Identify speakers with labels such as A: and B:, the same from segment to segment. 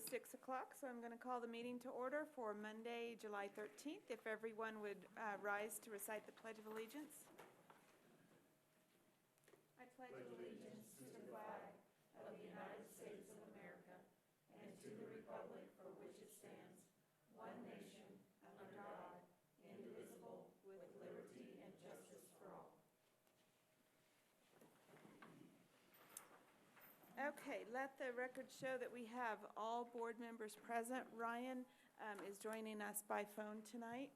A: is 6 o'clock, so I'm going to call the meeting to order for Monday, July 13th. If everyone would rise to recite the Pledge of Allegiance. I pledge allegiance to the flag of the United States of America and to the republic for which it stands, one nation, under God, indivisible, with liberty and justice for all. Okay, let the record show that we have all board members present. Ryan is joining us by phone tonight.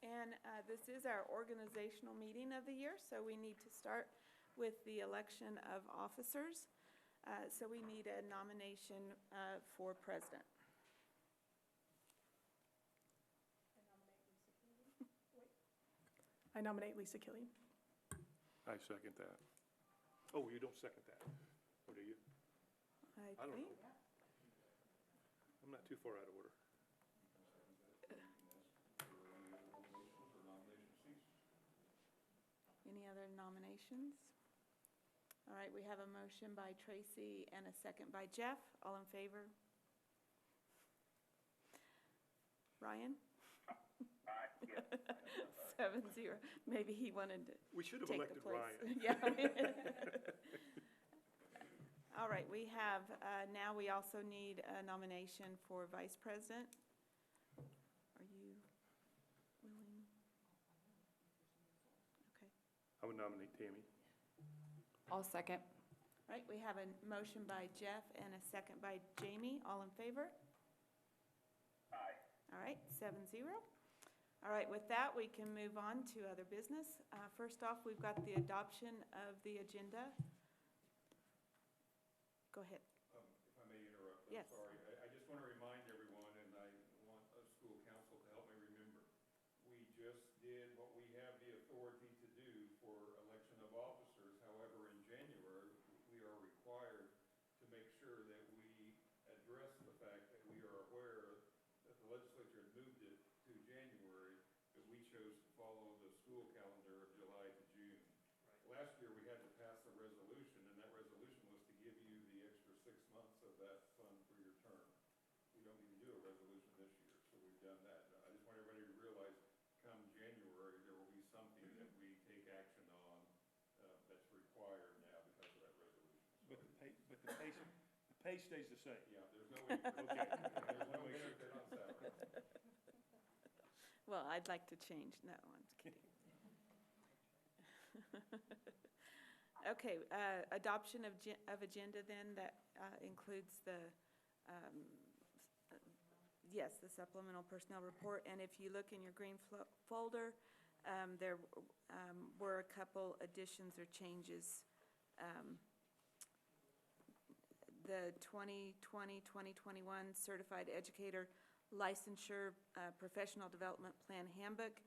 A: And this is our organizational meeting of the year, so we need to start with the election of officers. So we need a nomination for president.
B: I nominate Lisa Killian.
C: I second that. Oh, you don't second that, or do you?
A: I
C: don't
A: think.
C: know. I'm not too far out of order.
A: Any other nominations? All right, we have a motion by Tracy and a second by Jeff. All in favor? Ryan?
D: Aye, yes.
A: 7-0. Maybe he wanted to
C: We should have
A: take the
C: elected
A: place.
C: Ryan.
A: Yeah. All right, we have, now we also need a nomination for vice president. Are you willing? Okay.
C: I would nominate Tammy.
B: I'll second.
A: All right, we have a motion by Jeff and a second by Jamie. All in favor?
D: Aye.
A: All right, 7-0. All right, with that, we can move on to other business. First off, we've got the adoption of the agenda. Go ahead.
E: If I may interrupt, I'm
A: Yes.
E: sorry. I just want to remind everyone, and I want school council to help me remember, we just did what we have the authority to do for election of officers. However, in January, we are required to make sure that we address the fact that we are aware that the legislature had moved it to January, but we chose to follow the school calendar of July to June. Last year, we had to pass a resolution, and that resolution was to give you the extra 6 months of that fund for your term. We don't need to do a resolution this year, so we've done that. I just want everybody to realize, come January, there will be something that we take action on that's required now because of that resolution.
C: But the pay stays the same.
E: Yeah, there's no increase.
C: Okay.
E: There's no benefit on salary.
A: Well, I'd like to change. No, I'm just kidding. Okay, adoption of agenda then, that includes the, yes, the supplemental personnel report. And if you look in your green folder, there were a couple additions or changes. The 2020-2021 Certified Educator Licensure Professional Development Plan Handbook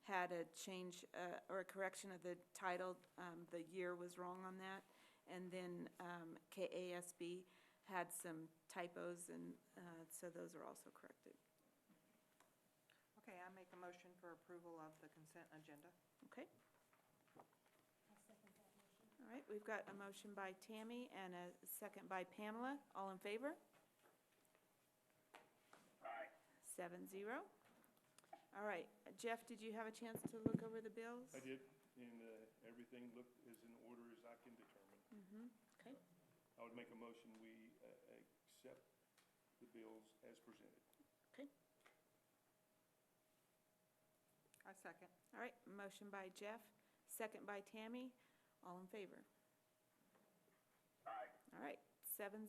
A: had a change or a correction of the title. The year was wrong on that. And then KASB had some typos, and so those are also corrected.
F: Okay, I make a motion for approval of the consent agenda.
A: Okay? All right, we've got a motion by Tammy and a second by Pamela. All in favor?
D: Aye.
A: 7-0. All right, Jeff, did you have a chance to look over the bills?
C: I did, and everything looked as in order as I can determine.
A: Mm-hmm. Okay.
C: I would make a motion, we accept the bills as presented.
A: Okay.
F: I second.
A: All right, motion by Jeff, second by Tammy. All in favor?
D: Aye.
A: All right, 7-0.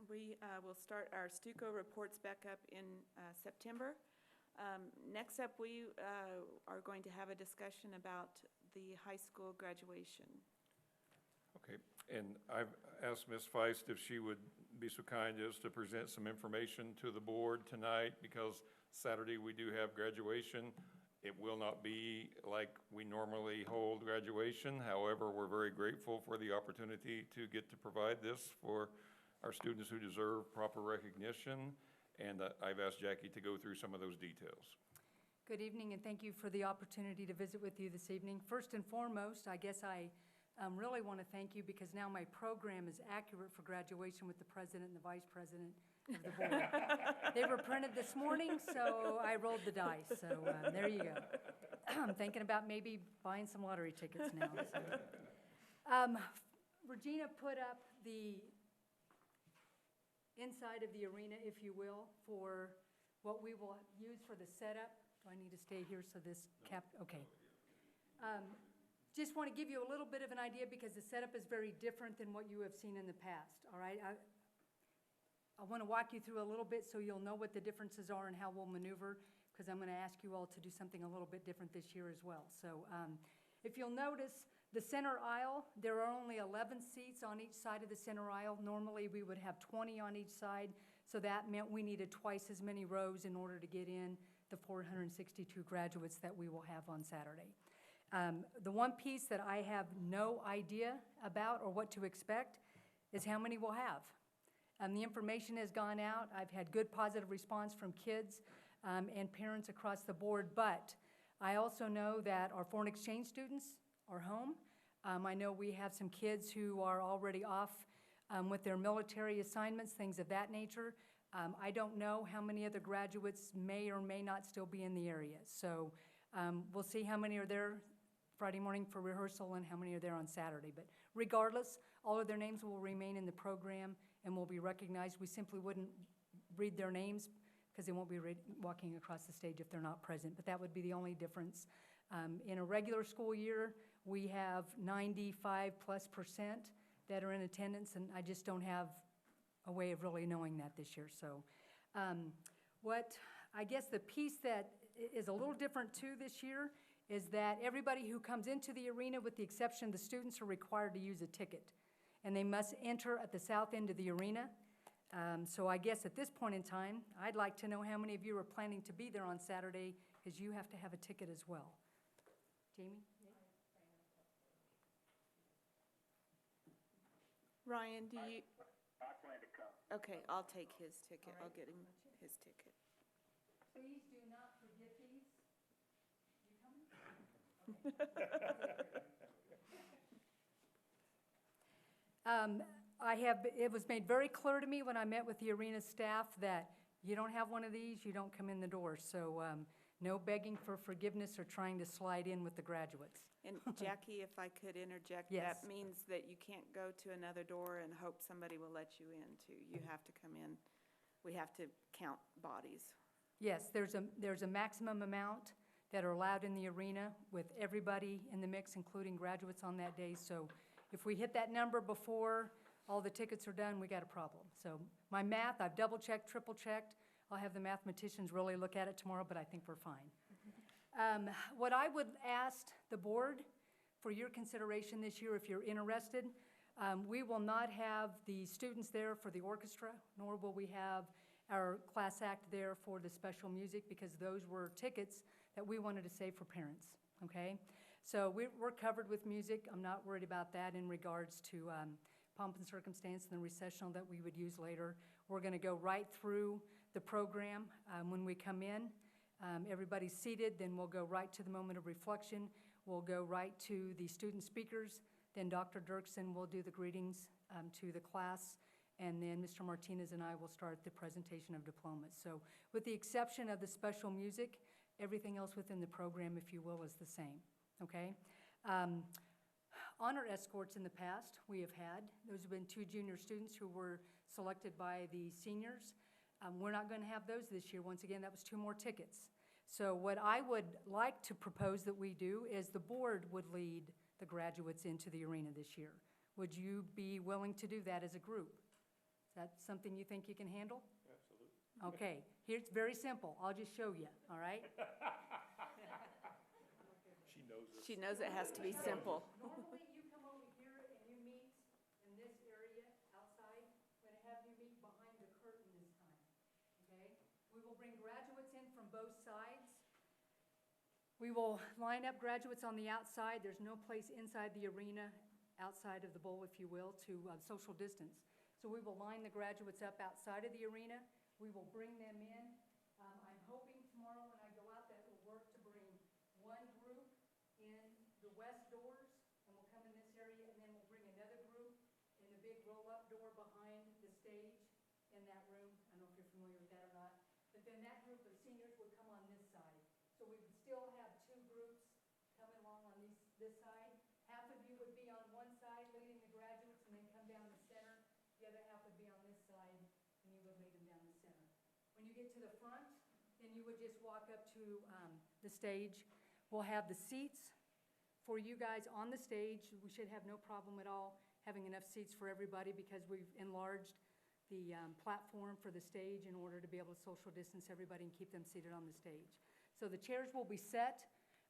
A: We will start our Stuco reports back up in September. Next up, we are going to have a discussion about the high school graduation.
G: Okay, and I've asked Ms. Feist if she would be so kind as to present some information to the board tonight, because Saturday we do have graduation. It will not be like we normally hold graduation. However, we're very grateful for the opportunity to get to provide this for our students who deserve proper recognition, and I've asked Jackie to go through some of those details.
H: Good evening, and thank you for the opportunity to visit with you this evening. First and foremost, I guess I really want to thank you because now my program is accurate for graduation with the president and the vice president of the board. They were printed this morning, so I rolled the dice. So there you go. I'm thinking about maybe buying some lottery tickets now. So. Regina put up the inside of the arena, if you will, for what we will use for the setup. Do I need to stay here so this okay. Just want to give you a little bit of an idea because the setup is very different than what you have seen in the past, all right? I want to walk you through a little bit so you'll know what the differences are and how we'll maneuver, because I'm going to ask you all to do something a little bit different this year as well. So if you'll notice, the center aisle, there are only 11 seats on each side of the center aisle. Normally, we would have 20 on each side, so that meant we needed twice as many rows in order to get in the 462 graduates that we will have on Saturday. The one piece that I have no idea about or what to expect is how many we'll have. The information has gone out. I've had good positive response from kids and parents across the board, but I also know that our foreign exchange students are home. I know we have some kids who are already off with their military assignments, things of that nature. I don't know how many other graduates may or may not still be in the area. So we'll see how many are there Friday morning for rehearsal and how many are there on Saturday. But regardless, all of their names will remain in the program and will be recognized. We simply wouldn't read their names because they won't be walking across the stage if they're not present. But that would be the only difference. In a regular school year, we have 95+% that are in attendance, and I just don't have a way of really knowing that this year. So what I guess the piece that is a little different too this year is that everybody who comes into the arena, with the exception of the students, are required to use a ticket. And they must enter at the south end of the arena. So I guess at this point in time, I'd like to know how many of you are planning to be there on Saturday, because you have to have a ticket as well. Jamie?
A: Ryan, do you,
D: I plan to come.
A: okay, I'll take his ticket. I'll get him his ticket.
H: Please do not forget these. You coming? It was made very clear to me when I met with the arena staff that you don't have one of these, you don't come in the door. So no begging for forgiveness or trying to slide in with the graduates.
A: And Jackie, if I could interject,
H: Yes.
A: that means that you can't go to another door and hope somebody will let you in too. You have to come in. We have to count bodies.
H: Yes, there's a maximum amount that are allowed in the arena with everybody in the mix, including graduates on that day. So if we hit that number before all the tickets are done, we got a problem. So my math, I've double-checked, triple-checked. I'll have the mathematicians really look at it tomorrow, but I think we're fine. What I would ask the board for your consideration this year, if you're interested, we will not have the students there for the orchestra, nor will we have our class act there for the special music, because those were tickets that we wanted to save for parents, okay? So we're covered with music. I'm not worried about that in regards to pomp and circumstance and the recessional that we would use later. We're going to go right through the program when we come in. Everybody's seated, then we'll go right to the moment of reflection. We'll go right to the student speakers. Then Dr. Dirksen will do the greetings to the class, and then Mr. Martinez and I will start the presentation of diplomas. So with the exception of the special music, everything else within the program, if you will, is the same, okay? Honor escorts in the past we have had. Those have been 2 junior students who were selected by the seniors. We're not going to have those this year. Once again, that was 2 more tickets. So what I would like to propose that we do is the board would lead the graduates into the arena this year. Would you be willing to do that as a group? Is that something you think you can handle?
C: Absolutely.
H: Okay, here's very simple. I'll just show you, all right?
C: She knows it.
A: She knows it has to be simple.
H: Normally, you come over here and you meet in this area outside. We're going to have you meet behind the curtain this time, okay? We will bring graduates in from both sides. We will line up graduates on the outside. There's no place inside the arena, outside of the bowl, if you will, to social distance. So we will line the graduates up outside of the arena. We will bring them in. I'm hoping tomorrow when I go out that will work to bring one group in the west doors, and we'll come in this area, and in that room. I don't know if you're familiar with that or not. But then that group of seniors would come on this side. So we would still have two groups coming along on this side. Half of you would be on one side leading the graduates and then come down the center. The other half would be on this side and you would lead them down the center. When you get to the front, then you would just walk up to the stage. We'll have the seats for you guys on the stage. We should have no problem at all having enough seats for everybody because we've enlarged the platform for the stage in order to be able to social distance everybody and keep them seated on the stage. So the chairs will be set.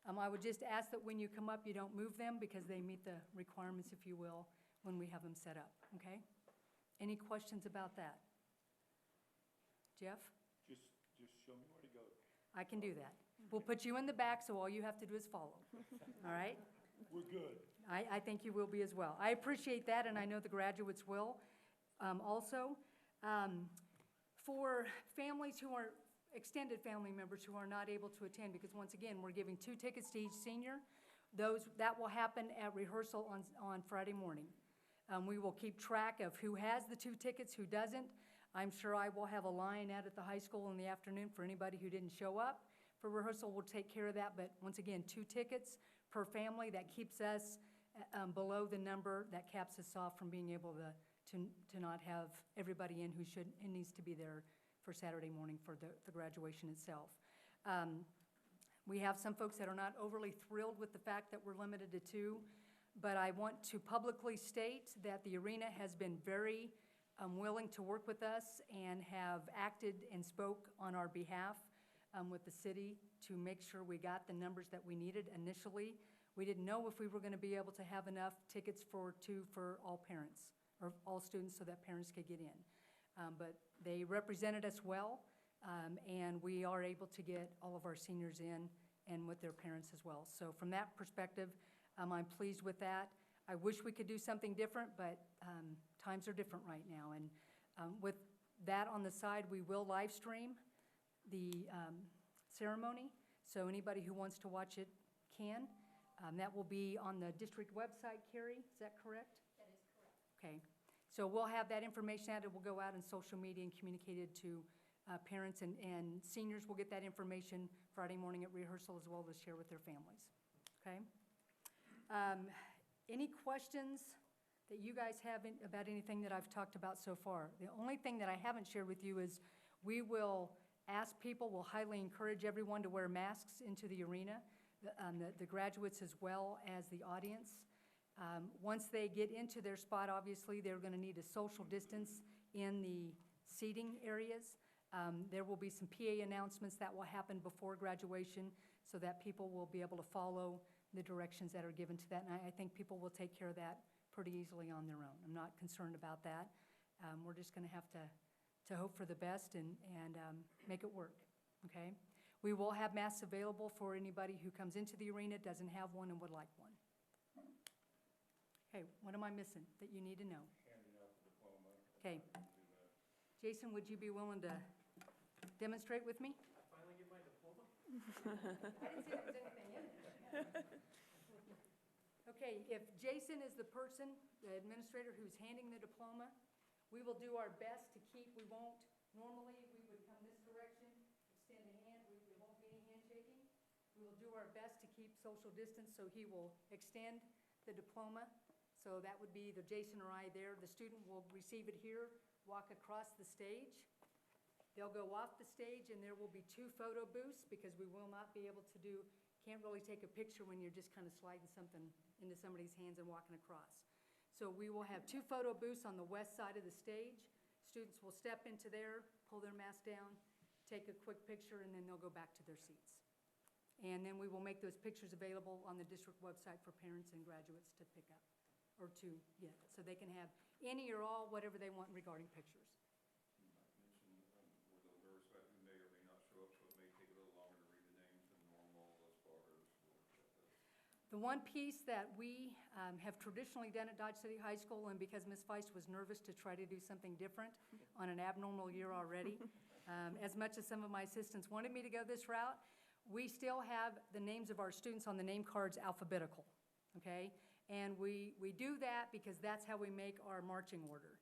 H: I would just ask that when you come up, you don't move them because they meet the requirements, if you will, when we have them set up, okay? Any questions about that? Jeff?
C: Just show me where to go.
H: I can do that. We'll put you in the back, so all you have to do is follow, all right?
C: We're good.
H: I think you will be as well. I appreciate that, and I know the graduates will also. For families who are, extended family members who are not able to attend, because once again, we're giving 2 tickets to each senior. That will happen at rehearsal on Friday morning. We will keep track of who has the 2 tickets, who doesn't. I'm sure I will have a line out at the high school in the afternoon for anybody who didn't show up. For rehearsal, we'll take care of that, but once again, 2 tickets per family. That keeps us below the number that caps us off from being able to not have everybody in who needs to be there for Saturday morning for the graduation itself. We have some folks that are not overly thrilled with the fact that we're limited to 2, but I want to publicly state that the arena has been very willing to work with us and have acted and spoke on our behalf with the city to make sure we got the numbers that we needed initially. We didn't know if we were going to be able to have enough tickets for all parents or all students so that parents could get in. But they represented us well, and we are able to get all of our seniors in and with their parents as well. So from that perspective, I'm pleased with that. I wish we could do something different, but times are different right now. And with that on the side, we will live stream the ceremony, so anybody who wants to watch it can. That will be on the district website, Carrie, is that correct? That is correct. Okay, so we'll have that information out, it will go out in social media and communicated to parents, and seniors will get that information Friday morning at rehearsal as well to share with their families, okay? Any questions that you guys have about anything that I've talked about so far? The only thing that I haven't shared with you is we will ask people, we'll highly encourage everyone to wear masks into the arena, the graduates as well as the audience. Once they get into their spot, obviously, they're going to need a social distance in the seating areas. There will be some PA announcements that will happen before graduation so that people will be able to follow the directions that are given to that. And I think people will take care of that pretty easily on their own. I'm not concerned about that. We're just going to have to hope for the best and make it work, okay? We will have masks available for anybody who comes into the arena, doesn't have one, and would like one. Okay, what am I missing that you need to know?
E: Handing out the diploma.
H: Okay. Jason, would you be willing to demonstrate with me?
B: Finally get my diploma?
H: I didn't see there was anything in it. Okay, if Jason is the person, the administrator who's handing the diploma, we will do our best to keep, normally we would come this direction, extend a hand, there won't be any handshaking. We will do our best to keep social distance, so he will extend the diploma. So that would be either Jason or I there. The student will receive it here, walk across the stage. They'll go off the stage, and there will be 2 photo booths because we will not be able to can't really take a picture when you're just kind of sliding something into somebody's hands and walking across. So we will have 2 photo booths on the west side of the stage. Students will step into there, pull their mask down, take a quick picture, and then they'll go back to their seats. And then we will make those pictures available on the district website for parents and graduates to pick up, or to get, so they can have any or all, whatever they want regarding pictures.
E: You might mention, we're a little nervous about who may or may not show up, so it may take a little longer to read the names than normal as far as we'll look at this.
H: The one piece that we have traditionally done at Dodge City High School, and because Ms. Feist was nervous to try to do something different on an abnormal year already, as much as some of my assistants wanted me to go this route, we still have the names of our students on the name cards alphabetical, okay? And we do that because that's how we make our marching order.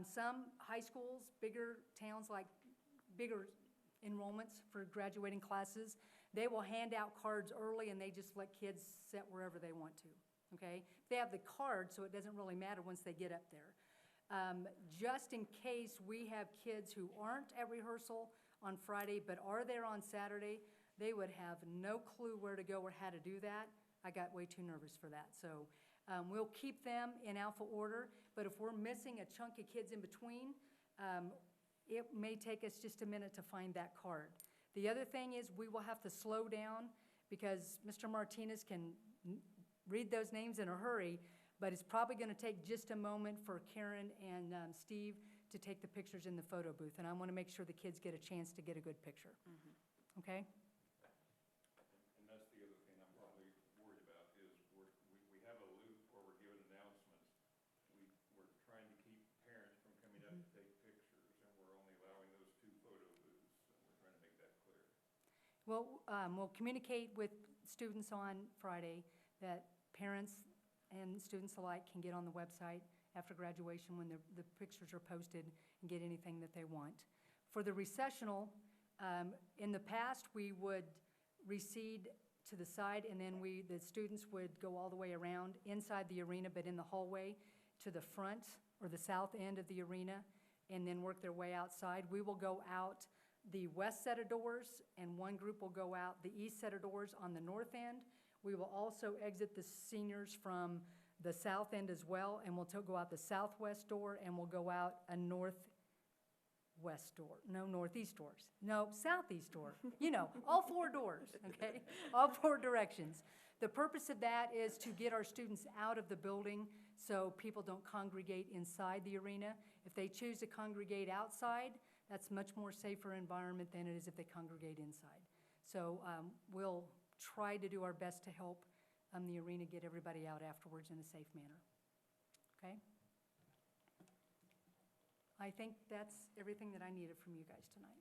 H: Some high schools, bigger towns like bigger enrollments for graduating classes, they will hand out cards early and they just let kids sit wherever they want to, okay? They have the card, so it doesn't really matter once they get up there. Just in case we have kids who aren't at rehearsal on Friday but are there on Saturday, they would have no clue where to go or how to do that. I got way too nervous for that. So we'll keep them in alpha order, but if we're missing a chunk of kids in between, it may take us just a minute to find that card. The other thing is we will have to slow down because Mr. Martinez can read those names in a hurry, but it's probably going to take just a moment for Karen and Steve to take the pictures in the photo booth, and I want to make sure the kids get a chance to get a good picture. Okay?
E: And that's the other thing I'm probably worried about is we have a loop where we're giving announcements. We're trying to keep parents from coming up to take pictures, and we're only allowing those 2 photo booths, so we're trying to make that clear.
H: Well, we'll communicate with students on Friday that parents and students alike can get on the website after graduation when the pictures are posted and get anything that they want. For the recessional, in the past, we would recede to the side and then the students would go all the way around inside the arena, but in the hallway to the front or the south end of the arena and then work their way outside. We will go out the west set of doors and one group will go out the east set of doors on the north end. We will also exit the seniors from the south end as well, and we'll go out the southwest door, and we'll go out a northeast doors. No, southeast door. You know, all 4 doors, okay? All 4 directions. The purpose of that is to get our students out of the building so people don't congregate inside the arena. If they choose to congregate outside, that's a much more safer environment than it is if they congregate inside. So we'll try to do our best to help the arena get everybody out afterwards in a safe manner. Okay? I think that's everything that I needed from you guys tonight.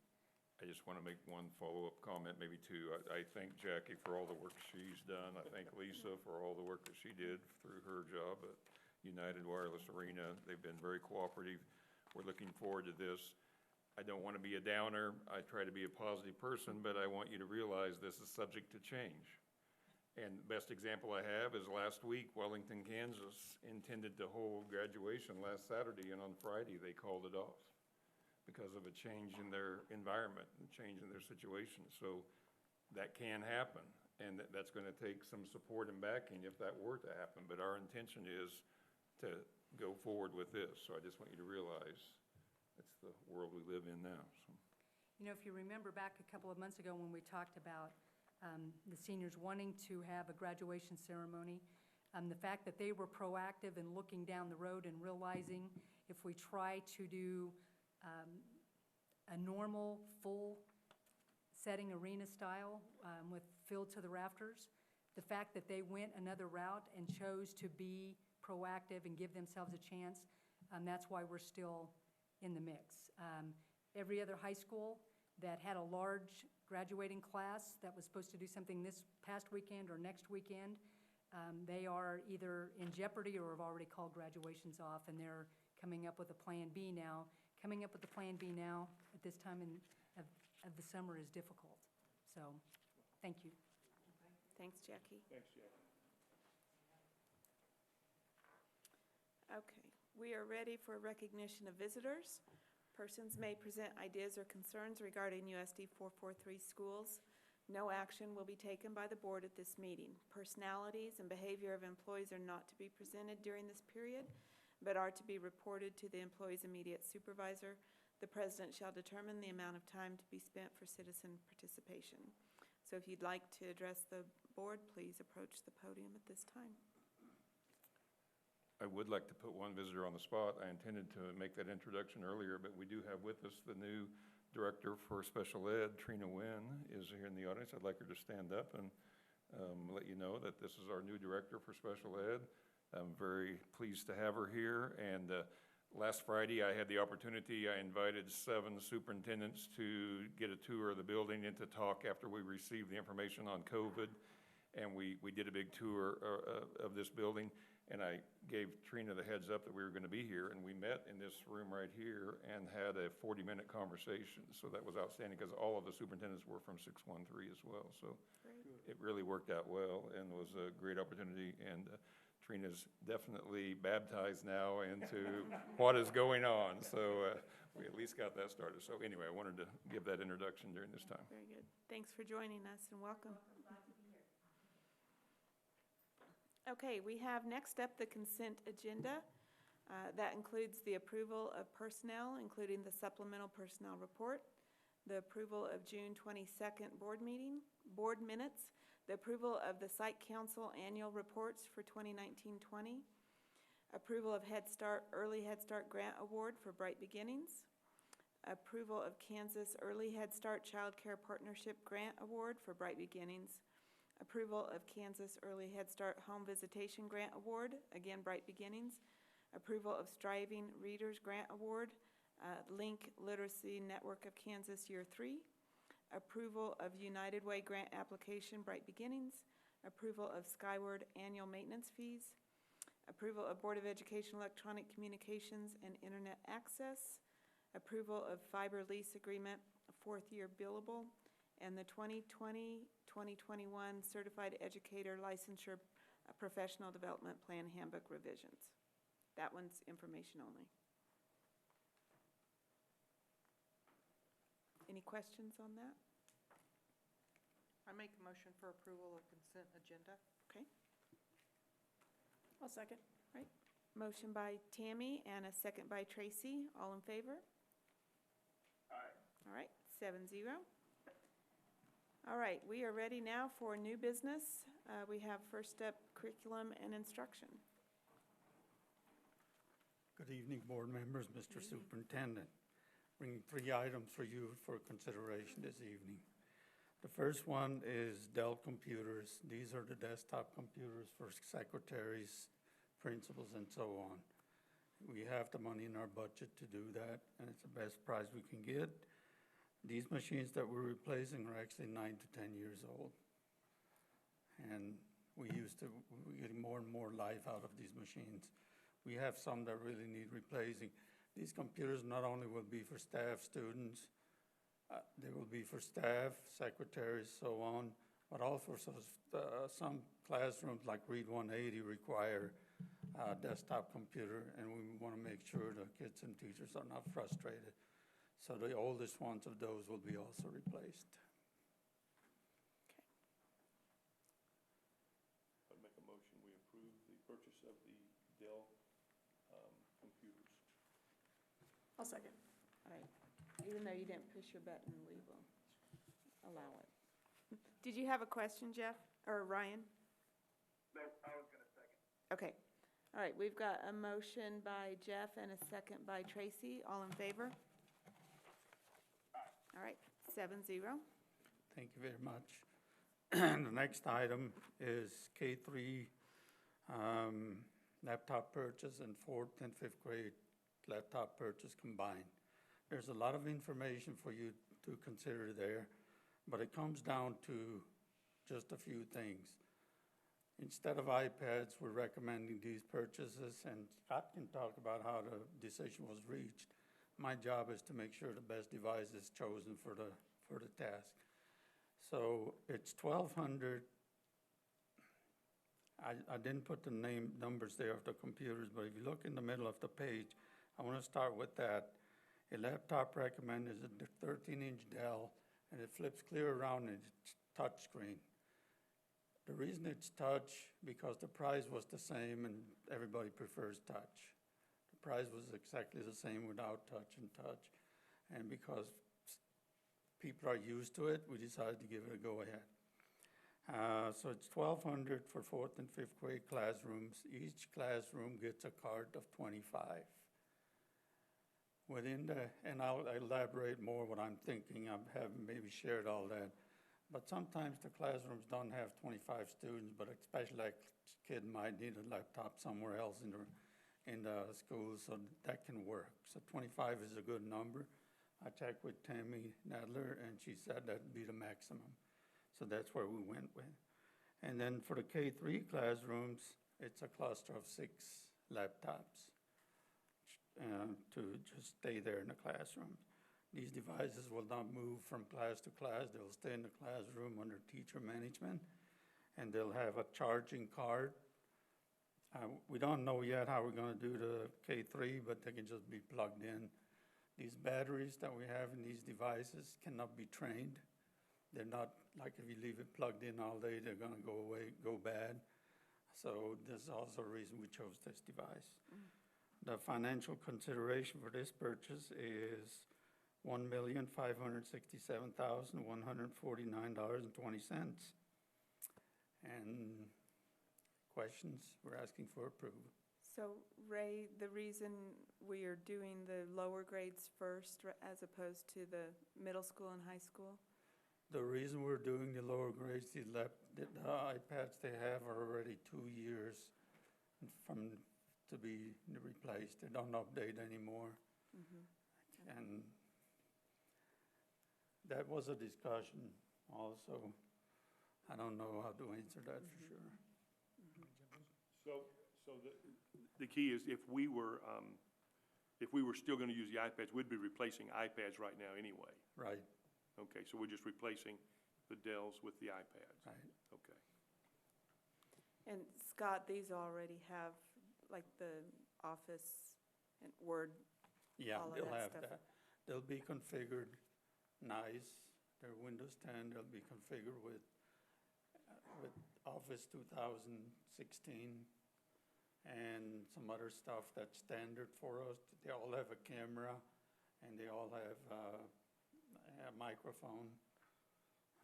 G: I just want to make one follow-up comment, maybe two. I thank Jackie for all the work she's done. I thank Lisa for all the work that she did through her job at United Wireless Arena. They've been very cooperative. We're looking forward to this. I don't want to be a downer. I try to be a positive person, but I want you to realize this is subject to change. And the best example I have is last week, Wellington, Kansas intended to hold graduation last Saturday, and on Friday, they called it off because of a change in their environment, a change in their situation. So that can happen, and that's going to take some support and backing if that were to happen. But our intention is to go forward with this. So I just want you to realize it's the world we live in now. So.
H: You know, if you remember back a couple of months ago when we talked about the seniors wanting to have a graduation ceremony, the fact that they were proactive in looking down the road and realizing if we try to do a normal, full setting arena style with filled to the rafters, the fact that they went another route and chose to be proactive and give themselves a chance, that's why we're still in the mix. Every other high school that had a large graduating class that was supposed to do something this past weekend or next weekend, they are either in jeopardy or have already called graduations off, and they're coming up with a plan B now. Coming up with a plan B now at this time of the summer is difficult. So, thank you.
A: Thanks, Jackie.
C: Thanks, Jackie.
A: Okay, we are ready for recognition of visitors. Persons may present ideas or concerns regarding USD 443 schools. No action will be taken by the board at this meeting. Personalities and behavior of employees are not to be presented during this period, but are to be reported to the employee's immediate supervisor. The president shall determine the amount of time to be spent for citizen participation. So if you'd like to address the board, please approach the podium at this time.
G: I would like to put one visitor on the spot. I intended to make that introduction earlier, but we do have with us the new director for special ed, Trina Nguyen, is here in the audience. I'd like her to stand up and let you know that this is our new director for special ed. I'm very pleased to have her here. And last Friday, I had the opportunity, I invited 7 superintendents to get a tour of the building and to talk after we received the information on COVID. And we did a big tour of this building. And I gave Trina the heads up that we were going to be here, and we met in this room right here and had a 40-minute conversation. So that was outstanding because all of the superintendents were from 613 as well. So it really worked out well and was a great opportunity. And Trina's definitely baptized now into what is going on. So we at least got that started. So anyway, I wanted to give that introduction during this time.
A: Very good. Thanks for joining us and welcome. Okay, we have next up the consent agenda. That includes the approval of personnel, including the supplemental personnel report, the approval of June 22nd board minutes, the approval of the Site Council annual reports for 2019-20, approval of Early Head Start Grant Award for Bright Beginnings, approval of Kansas Early Head Start Child Care Partnership Grant Award for Bright Beginnings, approval of Kansas Early Head Start Home Visitation Grant Award, again Bright Beginnings, approval of Striving Readers Grant Award, Link Literacy Network of Kansas Year 3, approval of United Way Grant Application Bright Beginnings, approval of Skyward Annual Maintenance Fees, approval of Board of Education Electronic Communications and Internet Access, approval of Fiber Lease Agreement, 4th Year Billable, and the 2020-2021 Certified Educator Licensure Professional Development Plan Handbook revisions. That one's information only. Any questions on that?
F: I make a motion for approval of consent agenda.
A: Okay.
B: I'll second.
A: Motion by Tammy and a second by Tracy. All in favor?
D: Aye.
A: All right, 7-0. All right, we are ready now for new business. We have first up curriculum and instruction.
I: Good evening, board members, Mr. Superintendent. Bringing 3 items for you for consideration this evening. The first one is Dell computers. These are the desktop computers for secretaries, principals, and so on. We have the money in our budget to do that, and it's the best price we can get. These machines that we're replacing are actually 9 to 10 years old. And we're getting more and more life out of these machines. We have some that really need replacing. These computers not only will be for staff, students, they will be for staff, secretaries, so on, but also some classrooms like Read 180 require a desktop computer, and we want to make sure the kids and teachers are not frustrated. So the oldest ones of those will be also replaced.
C: I'd make a motion, we approve the purchase of the Dell computers.
B: I'll second.
A: All right, even though you didn't push your button, we will allow it. Did you have a question, Jeff, or Ryan?
D: No, I was gonna second.
A: Okay, all right, we've got a motion by Jeff and a second by Tracy. All in favor? All right, 7-0.
I: Thank you very much. The next item is K-3 laptop purchase and 4th and 5th grade laptop purchase combined. There's a lot of information for you to consider there, but it comes down to just a few things. Instead of iPads, we're recommending these purchases, and Scott can talk about how the decision was reached. My job is to make sure the best device is chosen for the task. So it's 1,200. I didn't put the numbers there of the computers, but if you look in the middle of the page, I want to start with that. A laptop recommended is a 13-inch Dell, and it flips clear around and it's touch screen. The reason it's touch, because the price was the same and everybody prefers touch. The price was exactly the same without touch and touch. And because people are used to it, we decided to give it a go-ahead. So it's $1,200 for 4th and 5th grade classrooms. Each classroom gets a cart of 25. And I'll elaborate more what I'm thinking. I haven't maybe shared all that. But sometimes the classrooms don't have 25 students, but especially like kid might need a laptop somewhere else in the school, so that can work. So 25 is a good number. I checked with Tammy Nadler, and she said that'd be the maximum. So that's where we went with. And then for the K-3 classrooms, It's a cluster of 6 laptops to just stay there in the classroom. These devices will not move from class to class. They'll stay in the classroom under teacher management, and they'll have a charging card. We don't know yet how we're going to do the K3, but they can just be plugged in. These batteries that we have in these devices cannot be trained. They're not like if you leave it plugged in all day, they're going to go away, go bad. So this is also a reason we chose this device. The financial consideration for this purchase is $1,567,149.20. And questions, we're asking for approval.
A: So Ray, the reason we are doing the lower grades first as opposed to the middle school and high school?
I: The reason we're doing the lower grades, the iPads they have are already 2 years to be replaced. They don't update anymore. And that was a discussion also. I don't know how to answer that for sure.
C: So the key is if we were still going to use the iPads, we'd be replacing iPads right now anyway.
I: Right,
C: Okay, so we're just replacing the Dells with the iPads.
I: right.
C: Okay.
A: And Scott, these already have like the Office and Word,
I: Yeah,
A: all of
I: they'll
A: that
I: have
A: stuff.
I: that. They'll be configured nice. They're Windows 10. They'll be configured with Office 2016 and some other stuff that's standard for us. They all have a camera and they all have a microphone.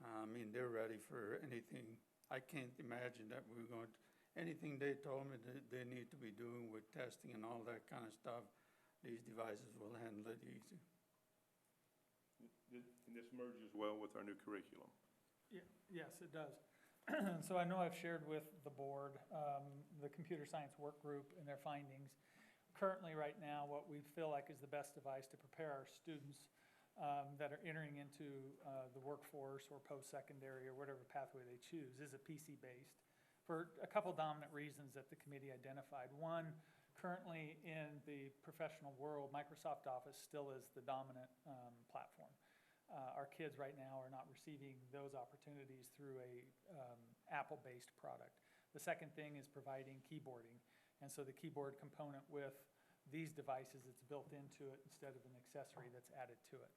I: I mean, they're ready for anything. I can't imagine that we're going to, anything they told me that they need to be doing with testing and all that kind of stuff, these devices will handle it easy.
C: And this merges well with our new curriculum.
B: Yes, it does. So I know I've shared with the board the computer science work group and their findings. Currently, right now, what we feel like is the best device to prepare our students that are entering into the workforce or post-secondary or whatever pathway they choose is a PC-based for a couple dominant reasons that the committee identified. One, currently in the professional world, Microsoft Office still is the dominant platform. Our kids right now are not receiving those opportunities through a Apple-based product. The second thing is providing keyboarding. And so the keyboard component with these devices, it's built into it instead of an accessory that's added to it.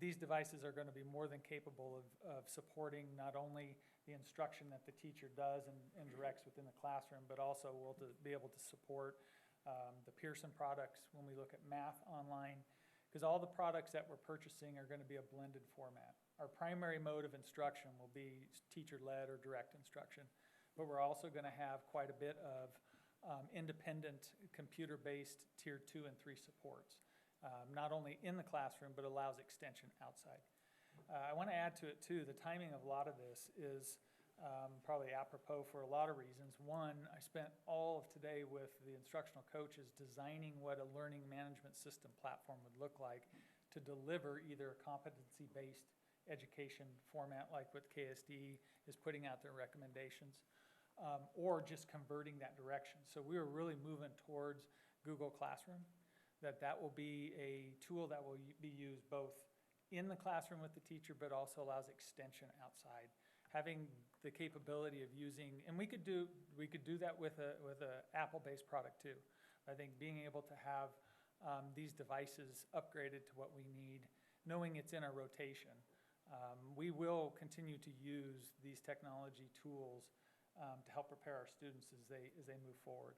B: These devices are going to be more than capable of supporting not only the instruction that the teacher does and directs within the classroom, but also will to be able to support the Pearson products when we look at math online, because all the products that we're purchasing are going to be a blended format. Our primary mode of instruction will be teacher-led or direct instruction, but we're also going to have quite a bit of independent computer-based tier 2 and 3 supports, not only in the classroom, but allows extension outside. I want to add to it too, the timing of a lot of this is probably apropos for a lot of reasons. One, I spent all of today with the instructional coaches designing what a learning management system platform would look like to deliver either a competency-based education format like what KSD is putting out their recommendations, or just converting that direction. So we were really moving towards Google Classroom, that will be a tool that will be used both in the classroom with the teacher, but also allows extension outside. Having the capability of using, and we could do that with a Apple-based product too. I think being able to have these devices upgraded to what we need, knowing it's in our rotation. We will continue to use these technology tools to help prepare our students as they move forward.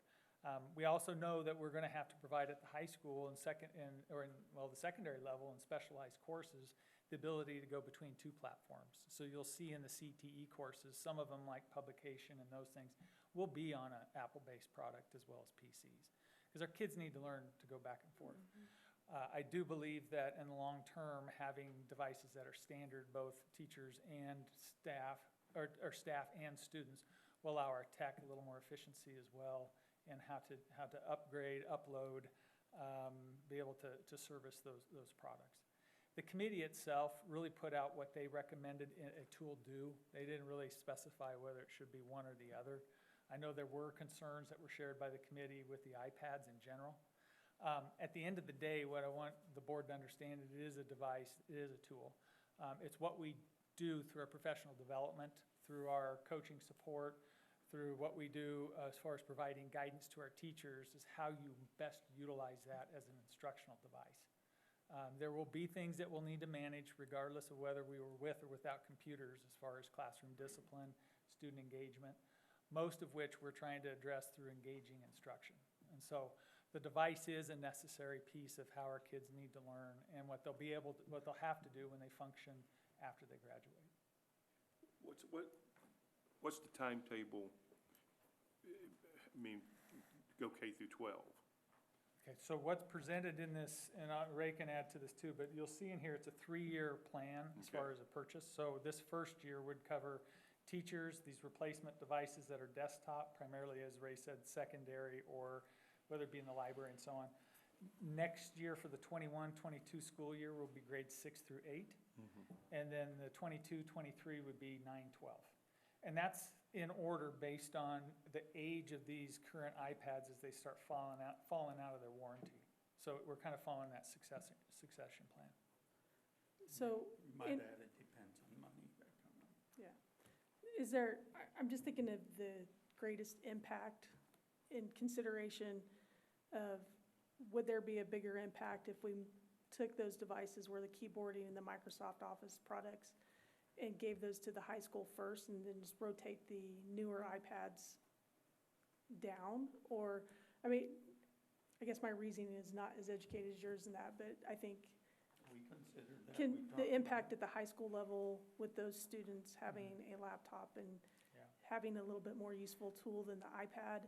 B: We also know that we're going to have to provide at the high school and the secondary level and specialized courses the ability to go between two platforms. So you'll see in the CTE courses, some of them like publication and those things will be on an Apple-based product as well as PCs, because our kids need to learn to go back and forth. I do believe that in the long term, having devices that are standard, both teachers and staff, or staff and students, will allow our tech a little more efficiency as well, and how to upgrade, upload, be able to service those products. The committee itself really put out what they recommended a tool do. They didn't really specify whether it should be one or the other. I know there were concerns that were shared by the committee with the iPads in general. At the end of the day, what I want the board to understand, it is a device, it is a tool. It's what we do through our professional development, through our coaching support, through what we do as far as providing guidance to our teachers, is how you best utilize that as an instructional device. There will be things that we'll need to manage regardless of whether we were with or without computers, as far as classroom discipline, student engagement, most of which we're trying to address through engaging instruction. And so the device is a necessary piece of how our kids need to learn and what they'll have to do when they function after they graduate.
C: What's the timetable, I mean, to go K through 12?
B: Okay, so what's presented in this, and Ray can add to this too, but you'll see in here, it's a 3-year plan as far as a purchase. So this first year would cover teachers, these replacement devices that are desktop, primarily, as Ray said, secondary, or whether it be in the library and so on. Next year for the 21-22 school year will be grades 6 through 8. And then the 22-23 would be 9-12. And that's in order based on the age of these current iPads as they start falling out of their warranty. So we're kind of following that succession plan.
I: You
J: So,
I: might add it depends on money.
J: yeah. Is there, I'm just thinking of the greatest impact in consideration of, would there be a bigger impact if we took those devices where the keyboarding and the Microsoft Office products and gave those to the high school first and then just rotate the newer iPads down? Or, I mean, I guess my reasoning is not as educated as yours in that, but I think
I: We considered that.
J: can
I: We
J: the
I: talked
J: impact at the high school level with those students having a laptop and
B: Yeah.
J: having a little bit more useful tool than the iPad,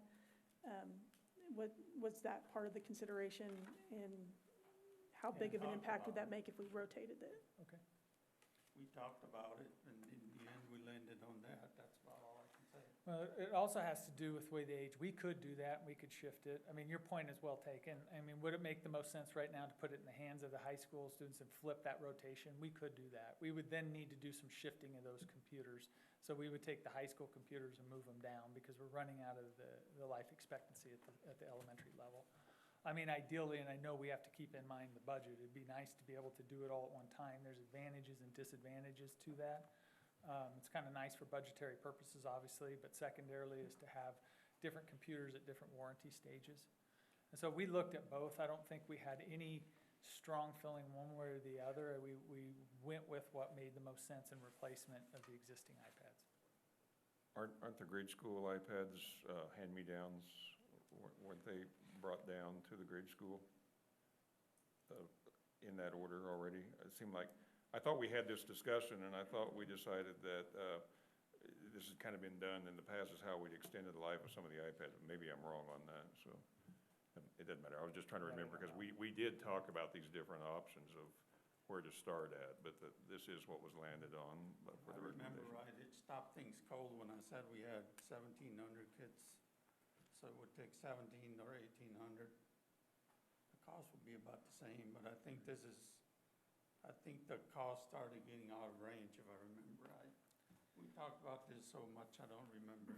J: was that part of the consideration, and how big of an
I: talked
J: impact would
I: about
J: that make if we rotated it?
B: Okay.
I: We talked about it, and in the end, we landed on that. That's about all I can say.
B: Well, it also has to do with the way the age. We could do that, we could shift it. I mean, your point is well taken. I mean, would it make the most sense right now to put it in the hands of the high school students and flip that rotation? We could do that. We would then need to do some shifting of those computers. So we would take the high school computers and move them down because we're running out of the life expectancy at the elementary level. I mean, ideally, and I know we have to keep in mind the budget, it'd be nice to be able to do it all at one time. There's advantages and disadvantages to that. It's kind of nice for budgetary purposes, obviously, but secondarily is to have different computers at different warranty stages. And so we looked at both. I don't think we had any strong feeling one way or the other. We went with what made the most sense in replacement of the existing iPads.
G: Aren't the grade school iPads hand-me-downs? Weren't they brought down to the grade school in that order already? It seemed like, I thought we had this discussion, and I thought we decided that this has kind of been done in the past, is how we'd extended the life of some of the iPads. Maybe I'm wrong on that, so it doesn't matter. I was just trying to remember, because we did talk about these different options of where to start at, but this is what was landed on for
I: I
G: the
I: remember
G: recommendation.
I: right, it stopped things cold when I said we had 1,700 kids. So it would take 1,700 or 1,800. The cost would be about the same, but I think I think the cost started getting out of range, if I remember right. We talked about this so much, I don't remember.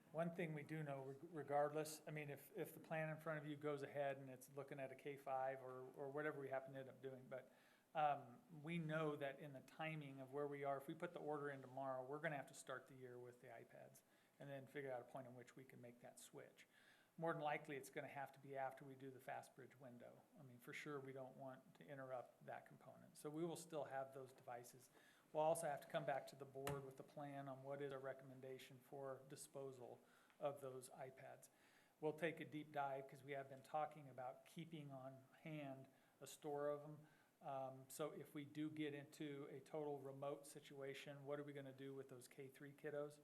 B: One thing we do know, regardless, I mean, if the plan in front of you goes ahead and it's looking at a K-5 or whatever we happen to end up doing, but we know that in the timing of where we are, if we put the order in tomorrow, we're going to have to start the year with the iPads and then figure out a point in which we can make that switch. More than likely, it's going to have to be after we do the fast bridge window. I mean, for sure, we don't want to interrupt that component. So we will still have those devices. We'll also have to come back to the board with a plan on what is a recommendation for disposal of those iPads. We'll take a deep dive because we have been talking about keeping on hand a store of them. So if we do get into a total remote situation, what are we going to do with those K3 kiddos?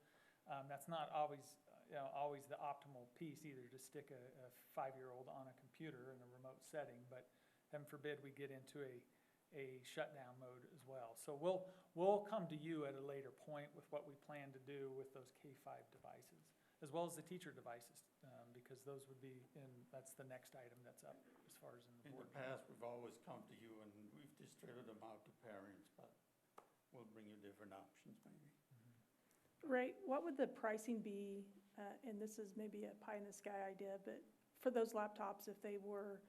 B: That's not always the optimal piece either, to stick a 5-year-old on a computer in a remote setting, but heaven forbid we get into a shutdown mode as well. So we'll come to you at a later point with what we plan to do with those K-5 devices, as well as the teacher devices, because those would be that's the next item that's up as far as in the board.
I: In the past, we've always come to you and we've distributed them out to parents, but we'll bring you different options maybe.
J: Right, what would the pricing be, and this is maybe a pie-in-the-sky idea, but for those laptops, if they were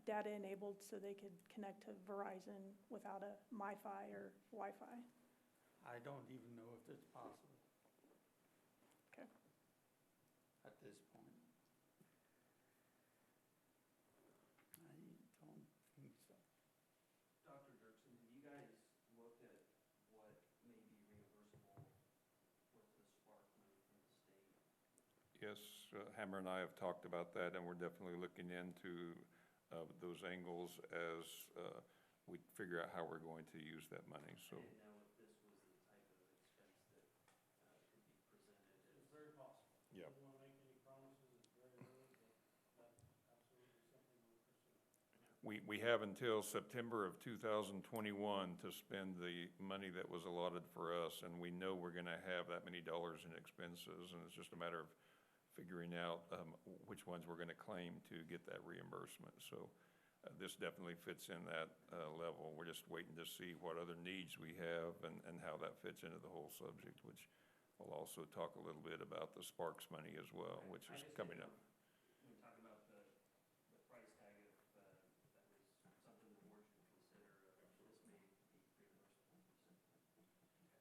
J: data-enabled so they could connect to Verizon without a MiFi or Wi-Fi?
I: I don't even know if it's possible.
J: Okay.
I: At this point. I don't think so.
K: Dr. Dirksen, have you guys looked at what may be reimbursable with the spark money from the state?
G: Yes, Hammer and I have talked about that, and we're definitely looking into those angles as we figure out how we're going to use that money, so.
K: I didn't know if this was the type of expense that could be presented.
L: It's very possible.
G: Yeah.
L: I don't want to make any promises, it's very early, but that's absolutely something we're pursuing.
G: We have until September of 2021 to spend the money that was allotted for us, and we know we're gonna have that many dollars in expenses, and it's just a matter of figuring out which ones we're gonna claim to get that reimbursement. So this definitely fits in that level. We're just waiting to see what other needs we have and how that fits into the whole subject, which we'll also talk a little bit about the Sparks money as well, which is coming up.
K: When we talk about the price tag, if that was something the board should consider, this may be reimbursable.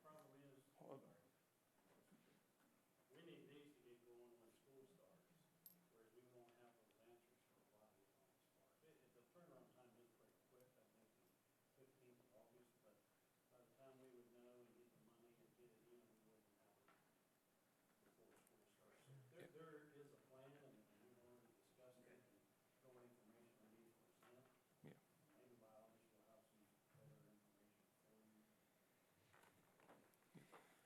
L: Probably is.
I: Hold on.
L: We need these to get going when school starts, whereas we won't have those answers for a while yet on Spark. The turnaround time is pretty quick, I think the 15th of August, but by the time we would know and get the money and get it in, we wouldn't have it before school starts. So there is a plan, and we've already discussed it, and know what information we need to present.
G: Yeah.
L: Maybe by August, we'll have some better information for you.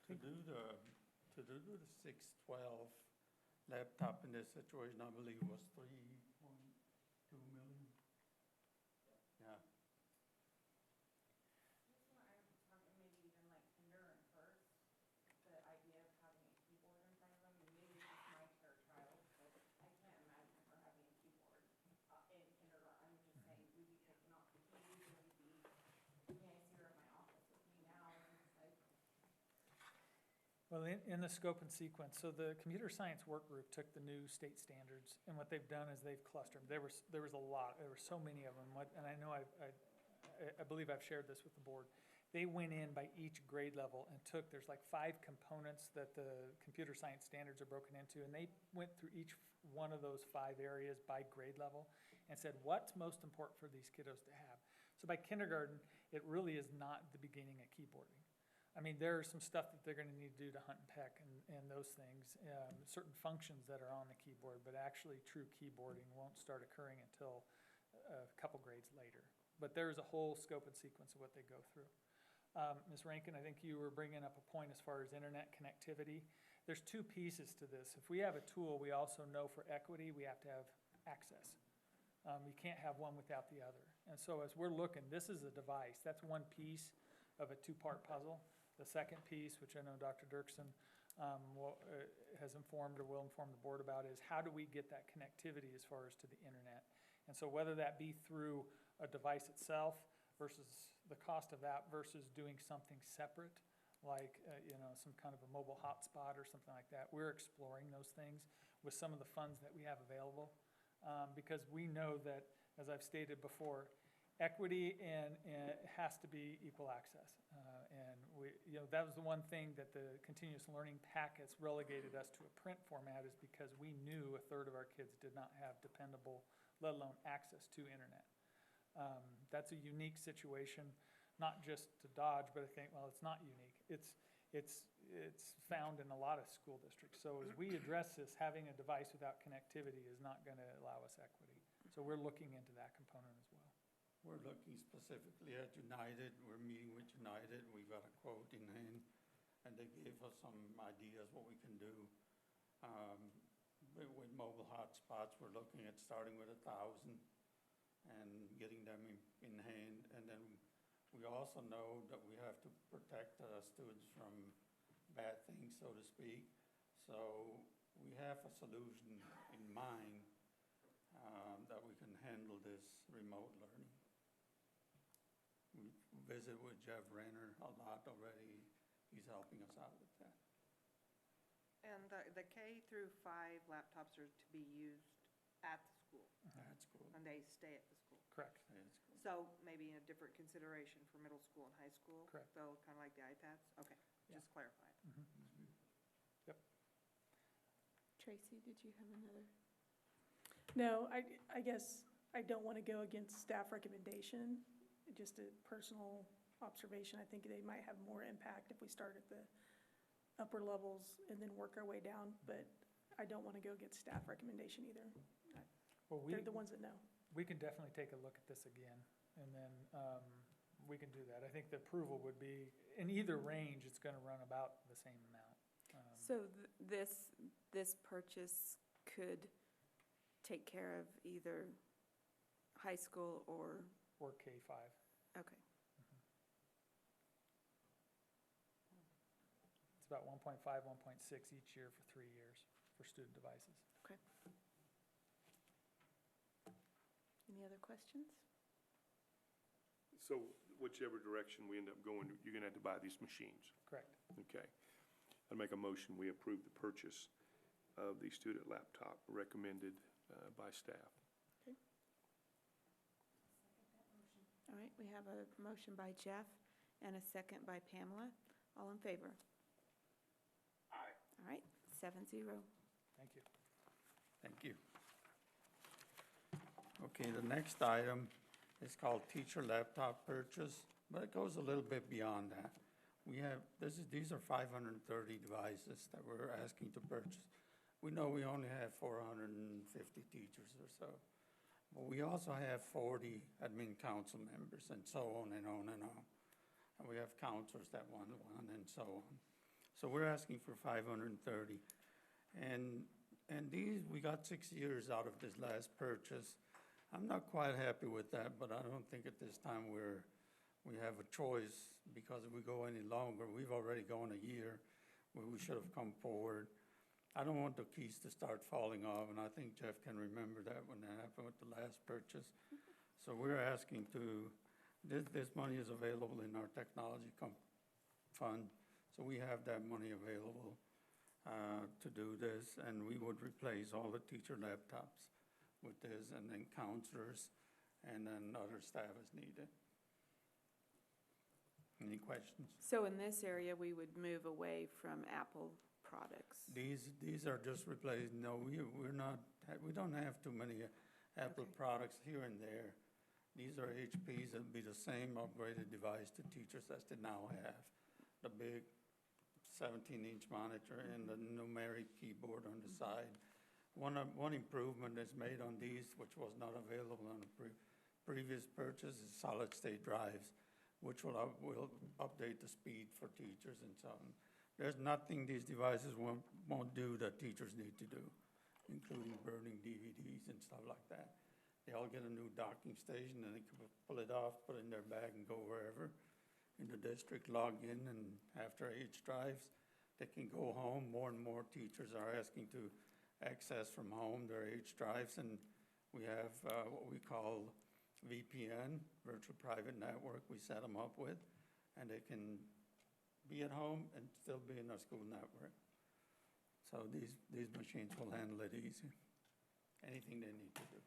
I: To do the 612 laptop in this situation, I believe was 3.2 million. Yeah.
F: That's what I'm talking, maybe even like kinder and first, the idea of having a keyboard in front of them, and maybe it's just my care child, but I can't imagine her having a keyboard in kindergarten. I'm just saying, we'd be taking off the keys, and we'd be, I mean, I see her in my office with me now, and it's like,
B: Well, in the scope and sequence, so the computer science work group took the new state standards, and what they've done is they've clustered them. There was a lot, there were so many of them, and I know I believe I've shared this with the board. They went in by each grade level and took, there's like 5 components that the computer science standards are broken into, and they went through each one of those 5 areas by grade level and said, what's most important for these kiddos to have? So by kindergarten, it really is not the beginning of keyboarding. I mean, there's some stuff that they're gonna need to do to hunt and peck and those things, certain functions that are on the keyboard, but actually true keyboarding won't start occurring until a couple grades later. But there's a whole scope and sequence of what they go through. Ms. Rankin, I think you were bringing up a point as far as internet connectivity. There's 2 pieces to this. If we have a tool, we also know for equity, we have to have access. You can't have one without the other. And so as we're looking, this is a device. That's one piece of a 2-part puzzle. The second piece, which I know Dr. Dirksen has informed or will inform the board about, is how do we get that connectivity as far as to the internet? And so whether that be through a device itself versus the cost of that versus doing something separate, like some kind of a mobile hotspot or something like that, we're exploring those things with some of the funds that we have available, because we know that, as I've stated before, equity and has to be equal access. And that was the one thing that the continuous learning packets relegated us to a print format, is because we knew 1/3 of our kids did not have dependable, let alone access to internet. That's a unique situation, not just to Dodge, but I think, well, it's not unique. It's found in a lot of school districts. So as we address this, having a device without connectivity is not gonna allow us equity. So we're looking into that component as well.
I: We're looking specifically at United. We're meeting with United. We've got a quote in hand, and they gave us some ideas what we can do. With mobile hotspots, we're looking at starting with 1,000 and getting them in hand. And then we also know that we have to protect students from bad things, so to speak. So we have a solution in mind that we can handle this remote learning. We visit with Jeff Renner a lot already. He's helping us out with that.
M: And the K through 5 laptops are to be used at the school,
I: That's cool.
M: and they stay at the school.
B: Correct.
I: That's cool.
M: So maybe a different consideration for middle school and high school?
B: Correct.
M: Though, kind of like the iPads? Okay,
B: Yeah.
M: just clarifying.
B: Yep.
A: Tracy, did you have another?
J: No, I guess I don't want to go against staff recommendation, just a personal observation. I think they might have more impact if we start at the upper levels and then work our way down, but I don't want to go against staff recommendation either.
B: Well,
J: They're the ones that know.
B: we can definitely take a look at this again, and then we can do that. I think the approval would be, in either range, it's gonna run about the same amount.
A: So this purchase could take care of either high school or,
B: Or K-5.
A: okay.
B: It's about 1.5, 1.6 each year for 3 years for student devices.
A: Okay. Any other questions?
C: So whichever direction we end up going, you're gonna have to buy these machines.
B: Correct.
C: Okay. I'd make a motion, we approve the purchase of the student laptop recommended by staff.
A: All right, we have a motion by Jeff and a second by Pamela. All in favor?
D: Aye.
A: All right, 7-0.
B: Thank you.
I: Thank you. Okay, the next item is called teacher laptop purchase, but it goes a little bit beyond that. We have, these are 530 devices that we're asking to purchase. We know we only have 450 teachers or so, but we also have 40 admin council members and so on and on and on. And we have counselors that want one and so on. So we're asking for 530. And these, we got 6 years out of this last purchase. I'm not quite happy with that, but I don't think at this time we have a choice, because if we go any longer, we've already gone a year where we should have come forward. I don't want the keys to start falling off, and I think Jeff can remember that when that happened with the last purchase. So we're asking to, this money is available in our technology fund, so we have that money available to do this, and we would replace all the teacher laptops with this, and then counselors, and then other staff as needed. Any questions?
A: So in this area, we would move away from Apple products.
I: These are just replaced, no, we're not, we don't have too many Apple
A: Okay.
I: products here and there. These are HPs, it'll be the same upgraded device to teachers as they now have. The big 17-inch monitor and the numeric keyboard on the side. One improvement that's made on these, which was not available on the previous purchase, is solid-state drives, which will update the speed for teachers and so on. There's nothing these devices won't do that teachers need to do, including burning DVDs and stuff like that. They all get a new docking station, and they can pull it off, put it in their bag, and go wherever in the district, log in, and after H drives, they can go home. More and more teachers are asking to access from home their H drives, and we have what we call VPN, Virtual Private Network, we set them up with, and they can be at home and still be in our school network. So these machines will handle it easy, anything they need to do.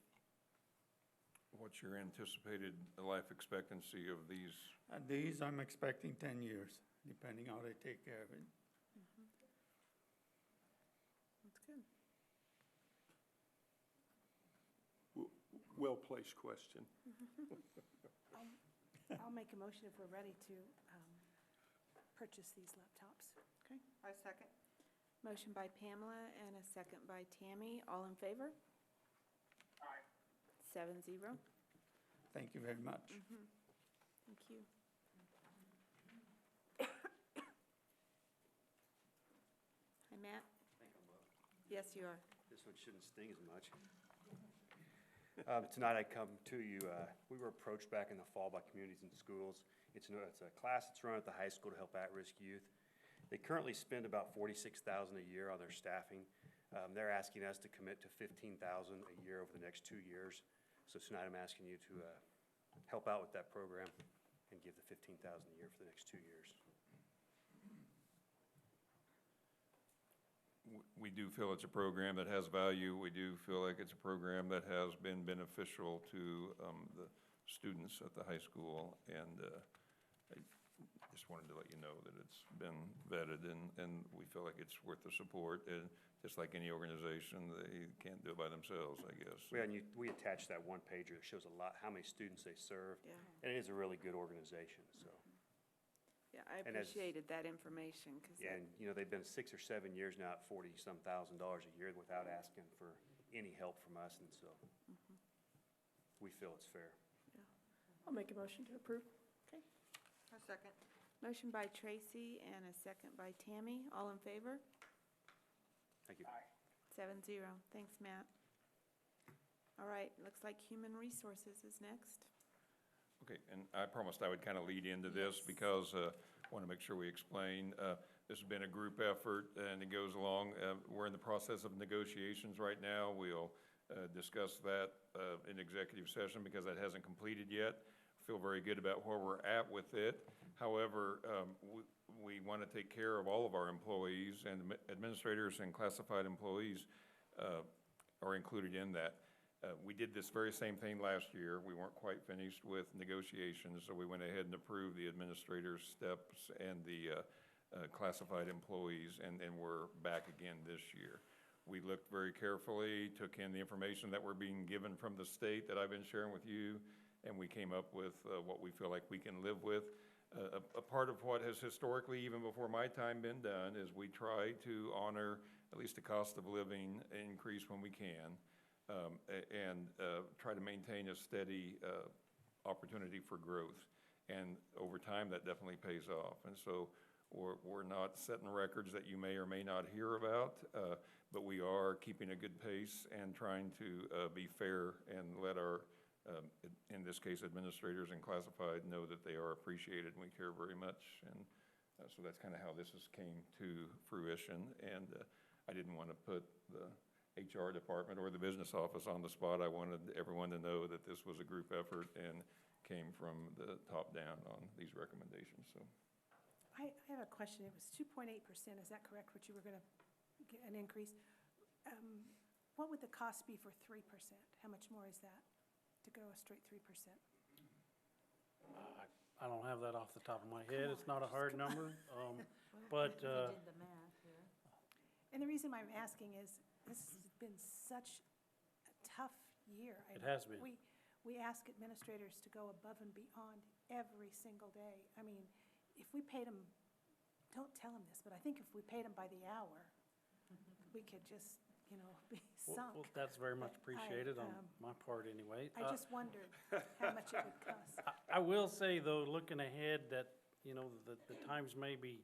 G: What's your anticipated life expectancy of these?
I: And these, I'm expecting 10 years, depending how they take care of it.
A: That's good.
C: Well-placed question.
N: I'll make a motion if we're ready to purchase these laptops.
A: Okay.
M: I second.
A: Motion by Pamela and a second by Tammy. All in favor?
D: Aye.
A: 7-0.
I: Thank you very much.
A: Thank you. Hi, Matt.
O: I think I'm up.
A: Yes, you are.
O: This one shouldn't sting as much. Tonight I come to you, we were approached back in the fall by Communities in Schools. It's a class that's run at the high school to help at-risk youth. They currently spend about $46,000 a year on their staffing. They're asking us to commit to $15,000 a year over the next 2 years. So tonight I'm asking you to help out with that program and give the $15,000 a year for the next 2 years.
G: we do feel it's a program that has value. We do feel like it's a program that has been beneficial to the students at the high school. And I just wanted to let you know that it's been vetted, and we feel like it's worth the support. And just like any organization, they can't do it by themselves, I guess.
O: Yeah, and we attached that one pager that shows a lot, how many students they serve.
A: Yeah.
O: And it is a really good organization, so.
A: Yeah, I
O: And as-
A: appreciated that information, because
O: Yeah, and, you know, they've been 6 or 7 years now at $40-some thousand a year without asking for any help from us, and so we feel it's fair.
J: I'll make a motion to approve.
M: A second.
A: motion by Tracy and a second by Tammy. All in favor?
O: Thank you.
A: 7-0. Thanks, Matt. All right, looks like Human Resources is next.
G: Okay, and I promised I would kind of lead into this because I want to make sure we explain. This has been a group effort, and it goes along. We're in the process of negotiations right now. We'll discuss that in executive session because that hasn't completed yet. Feel very good about where we're at with it. However, we want to take care of all of our employees, and administrators and classified employees are included in that. We did this very same thing last year. We weren't quite finished with negotiations, so we went ahead and approved the administrator's steps and the classified employees, and we're back again this year. We looked very carefully, took in the information that we're being given from the state that I've been sharing with you, and we came up with what we feel like we can live with. A part of what has historically, even before my time, been done is we try to honor at least the cost of living increase when we can, and try to maintain a steady opportunity for growth. And over time, that definitely pays off. And so we're not setting records that you may or may not hear about, but we are keeping a good pace and trying to be fair and let our in this case, administrators and classified know that they are appreciated and we care very much. And so that's kind of how this came to fruition. And I didn't want to put the HR department or the business office on the spot. I wanted everyone to know that this was a group effort and came from the top down on these recommendations. So
N: I have a question. It was 2.8%, is that correct, what you were going to get an increase? What would the cost be for 3%? How much more is that to go a straight 3%?
L: I don't have that off the top of my head. It's not a hard number. But,
N: And the reason why I'm asking is this has been such a tough year.
L: It has been.
N: We ask administrators to go above and beyond every single day. I mean, if we paid them, don't tell them this, but I think if we paid them by the hour, we could just, be sunk.
L: well, that's very much appreciated on my part anyway.
N: I just wondered how much it would cost.
L: I will say, though, looking ahead, that, the times may be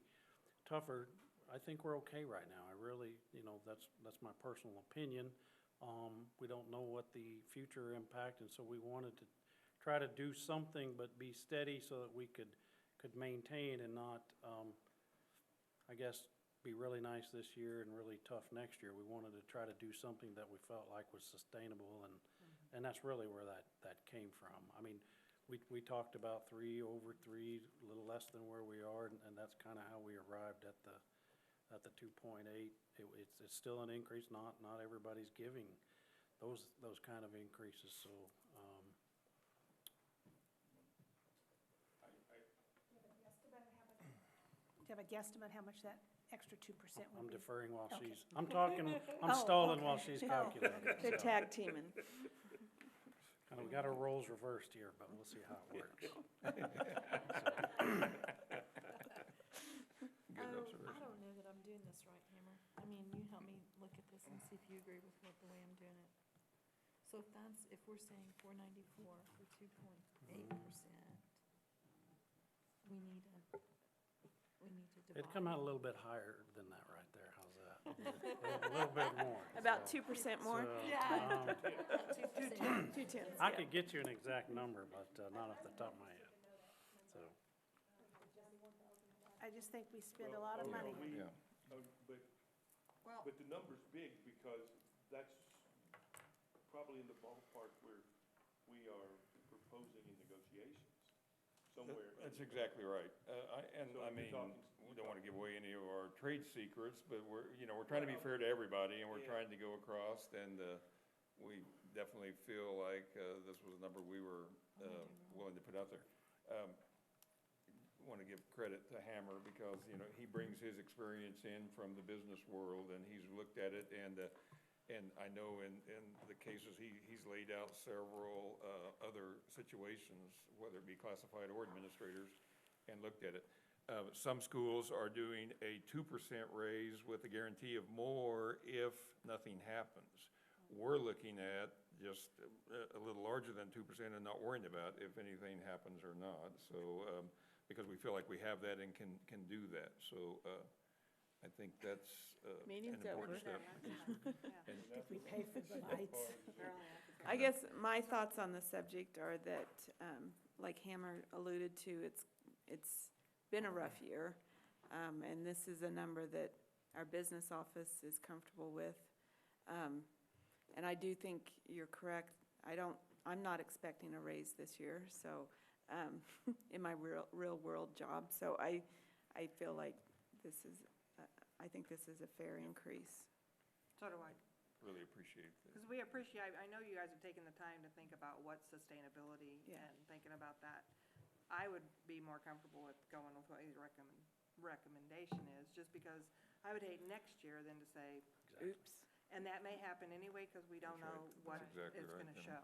L: tougher. I think we're okay right now. I really, that's my personal opinion. We don't know what the future impact, and so we wanted to try to do something but be steady so that we could maintain and not, I guess, be really nice this year and really tough next year. We wanted to try to do something that we felt like was sustainable, and that's really where that came from. I mean, we talked about 3 over 3, a little less than where we are, and that's kind of how we arrived at the 2.8. It's still an increase. Not everybody's giving those kind of increases. So.
N: Do you have a guesstimate how much that extra 2% would be?
L: I'm deferring while
N: Okay.
L: I'm talking, I'm stalling while
N: okay.
L: she's calculating.
A: They're
L: so.
A: tag teaming.
L: Kind of, we got our roles reversed here, but we'll see how it works.
G: good observation.
P: I don't know that I'm doing this right, Hammer. I mean, you help me look at this and see if you agree with the way I'm doing it. So if we're saying 494 for 2.8%, we need to divide.
L: It'd come out a little bit higher than that right there. How's that? A little bit more.
A: About
L: so.
A: 2% more?
L: So,
P: Yeah. 2%.
A: 2 tenths.
L: I could get you an exact number, but not off the top of my head. So,
N: I just think we spend a lot of money.
G: Yeah.
C: But the number's big because that's probably in the ballpark where we are proposing in negotiations. somewhere.
G: That's exactly right.
C: So
G: I
C: you're
G: mean,
C: talking-
G: we don't want to give away any of our trade secrets, but we're trying to be fair to everybody, and we're
C: Yeah.
G: trying to go across, and we definitely feel like this was a number we were willing to put out there. Want to give credit to Hammer because, he brings his experience in from the business world, and he's looked at it, and I know in the cases, he's laid out several other situations, whether it be classified or administrators, and looked at it. Some schools are doing a 2% raise with a guarantee of more if nothing happens. We're looking at just a little larger than 2% and not worrying about if anything happens or not. So, because we feel like we have that and can do that. So, I think that's an
A: Meeting's
G: important
A: over.
G: step. And
N: Did we pay for the lights?
A: I guess my thoughts on the subject are that, like Hammer alluded to, it's been a rough year. And this is a number that our business office is comfortable with. And I do think you're correct. I'm not expecting a raise this year, so, in my real world job. So I feel like I think this is a fair increase.
M: So do I.
G: Really appreciate that.
M: Because we appreciate, I know you guys have taken the time to think about what sustainability
A: Yeah.
M: and thinking about that. I would be more comfortable with going with what your recommendation is, just because I would hate next year than to say,
A: Oops.
M: and that may happen anyway, because we don't
G: That's right.
M: know what
G: That's exactly
M: it's
G: right,
M: gonna
G: yeah.
M: show.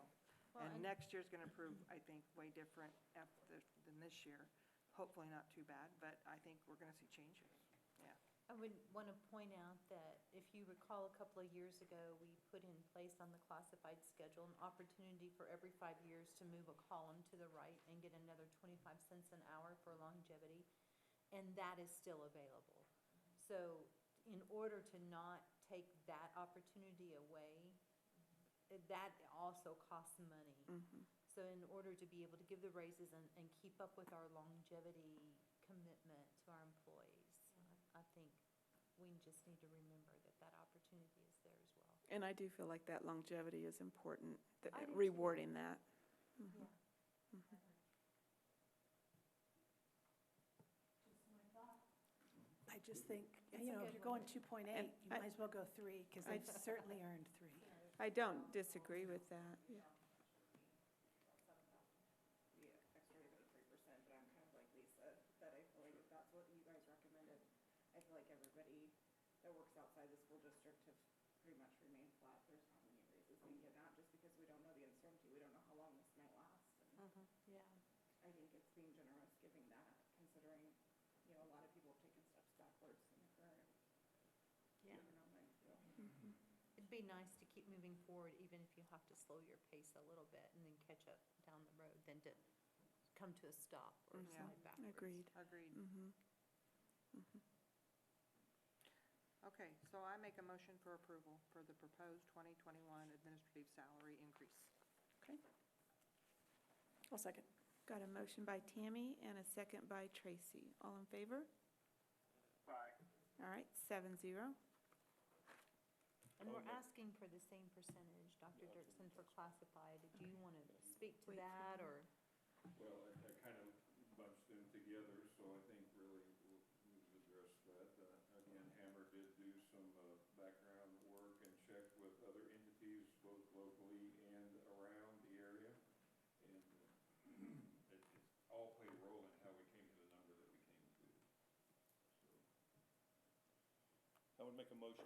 P: Well,
M: And
P: and-
M: next year's gonna prove, I think, way different than this year. Hopefully not too bad, but I think we're gonna see changes. Yeah.
P: I would want to point out that if you recall, a couple of years ago, we put in place on the classified schedule an opportunity for every 5 years to move a column to the right and get another 25 cents an hour for longevity, and that is still available. So in order to not take that opportunity away, that also costs money.
A: Mhm.
P: So in order to be able to give the raises and keep up with our longevity commitment to our employees, I think we just need to remember that that opportunity is there as well.
A: And I do feel like that longevity is important,
P: I do too.
A: rewarding that. Mhm.
P: Yeah.
A: Mhm.
N: I just think,
P: It's
N: you
P: a
N: know, if
P: good
N: you're
P: one.
N: going 2.8,
A: And
N: you might as well go 3, because they've certainly earned 3.
A: I don't disagree with that. Yeah.
F: The extra rate of 3%, but I'm kind of like Lisa, that I feel like if that's what you guys recommended, I feel like everybody that works outside the school district have pretty much remained flat. There's not many raises being given out, just because we don't know the uncertainty, we don't know how long this might last. And
P: Yeah.
F: I think it's being generous giving that, considering, a lot of people have taken steps backwards in the current
P: Yeah.
F: economic field.
P: It'd be nice to keep moving forward, even if you have to slow your pace a little bit and then catch up down the road, than to come to a stop or
A: Mhm.
P: slide backwards.
A: Agreed.
M: Agreed.
A: Mhm. Mhm.
M: Okay, so I make a motion for approval for the proposed 2021 administrative salary increase.
A: Okay.
J: I'll second.
A: Got a motion by Tammy and a second by Tracy. All in favor?
D: Aye.
A: All right, 7-0.
P: And we're asking for the same percentage, Dr. Dirksen, for classified. Do you want to speak to
A: Wait for
P: that,
A: him.
P: or?
G: Well, I kind of bunched them together, so I think really we've addressed that. Again, Hammer did do some background work and check with other entities, both locally and around the area. And it all played a role in how we came to the number that we came to.
C: I would make a motion,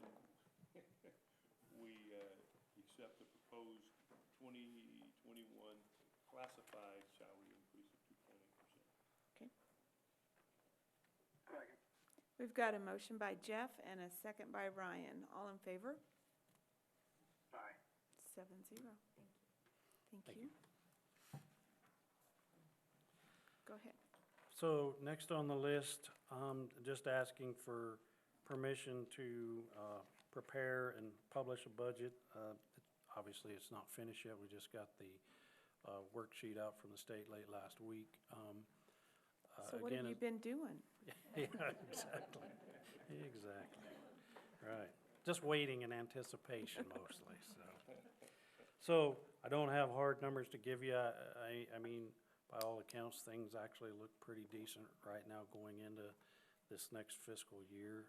C: we accept the proposed 2021 classified salary increase of 2.8%.
A: Okay.
D: Second.
A: We've got a motion by Jeff and a second by Ryan. All in favor?
D: Aye.
A: 7-0.
P: Thank you.
A: Thank you. Go ahead.
L: So next on the list, just asking for permission to prepare and publish a budget. Obviously, it's not finished yet. We just got the worksheet out from the state late last week.
A: So what have
L: again,
A: you been doing?
L: Yeah, exactly. Exactly. Right. Just waiting in anticipation mostly, so. So I don't have hard numbers to give you. I mean, by all accounts, things actually look pretty decent right now going into this next fiscal year.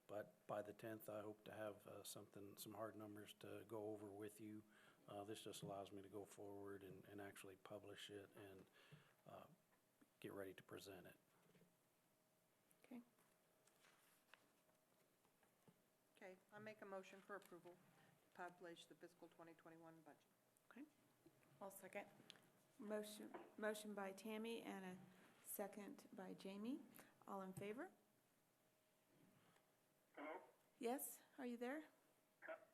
L: But by the 10th, I hope to have some hard numbers to go over with you. This just allows me to go forward and actually publish it and get ready to present it.
A: Okay.
M: Okay, I make a motion for approval to publish the fiscal 2021 budget.
A: Okay.
J: I'll second.
A: Motion by Tammy and a second by Jamie. All in favor?
D: Hello?
A: Yes, are you there?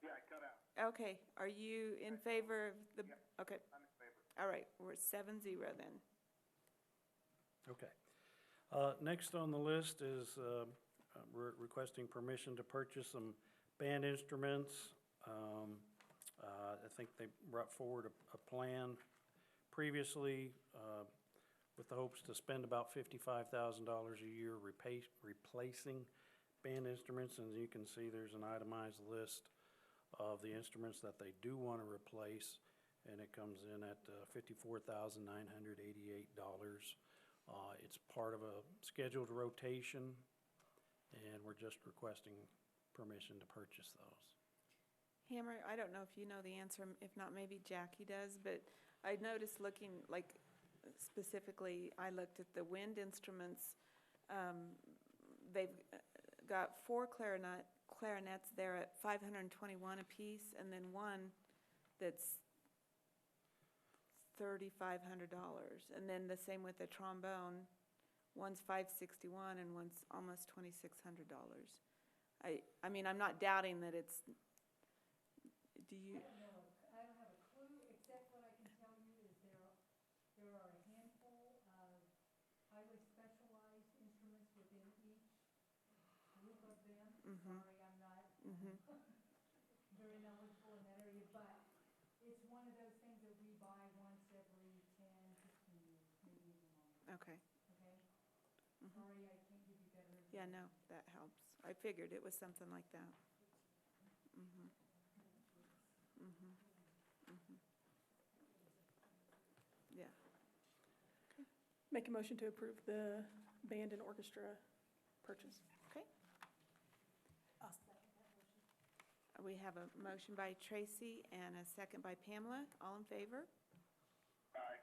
D: Yeah, I cut out.
A: Okay, are you in favor of the,
D: Yeah.
A: okay,
D: I'm in favor.
A: all right, we're 7-0 then.
L: Okay. Next on the list is we're requesting permission to purchase some band instruments. I think they brought forward a plan previously with the hopes to spend about $55,000 a year replacing band instruments. And you can see there's an itemized list of the instruments that they do want to replace, and it comes in at $54,988. It's part of a scheduled rotation, and we're just requesting permission to purchase those.
A: Hammer, I don't know if you know the answer, if not, maybe Jackie does, but I noticed looking, like, specifically, I looked at the wind instruments. They've got 4 clarinets there at $521 apiece, and then one that's $3,500. And then the same with the trombone, one's $561 and one's almost $2,600. I mean, I'm not doubting that it's, do you?
H: I don't have a clue, except what I can tell you is there are a handful of highly specialized instruments within each group of them. Sorry, I'm not very knowledgeable in that area, but it's one of those things that we buy once every 10, 15 years, maybe even longer.
A: Okay.
H: Okay? Sorry, I can't give you better information.
A: Yeah, no, that helps. I figured it was something like that. Yeah.
J: Make a motion to approve the band and orchestra purchase.
A: Okay. We have a motion by Tracy and a second by Pamela. All in favor?
D: Aye.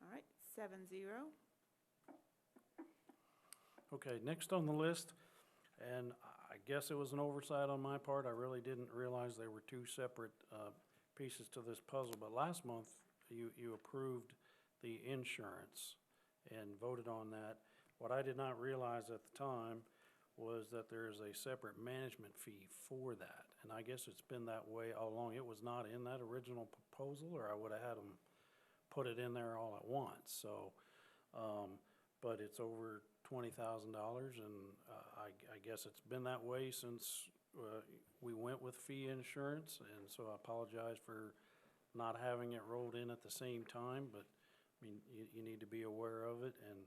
A: All right, 7-0.
L: Okay, next on the list, and I guess it was an oversight on my part. I really didn't realize there were 2 separate pieces to this puzzle, but last month you approved the insurance and voted on that. What I did not realize at the time was that there is a separate management fee for that, and I guess it's been that way all along. It was not in that original proposal, or I would have had them put it in there all at once. So, but it's over $20,000, and I guess it's been that way since we went with fee insurance, and so I apologize for not having it rolled in at the same time, but I mean, you need to be aware of it, and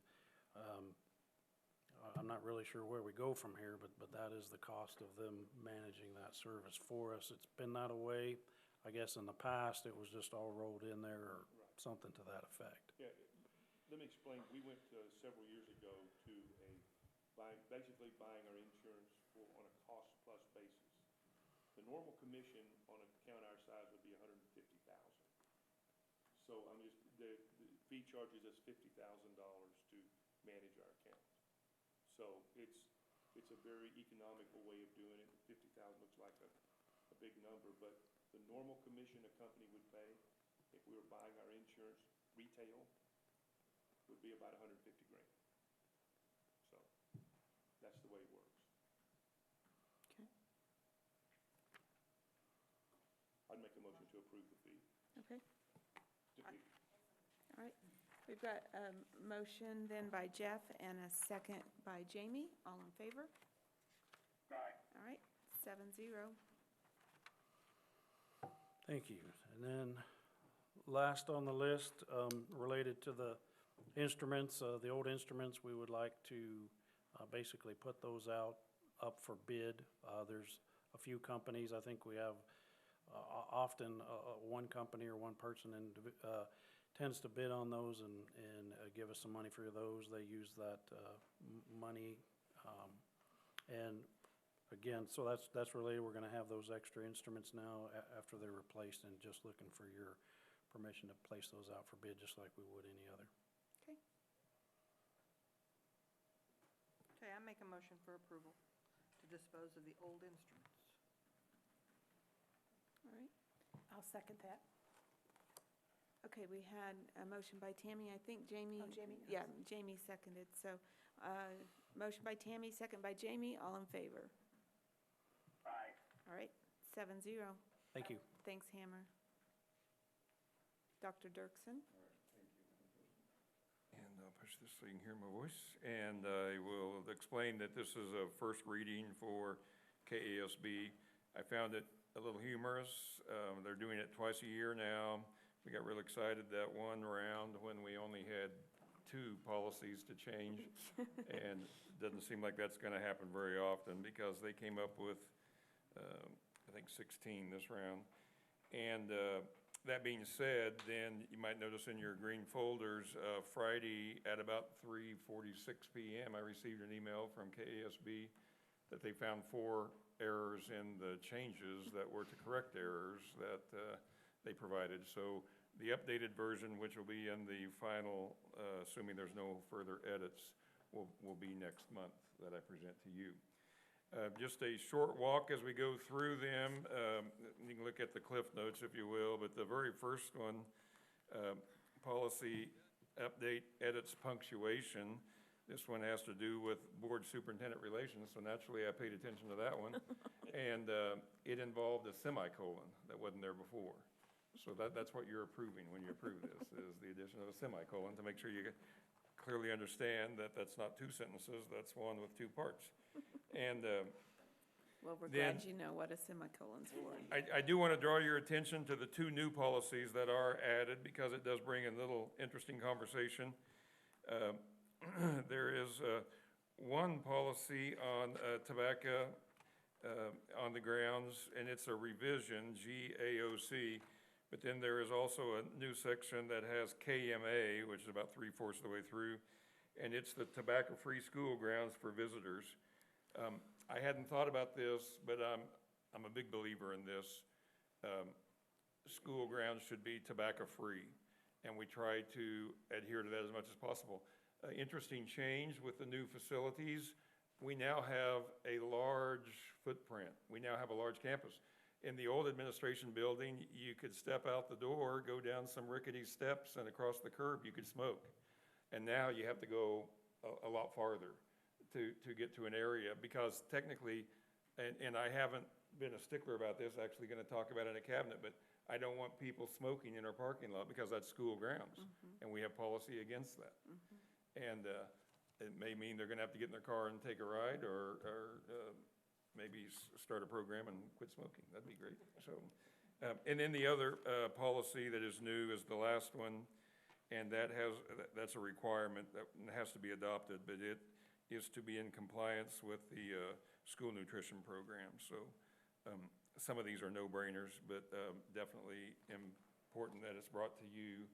L: I'm not really sure where we go from here, but that is the cost of them managing that service for us. It's been that way. I guess in the past, it was just all rolled in there or something to that effect.
C: Yeah, let me explain. We went several years ago to basically buying our insurance on a cost-plus basis. The normal commission on an account our size would be $150,000. So the fee charges us $50,000 to manage our account. So it's a very economical way of doing it. 50,000 looks like a big number, but the normal commission a company would pay if we were buying our insurance retail would be about $150,000. So that's the way it works.
A: Okay.
C: I'd make a motion to approve the fee.
A: Okay.
C: The fee.
A: All right. We've got a motion then by Jeff and a second by Jamie. All in favor?
D: Aye.
A: All right, 7-0.
L: Thank you. And then last on the list, related to the instruments, the old instruments, we would like to basically put those up for bid. There's a few companies. I think we have often one company or one person tends to bid on those and give us some money for those. They use that money. And again, so that's related. We're going to have those extra instruments now after they're replaced, and just looking for your permission to place those out for bid just like we would any other.
M: Okay. Okay, I make a motion for approval to dispose of the old instruments.
A: All right.
N: I'll second that.
A: Okay, we had a motion by Tammy. I think Jamie.
N: Oh, Jamie.
A: Yeah, Jamie seconded. So, motion by Tammy, second by Jamie. All in favor?
D: Aye.
A: All right, 7-0.
L: Thank you.
A: Thanks, Hammer. Dr. Dirksen?
G: And I'll push this so you can hear my voice. And I will explain that this is a first reading for KASB. I found it a little humorous. They're doing it twice a year now. We got real excited that one round when we only had 2 policies to change. And it doesn't seem like that's going to happen very often, because they came up with, I think, 16 this round. And that being said, then you might notice in your green folders, Friday at about 3:46 p.m., I received an email from KASB that they found 4 errors in the changes that were to correct errors that they provided. So the updated version, which will be in the final, assuming there's no further edits, will be next month that I present to you. Just a short walk as we go through them. You can look at the cliff notes if you will, but the very first one, policy update edits punctuation. This one has to do with board superintendent relations, so naturally I paid attention to that one. And it involved a semicolon that wasn't there before. So that's what you're approving when you approve this, is the addition of a semicolon, to make sure you clearly understand that that's not 2 sentences, that's one with 2 parts. And
A: Well, we're glad you know what a semicolon's for.
G: I do want to draw your attention to the 2 new policies that are added, because it does bring a little interesting conversation. There is one policy on tobacco on the grounds, and it's a revision, GAOC, but then there is also a new section that has KMA, which is about 3/4 of the way through, and it's the tobacco-free school grounds for visitors. I hadn't thought about this, but I'm a big believer in this. School grounds should be tobacco-free, and we try to adhere to that as much as possible. Interesting change with the new facilities. We now have a large footprint. We now have a large campus. In the old administration building, you could step out the door, go down some rickety steps, and across the curb you could smoke. And now you have to go a lot farther to get to an area, because technically, and I haven't been a stickler about this, actually going to talk about it in a cabinet, but I don't want people smoking in our parking lot, because that's school grounds, and we have policy against that. And it may mean they're going to have to get in their car and take a ride, or maybe start a program and quit smoking. That'd be great. So, and then the other policy that is new is the last one, and that's a requirement that has to be adopted, but it is to be in compliance with the school nutrition program. So some of these are no-brainers, but definitely important that it's brought to you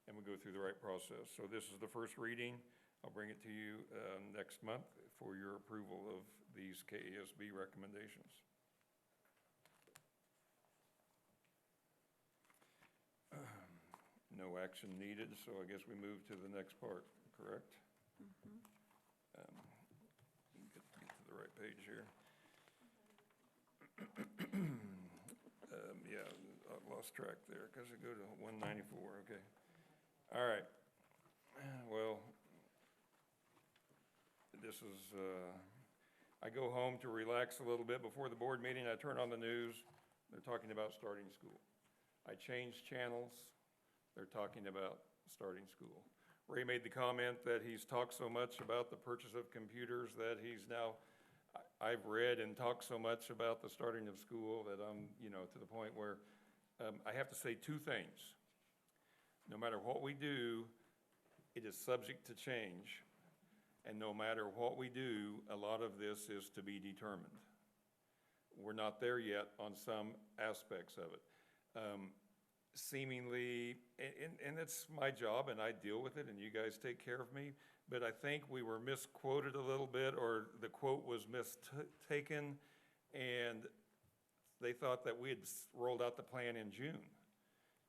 G: and we go through the right process. So this is the first reading. I'll bring it to you next month for your approval of these KASB recommendations. No action needed, so I guess we move to the next part, correct? Get to the right page here. Yeah, I lost track there because I go to 194, okay. All right, well, this is, I go home to relax a little bit before the board meeting. I turn on the news, they're talking about starting school. I change channels, they're talking about starting school. Ray made the comment that he's talked so much about the purchase of computers that he's now, I've read and talked so much about the starting of school that I'm, to the point where I have to say 2 things. No matter what we do, it is subject to change. And no matter what we do, a lot of this is to be determined. We're not there yet on some aspects of it. seemingly, and it's my job and I deal with it and you guys take care of me, but I think we were misquoted a little bit, or the quote was mistaken, and they thought that we had rolled out the plan in June,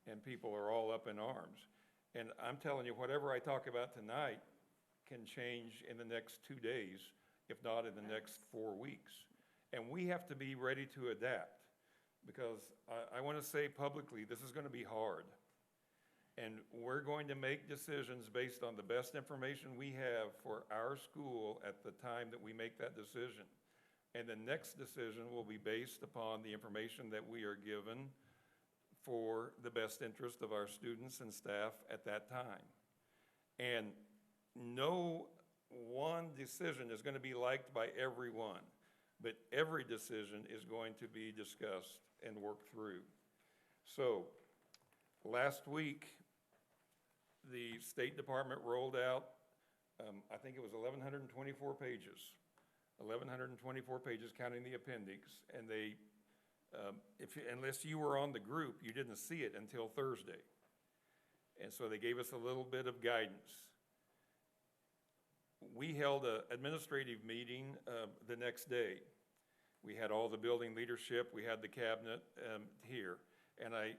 G: and people are all up in arms. And I'm telling you, whatever I talk about tonight can change in the next 2 days, if not in the next 4 weeks. And we have to be ready to adapt, because I want to say publicly, this is going to be hard. And we're going to make decisions based on the best information we have for our school at the time that we make that decision. And the next decision will be based upon the information that we are given for the best interest of our students and staff at that time. And no one decision is going to be liked by everyone, but every decision is going to be discussed and worked through. So last week, the State Department rolled out, I think it was 1,124 pages. 1,124 pages counting the appendix, and they, unless you were on the group, you didn't see it until Thursday. And so they gave us a little bit of guidance. We held an administrative meeting the next day. We had all the building leadership, we had the cabinet here, and I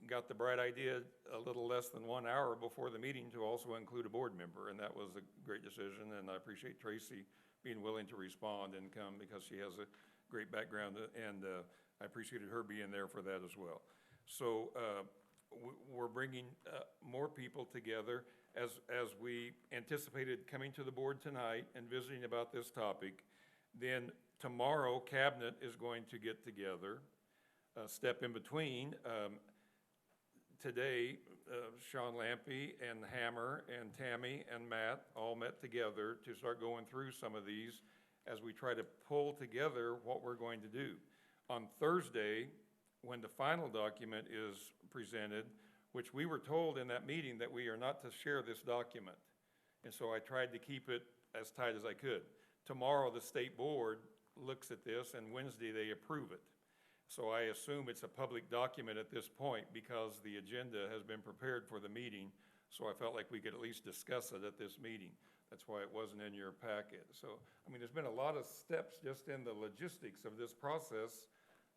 G: got the bright idea a little less than 1 hour before the meeting to also include a board member, and that was a great decision, and I appreciate Tracy being willing to respond and come, because she has a great background, and I appreciated her being there for that as well. So we're bringing more people together as we anticipated coming to the board tonight and visiting about this topic. Then tomorrow, Cabinet is going to get together. Step in between, today, Sean Lampy and Hammer and Tammy and Matt all met together to start going through some of these as we try to pull together what we're going to do. On Thursday, when the final document is presented, which we were told in that meeting that we are not to share this document, and so I tried to keep it as tight as I could. Tomorrow, the state board looks at this, and Wednesday they approve it. So I assume it's a public document at this point because the agenda has been prepared for the meeting, so I felt like we could at least discuss it at this meeting. That's why it wasn't in your packet. So, I mean, there's been a lot of steps just in the logistics of this process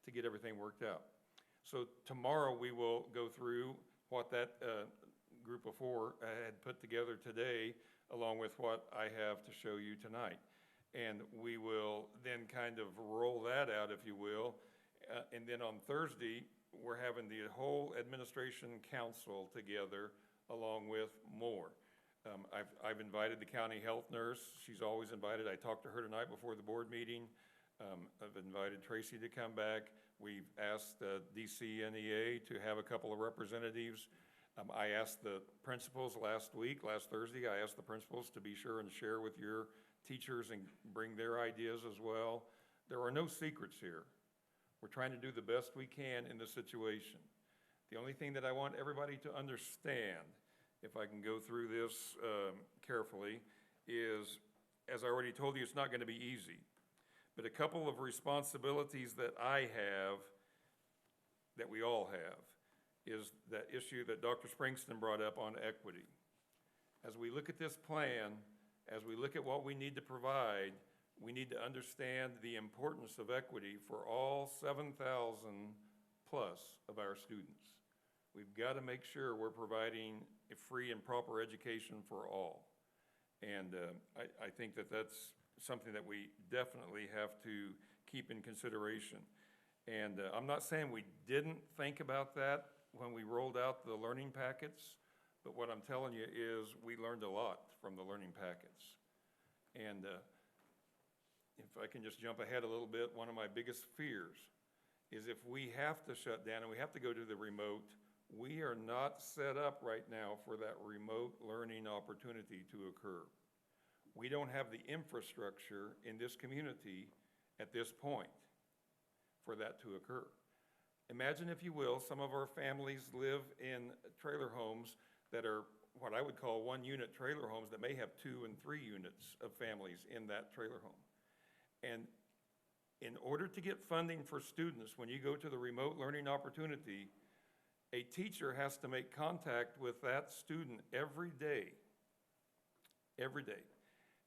G: to get everything worked out. So tomorrow we will go through what that group of four had put together today, along with what I have to show you tonight. And we will then kind of roll that out, if you will. And then on Thursday, we're having the whole administration council together along with more. I've invited the county health nurse. She's always invited. I talked to her tonight before the board meeting. I've invited Tracy to come back. We've asked DCNEA to have a couple of representatives. I asked the principals last Thursday, I asked the principals to be sure and share with your teachers and bring their ideas as well. There are no secrets here. We're trying to do the best we can in the situation. The only thing that I want everybody to understand, if I can go through this carefully, is, as I already told you, it's not going to be easy. But a couple of responsibilities that I have, that we all have, is that issue that Dr. Springston brought up on equity. As we look at this plan, as we look at what we need to provide, we need to understand the importance of equity for all 7,000 plus of our students. We've got to make sure we're providing a free and proper education for all. And I think that that's something that we definitely have to keep in consideration. And I'm not saying we didn't think about that when we rolled out the learning packets, but what I'm telling you is we learned a lot from the learning packets. And if I can just jump ahead a little bit, one of my biggest fears is if we have to shut down and we have to go to the remote, we are not set up right now for that remote learning opportunity to occur. We don't have the infrastructure in this community at this point for that to occur. Imagine, if you will, some of our families live in trailer homes that are what I would call one-unit trailer homes that may have 2 and 3 units of families in that trailer home. And in order to get funding for students, when you go to the remote learning opportunity, A teacher has to make contact with that student every day,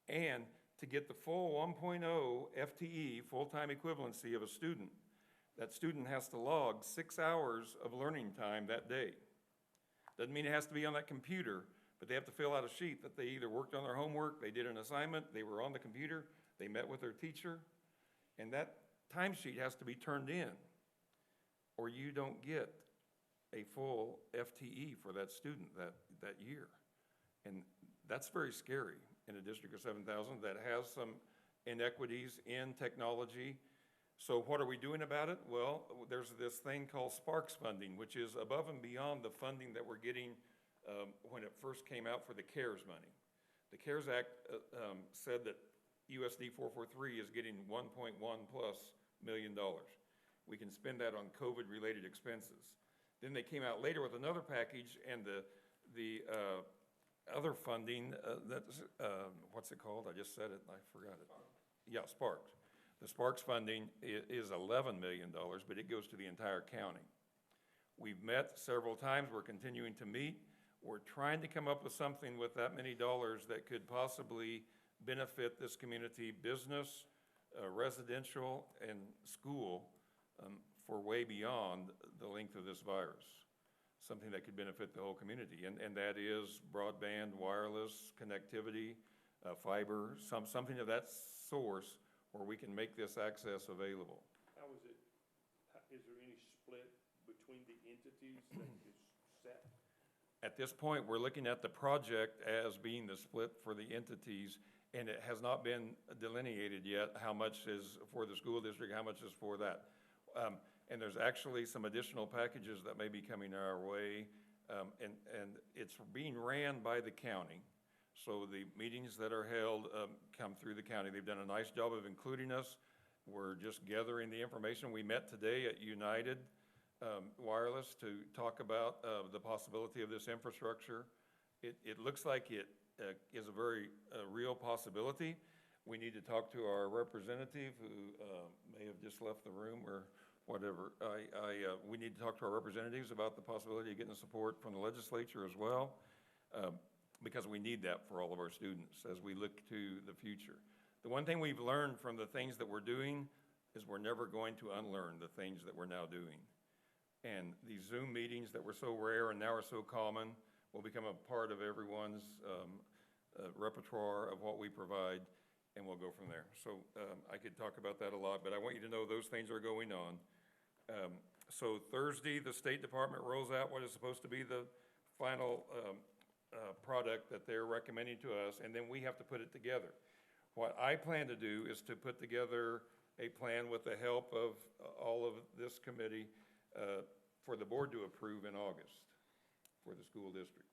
G: and to get the full 1.0 FTE, full-time equivalency of a student, that student has to log 6 hours of learning time that day. Doesn't mean it has to be on that computer, but they have to fill out a sheet that they either worked on their homework, they did an assignment, they were on the computer, they met with their teacher, and that timesheet has to be turned in, or you don't get a full FTE for that student that year. And that's very scary in a district of 7,000 that has some inequities in technology. So what are we doing about it? Well, there's this thing called Sparks funding, which is above and beyond the funding that we're getting when it first came out for the CARES money. The CARES Act said that USD 443 is getting $1.1+ million. We can spend that on COVID-related expenses. Then they came out later with another package, and the other funding, what's it called? I just said it, and I forgot it. Yeah, Sparks. The Sparks funding is $11 million, but it goes to the entire county. We've met several times. We're continuing to meet. We're trying to come up with something with that many dollars that could possibly benefit this community, business, residential, and school, for way beyond the length of this virus. Something that could benefit the whole community, and that is broadband, wireless, connectivity, fiber, something of that source where we can make this access available.
C: How is it, is there any split between the entities that is set?
G: At this point, we're looking at the project as being the split for the entities, and it has not been delineated yet how much is for the school district, how much is for that. And there's actually some additional packages that may be coming our way, and it's being ran by the county. So the meetings that are held come through the county. They've done a nice job of including us. We're just gathering the information. We met today at United Wireless to talk about the possibility of this infrastructure. It looks like it is a very real possibility. We need to talk to our representative who may have just left the room or whatever. We need to talk to our representatives about the possibility of getting support from the legislature as well, because we need that for all of our students as we look to the future. The one thing we've learned from the things that we're doing is we're never going to unlearn the things that we're now doing. And these Zoom meetings that were so rare and now are so common will become a part of everyone's repertoire of what we provide, and we'll go from there. So I could talk about that a lot, but I want you to know those things are going on. So Thursday, the State Department rolls out what is supposed to be the final product that they're recommending to us, and then we have to put it together. What I plan to do is to put together a plan with the help of all of this committee for the board to approve in August for the school district.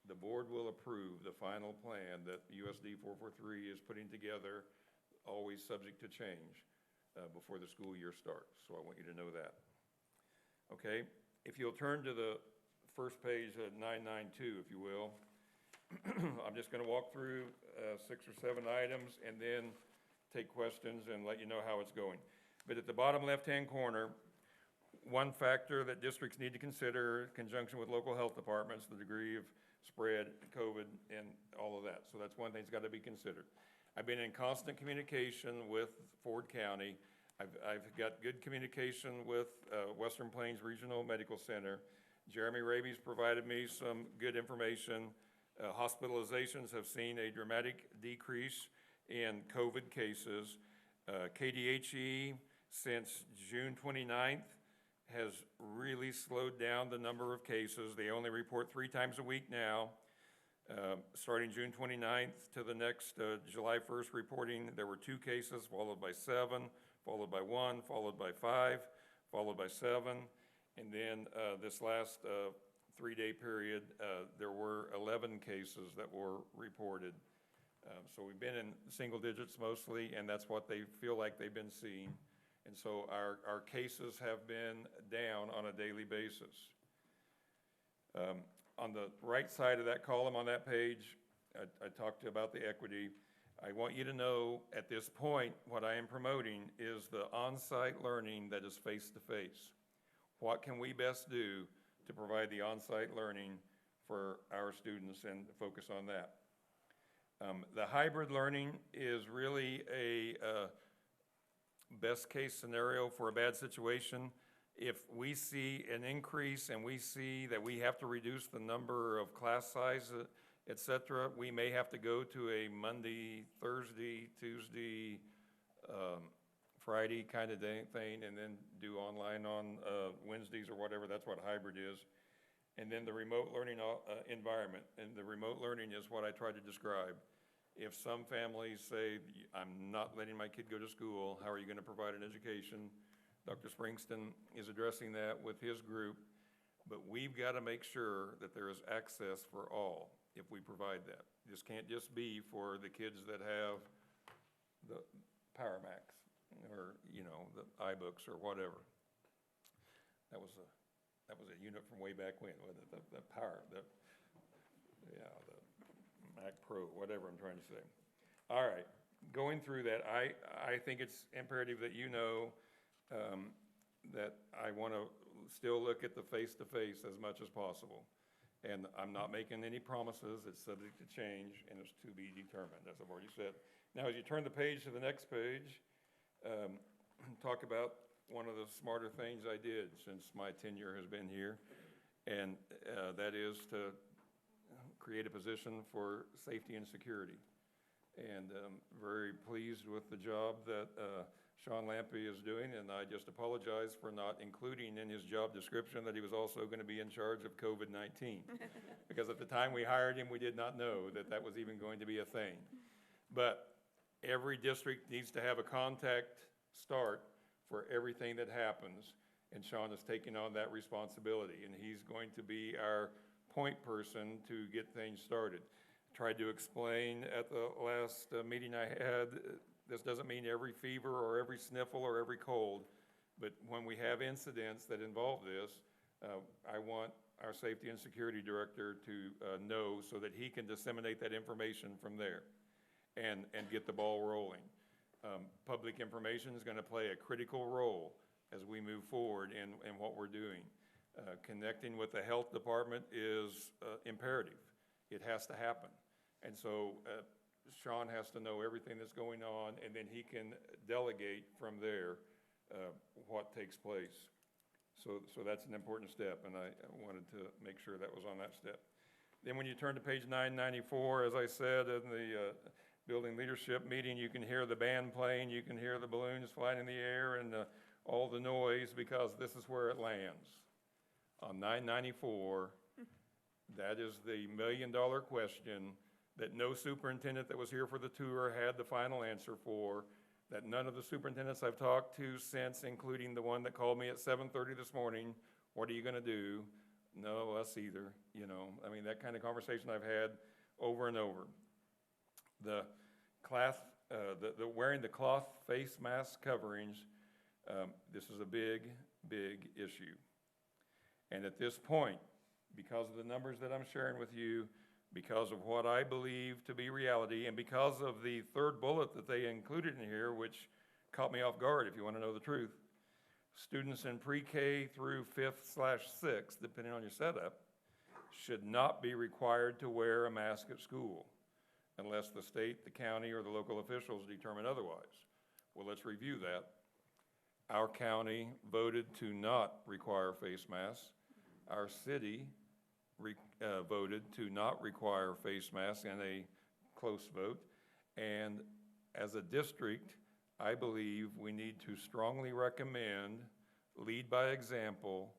G: The board will approve the final plan that USD 443 is putting together, always subject to change, before the school year starts. So I want you to know that. Okay, if you'll turn to the first page at 992, if you will. I'm just going to walk through 6 or 7 items and then take questions and let you know how it's going. But at the bottom left-hand corner, one factor that districts need to consider in conjunction with local health departments, the degree of spread, COVID, and all of that. So that's one thing that's got to be considered. I've been in constant communication with Ford County. I've got good communication with Western Plains Regional Medical Center. Jeremy Raby's provided me some good information. Hospitalizations have seen a dramatic decrease in COVID cases. KDHE, since June 29th, has really slowed down the number of cases. They only report 3 times a week now. Starting June 29th to the next July 1st reporting, there were 2 cases, followed by 7, followed by 1, followed by 5, followed by 7. And then this last 3-day period, there were 11 cases that were reported. So we've been in single digits mostly, and that's what they feel like they've been seeing. And so our cases have been down on a daily basis. On the right side of that column on that page, I talked about the equity. I want you to know at this point, what I am promoting is the on-site learning that is face-to-face. What can we best do to provide the on-site learning for our students and focus on that. The hybrid learning is really a best-case scenario for a bad situation. If we see an increase and we see that we have to reduce the number of class size, et cetera, we may have to go to a Monday, Thursday, Tuesday, Friday kind of thing, and then do online on Wednesdays or whatever. That's what hybrid is. And then the remote learning environment. And the remote learning is what I tried to describe. If some families say, I'm not letting my kid go to school, how are you going to provide an education? Dr. Springston is addressing that with his group, but we've got to make sure that there is access for all if we provide that. This can't just be for the kids that have the Power Max or, you know, the iBooks or whatever. That was a unit from way back when, wasn't it? The Mac Pro, whatever I'm trying to say. All right, going through that, I think it's imperative that you know that I want to still look at the face-to-face as much as possible. And I'm not making any promises. It's subject to change, and it's to be determined, as I've already said. Now, as you turn the page to the next page, talk about one of the smarter things I did since my tenure has been here, and that is to create a position for safety and security. And very pleased with the job that Sean Lampe is doing, and I just apologize for not including in his job description that he was also going to be in charge of COVID-19. Because at the time we hired him, we did not know that that was even going to be a thing. But every district needs to have a contact start for everything that happens, and Sean is taking on that responsibility, and he's going to be our point person to get things started. Tried to explain at the last meeting I had, this doesn't mean every fever or every sniffle or every cold, but when we have incidents that involve this, I want our safety and security director to know so that he can disseminate that information from there and get the ball rolling. Public information is going to play a critical role as we move forward in what we're doing. Connecting with the health department is imperative. It has to happen. And so Sean has to know everything that's going on, and then he can delegate from there what takes place. So that's an important step, and I wanted to make sure that was on that step. Then when you turn to page 994, as I said in the building leadership meeting, you can hear the band playing, you can hear the balloons flying in the air, and all the noise, because this is where it lands. On 994, that is the million-dollar question that no superintendent that was here for the tour had the final answer for, that none of the superintendents I've talked to since, including the one that called me at 7:30 this morning, what are you going to do? No, us either, you know. I mean, that kind of conversation I've had over and over. The wearing the cloth face mask coverings, this is a big, big issue. And at this point, because of the numbers that I'm sharing with you, because of what I believe to be reality, and because of the third bullet that they included in here, which caught me off guard if you want to know the truth, students in pre-K through 5th/6th, depending on your setup, should not be required to wear a mask at school unless the state, the county, or the local officials determine otherwise. Well, let's review that. Our county voted to not require face masks. Our city voted to not require face masks in a close vote. And as a district, I believe we need to strongly recommend, lead by example,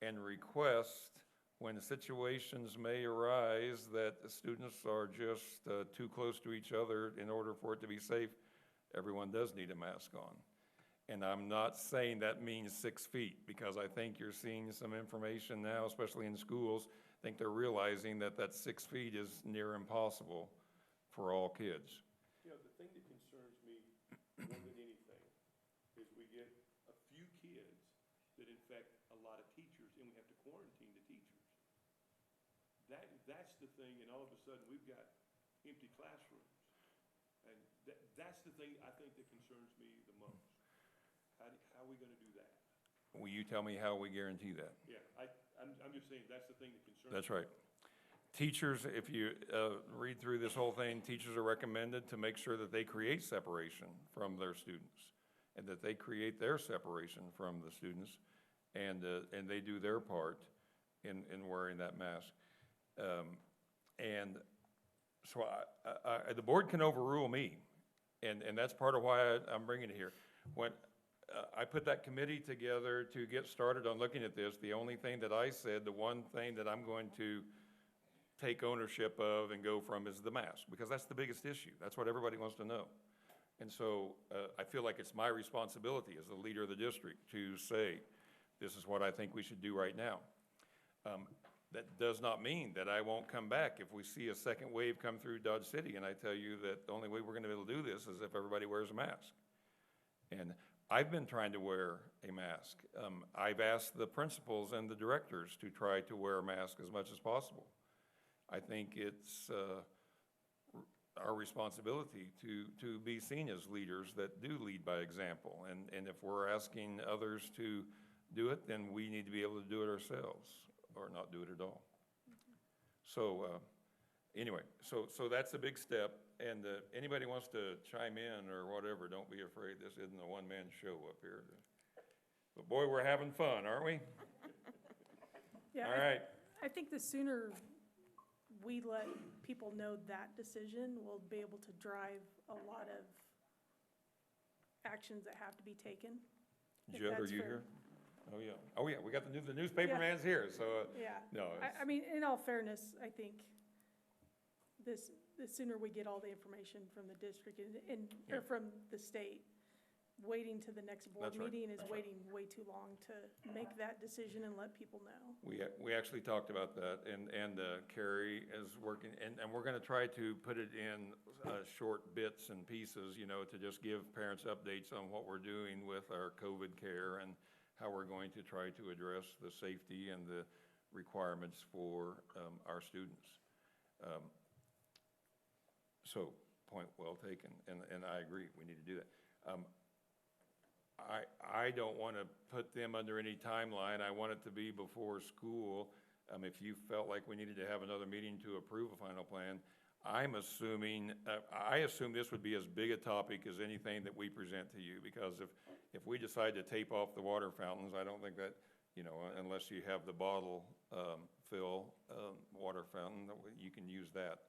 G: and request when situations may arise that the students are just too close to each other in order for it to be safe, everyone does need a mask on. And I'm not saying that means 6 feet, because I think you're seeing some information now, especially in schools. I think they're realizing that 6 feet is near impossible for all kids.
C: You know, the thing that concerns me more than anything is we get a few kids that infect a lot of teachers, and we have to quarantine the teachers. That's the thing, and all of a sudden we've got empty classrooms. And that's the thing I think that concerns me the most. How are we going to do that?
G: Will you tell me how we guarantee that?
C: Yeah, I'm just saying, that's the thing that concerns me.
G: That's right. Teachers, if you read through this whole thing, teachers are recommended to make sure that they create separation from their students and that they create their separation from the students and they do their part in wearing that mask. And so the board can overrule me, and that's part of why I'm bringing it here. When I put that committee together to get started on looking at this, the only thing that I said, the one thing that I'm going to take ownership of and go from is the mask, because that's the biggest issue. That's what everybody wants to know. And so I feel like it's my responsibility as the leader of the district to say, this is what I think we should do right now. That does not mean that I won't come back if we see a second wave come through Dodge City and I tell you that the only way we're gonna be able to do this is if everybody wears a mask. And I've been trying to wear a mask. I've asked the principals and the directors to try to wear a mask as much as possible. I think it's our responsibility to be seen as leaders that do lead by example. And if we're asking others to do it, then we need to be able to do it ourselves or not do it at all. So anyway, so that's a big step. And anybody wants to chime in or whatever, don't be afraid. This isn't a one-man show up here. But boy, we're having fun, aren't we?
J: Yeah,
G: All right.
J: I think the sooner we let people know that decision, we'll be able to drive a lot of actions that have to be taken. if
G: Judd, are
J: that's
G: you
J: fair.
G: here? Oh yeah, we got the newspaper
J: Yeah.
G: man's here, so,
J: Yeah.
G: no.
J: I mean, in all fairness, I think the sooner we get all the information from the district
G: Yeah.
J: or from the state, waiting to the next board
G: That's right.
J: meeting is waiting way too long to make that decision and let people know.
G: We actually talked about that, and Carrie is working, and we're gonna try to put it in short bits and pieces, you know, to just give parents updates on what we're doing with our COVID care and how we're going to try to address the safety and the requirements for our students. So, point well taken, and I agree, we need to do that. I don't want to put them under any timeline. I want it to be before school. If you felt like we needed to have another meeting to approve a final plan, I'm assuming, I assume this would be as big a topic as anything that we present to you, because if we decide to tape off the water fountains, I don't think that, you know, unless you have the bottle fill water fountain, you can use that.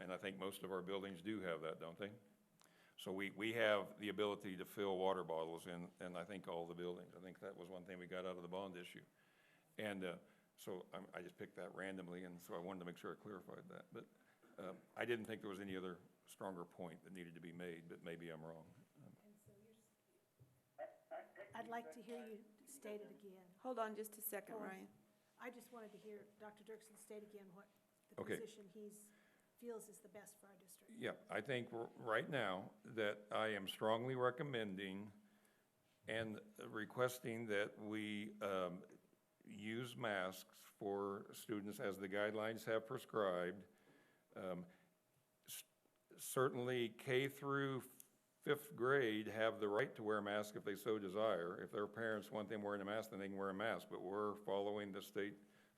G: And I think most of our buildings do have that, don't they? So we have the ability to fill water bottles in I think all the buildings. I think that was one thing we got out of the bond issue. And so I just picked that randomly, and so I wanted to make sure I clarified that. But I didn't think there was any other stronger point that needed to be made, but maybe I'm wrong.
N: I'd like to hear you state it again.
A: Hold on just a second,
N: Oh.
A: Ryan.
N: I just wanted to hear Dr. Dirksen state again what the
G: Okay.
N: position feels is the best for our district.
G: Yeah, I think right now that I am strongly recommending and requesting that we use masks for students as the guidelines have prescribed. Certainly K through 5th grade have the right to wear a mask if they so desire. If their parents want them wearing a mask, then they can wear a mask, but we're following the state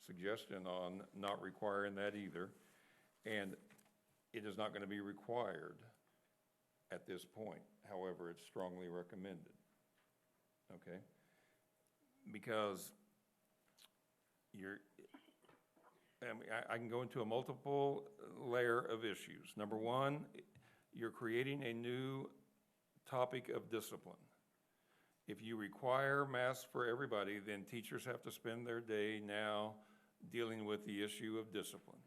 G: suggestion on not requiring that either. And it is not going to be required at this point. However, it's strongly recommended, okay? Because I can go into a multiple layer of issues. Number one, you're creating a new topic of discipline. If you require masks for everybody, then teachers have to spend their day now dealing with the issue of discipline.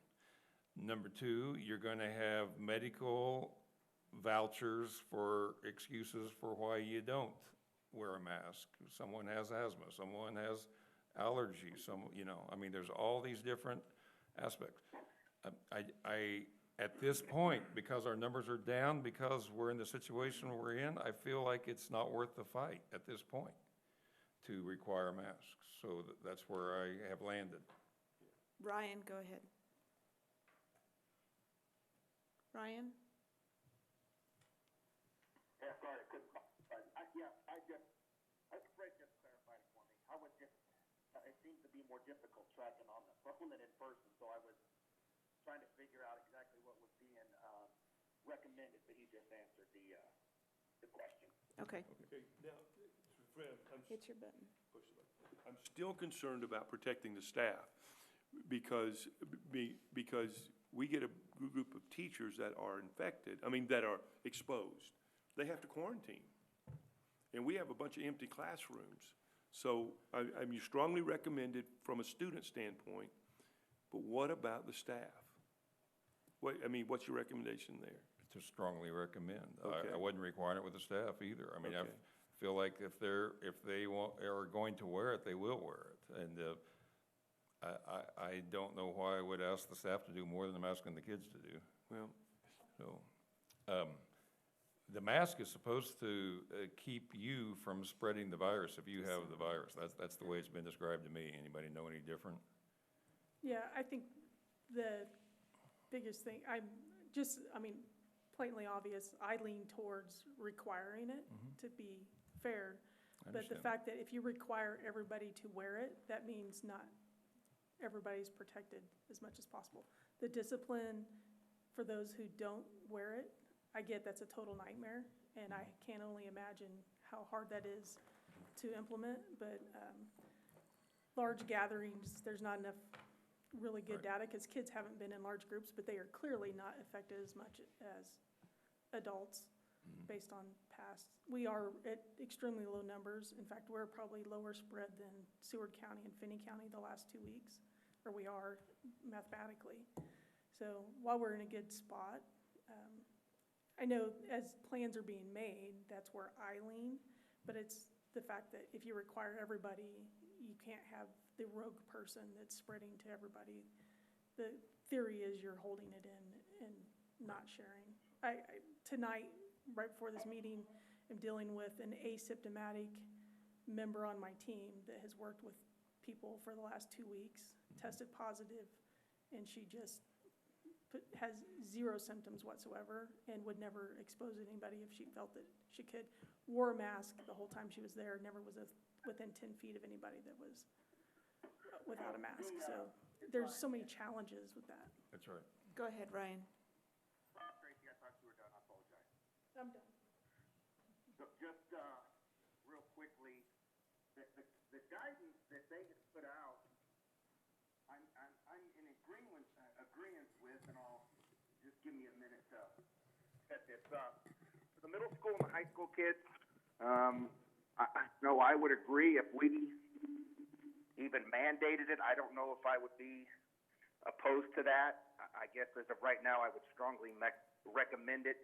G: Number two, you're going to have medical vouchers for excuses for why you don't wear a mask. Someone has asthma, someone has allergies, there's all these different aspects. At this point, because our numbers are down, because we're in the situation we're in, I feel like it's not worth the fight at this point to require masks. So that's where I have landed.
A: Ryan, go ahead. Ryan?
D: Yeah, sorry, I couldn't, Fred just clarified it for me. I would just, it seems to be be more difficult tracking on the phone than in person, so I was trying to figure out exactly what was being recommended, but he just answered the question.
A: Okay,
C: Okay, now, Fred,
A: hit your button.
C: I'm still concerned about protecting the staff because we get a group of teachers that are infected, that are exposed. They have to quarantine. And we have a bunch of empty classrooms. So you strongly recommend it from a student standpoint, but what about the staff? What's your recommendation there?
G: To strongly recommend.
C: Okay.
G: I wasn't requiring it with the staff either. I
C: Okay.
G: feel like if they are going to wear it, they will wear it. And I don't know why I would ask the staff to do more than I'm asking the kids to do.
C: Well,
G: So, the mask is supposed to keep you from spreading the virus if you have the virus. That's the way it's been described to me. Anybody know any different?
J: Yeah, I think the biggest thing, plainly obvious, I lean towards requiring it to be fair.
G: I
J: But the
G: understand.
J: fact that if you require everybody to wear it, that means not everybody's protected as much as possible. The discipline for those who don't wear it, I get that's a total nightmare, and I can only imagine how hard that is to implement, but large gatherings, there's not enough really good
G: Right.
J: data, because kids haven't been in large groups, but they are clearly not affected as much as adults based on past. We are at extremely low numbers. In fact, we're probably lower spread than Seward County and Finney County the last 2 weeks, or we are mathematically. So while we're in a good spot, I know as plans are being made, that's where I lean, but it's the fact that if you require everybody, you can't have the rogue person that's spreading to everybody. The theory is you're holding it in and not sharing. Tonight, right before this meeting, I'm dealing with an asymptomatic member on my team that has worked with people for the last 2 weeks, tested positive, and she just has zero symptoms whatsoever and would never expose anybody if she felt that she could. Wore a mask the whole time she was there, never was within 10 feet of anybody that was without a mask. So there's so many challenges with that.
G: That's right.
A: Go ahead, Ryan.
D: Tracy, I thought you were done, I apologize.
J: I'm done.
D: So just real quickly, the guidance that they have put out, I'm in agreement with, and I'll just give me a minute to set this up. For the middle school and the high school kids, I would agree if we even mandated it. I don't know if I would be opposed to that. I guess as of right now, I would strongly recommend it,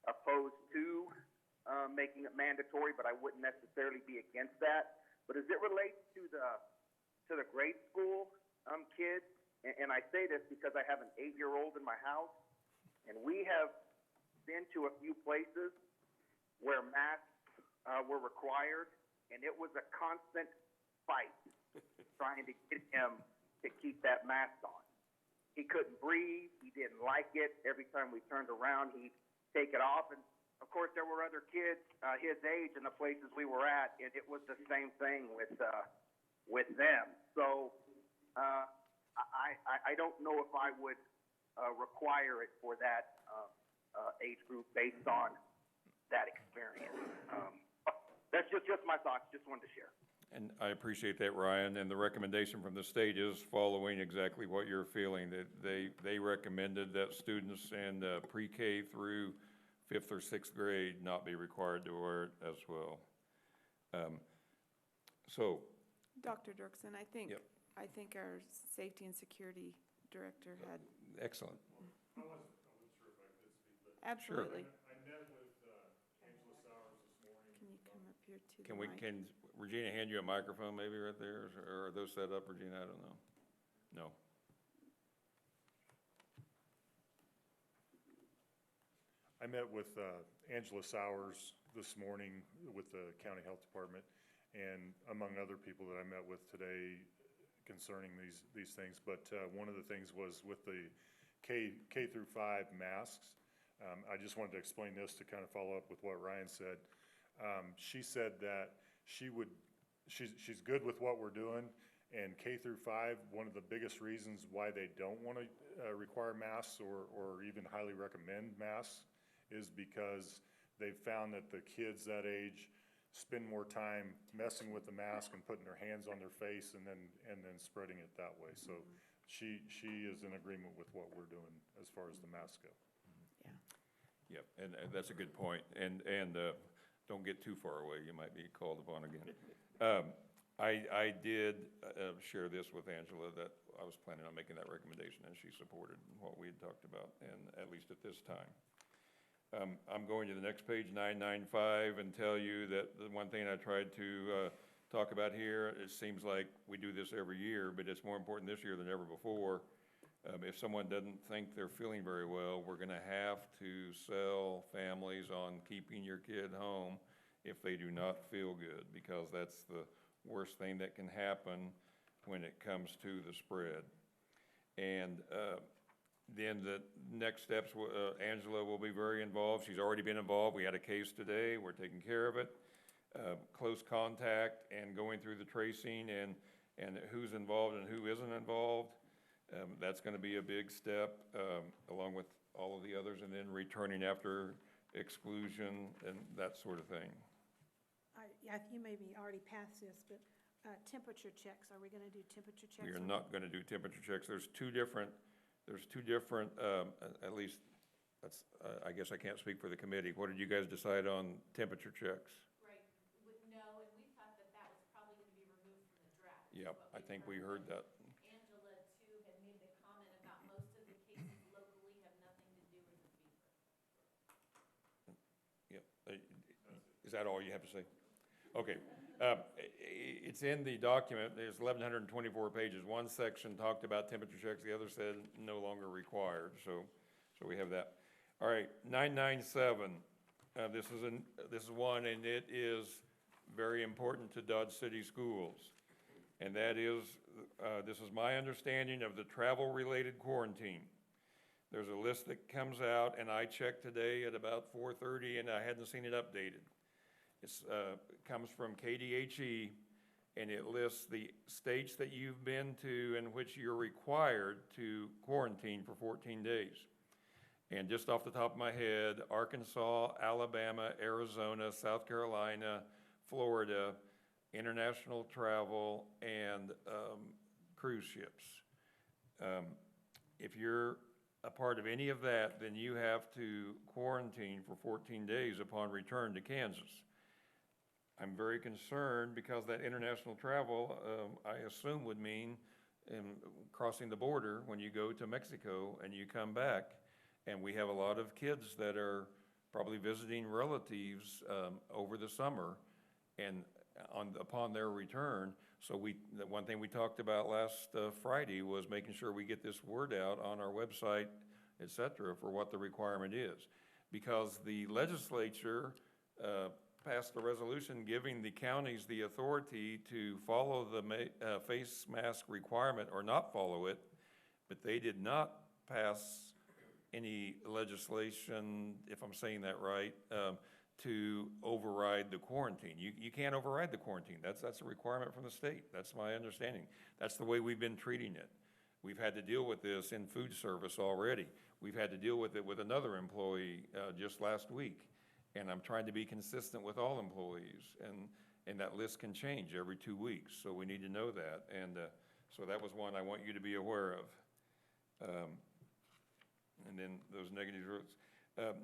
D: opposed to making it mandatory, but I wouldn't necessarily be against that. But as it relates to the grade school kids, and I say this because I have an 8-year-old in my house, and we have been to a few places where masks were required, and it was a constant fight trying to get him to keep that mask on. He couldn't breathe. He didn't like it. Every time we turned around, he'd take it off. And, of course, there were other kids his age in the places we were at, and it was the same thing with them. So I don't know if I would require it for that age group based on that experience. That's just my thoughts. Just wanted to share.
G: And I appreciate that, Ryan, and the recommendation from the state is following exactly what you're feeling, that they recommended that students in pre-K through 5th or 6th grade not be required to wear it as well. So.
A: Dr. Dirksen, I think
G: Yep.
A: our safety and security director had.
G: Excellent.
E: I wasn't sure if I could speak, but.
A: Absolutely.
E: I met with Angela Sowers this morning.
A: Can you come up here to the
G: Can
A: mic?
G: can Regina hand you a microphone maybe right there, or are those set up, Regina? I don't know. No.
Q: I met with Angela Sowers this morning with the County Health Department, and among other people that I met with today concerning these things. But one of the things was with the K through 5 masks. I just wanted to explain this to kind of follow up with what Ryan said. She said that she's good with what we're doing, And K through 5, one of the biggest reasons why they don't want to require masks or even highly recommend masks is because they've found that the kids that age spend more time messing with the mask and putting their hands on their face and then spreading it that way. So she is in agreement with what we're doing as far as the masks go.
G: Yep, and that's a good point. And don't get too far away, you might be called upon again. I did share this with Angela, that I was planning on making that recommendation, and she supported what we had talked about, and at least at this time. I'm going to the next page, 995, and tell you that the one thing I tried to talk about here, it seems like we do this every year, but it's more important this year than ever before. If someone doesn't think they're feeling very well, we're going to have to sell families on keeping your kid home if they do not feel good, because that's the worst thing that can happen when it comes to the spread. And then the next steps, Angela will be very involved. She's already been involved. We had a case today. We're taking care of it. Close contact and going through the tracing and who's involved and who isn't involved. That's going to be a big step, along with all of the others, and then returning after exclusion and that sort of thing.
N: You may be already past this, but temperature checks, are we going to do temperature checks?
G: We are not going to do temperature checks. There's two different, at least, that's, I guess I can't speak for the committee. What did you guys decide on temperature checks?
P: Right, no, and we thought that that was probably going to be removed from the draft.
G: Yep, I think we heard that.
P: Angela, too, had made the comment about most of the cases locally have nothing to do with the fever.
G: Yep. Is that all you have to say? Okay. It's in the document. There's 1,124 pages. One section talked about temperature checks. The other said no longer required. So we have that. All right, 997. This is one, and it is very important to Dodge City Schools. And that is, this is my understanding of the travel-related quarantine. There's a list that comes out, and I checked today at about 4:30, and I hadn't seen it updated. It comes from KDHE, and it lists the states that you've been to in which you're required to quarantine for 14 days. And just off the top of my head, Arkansas, Alabama, Arizona, South Carolina, Florida, international travel, and cruise ships. If you're a part of any of that, then you have to quarantine for 14 days upon return to Kansas. I'm very concerned because that international travel, I assume, would mean crossing the border when you go to Mexico and you come back. And we have a lot of kids that are probably visiting relatives over the summer and upon their return. So the one thing we talked about last Friday was making sure we get this word out on our website, et cetera, for what the requirement is. Because the legislature passed a resolution giving the counties the authority to follow the face mask requirement or not follow it, but they did not pass any legislation, if I'm saying that right, to override the quarantine. You can't override the quarantine. That's a requirement from the state. That's my understanding. That's the way we've been treating it. We've had to deal with this in food service already. We've had to deal with it with another employee just last week. And I'm trying to be consistent with all employees. And that list can change every 2 weeks. So we need to know that. And so that was one I want you to be aware of. And then those negative roots.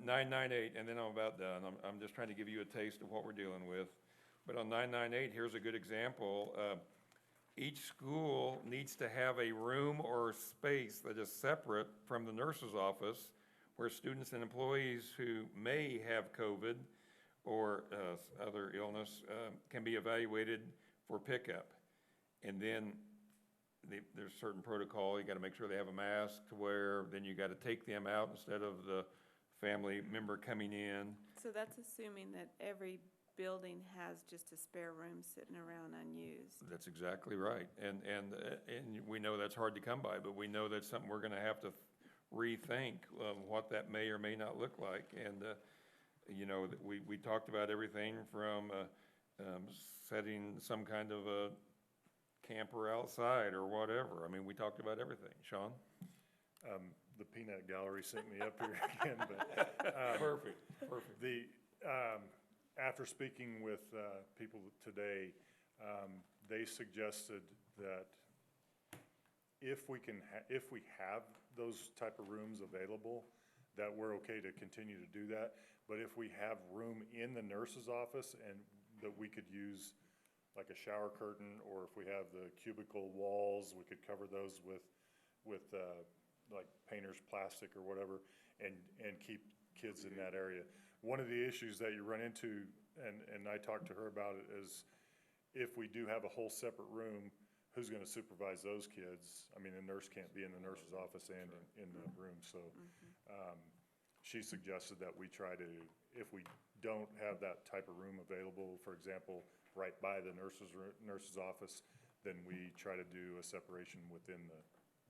G: 998, and then I'm about done. I'm just trying to give you a taste of what we're dealing with. But on 998, here's a good example. Each school needs to have a room or space that is separate from the nurse's office where students and employees who may have COVID or other illness can be evaluated for pickup. And then there's certain protocol. You got to make sure they have a mask to wear. Then you got to take them out instead of the family member coming in.
A: So that's assuming that every building has just a spare room sitting around unused.
G: That's exactly right. And we know that's hard to come by, but we know that's something we're going to have to rethink what that may or may not look like. And, you know, we talked about everything from setting some kind of a camper outside or whatever. I mean, we talked about everything. Sean?
Q: The peanut gallery sent me up here again, but.
G: Perfect.
Q: After speaking with people today, they suggested that if we have those type of rooms available, that we're okay to continue to do that. But if we have room in the nurse's office and that we could use like a shower curtain, or if we have the cubicle walls, we could cover those with like painter's plastic or whatever, and keep kids in that area. One of the issues that you run into, and I talked to her about it, is if we do have a whole separate room, who's gonna supervise those kids? I mean, the nurse can't be in the nurse's office and in the room, so. She suggested that we try to, if we don't have that type of room available, for example, right by the nurse's office, then we try to do a separation within the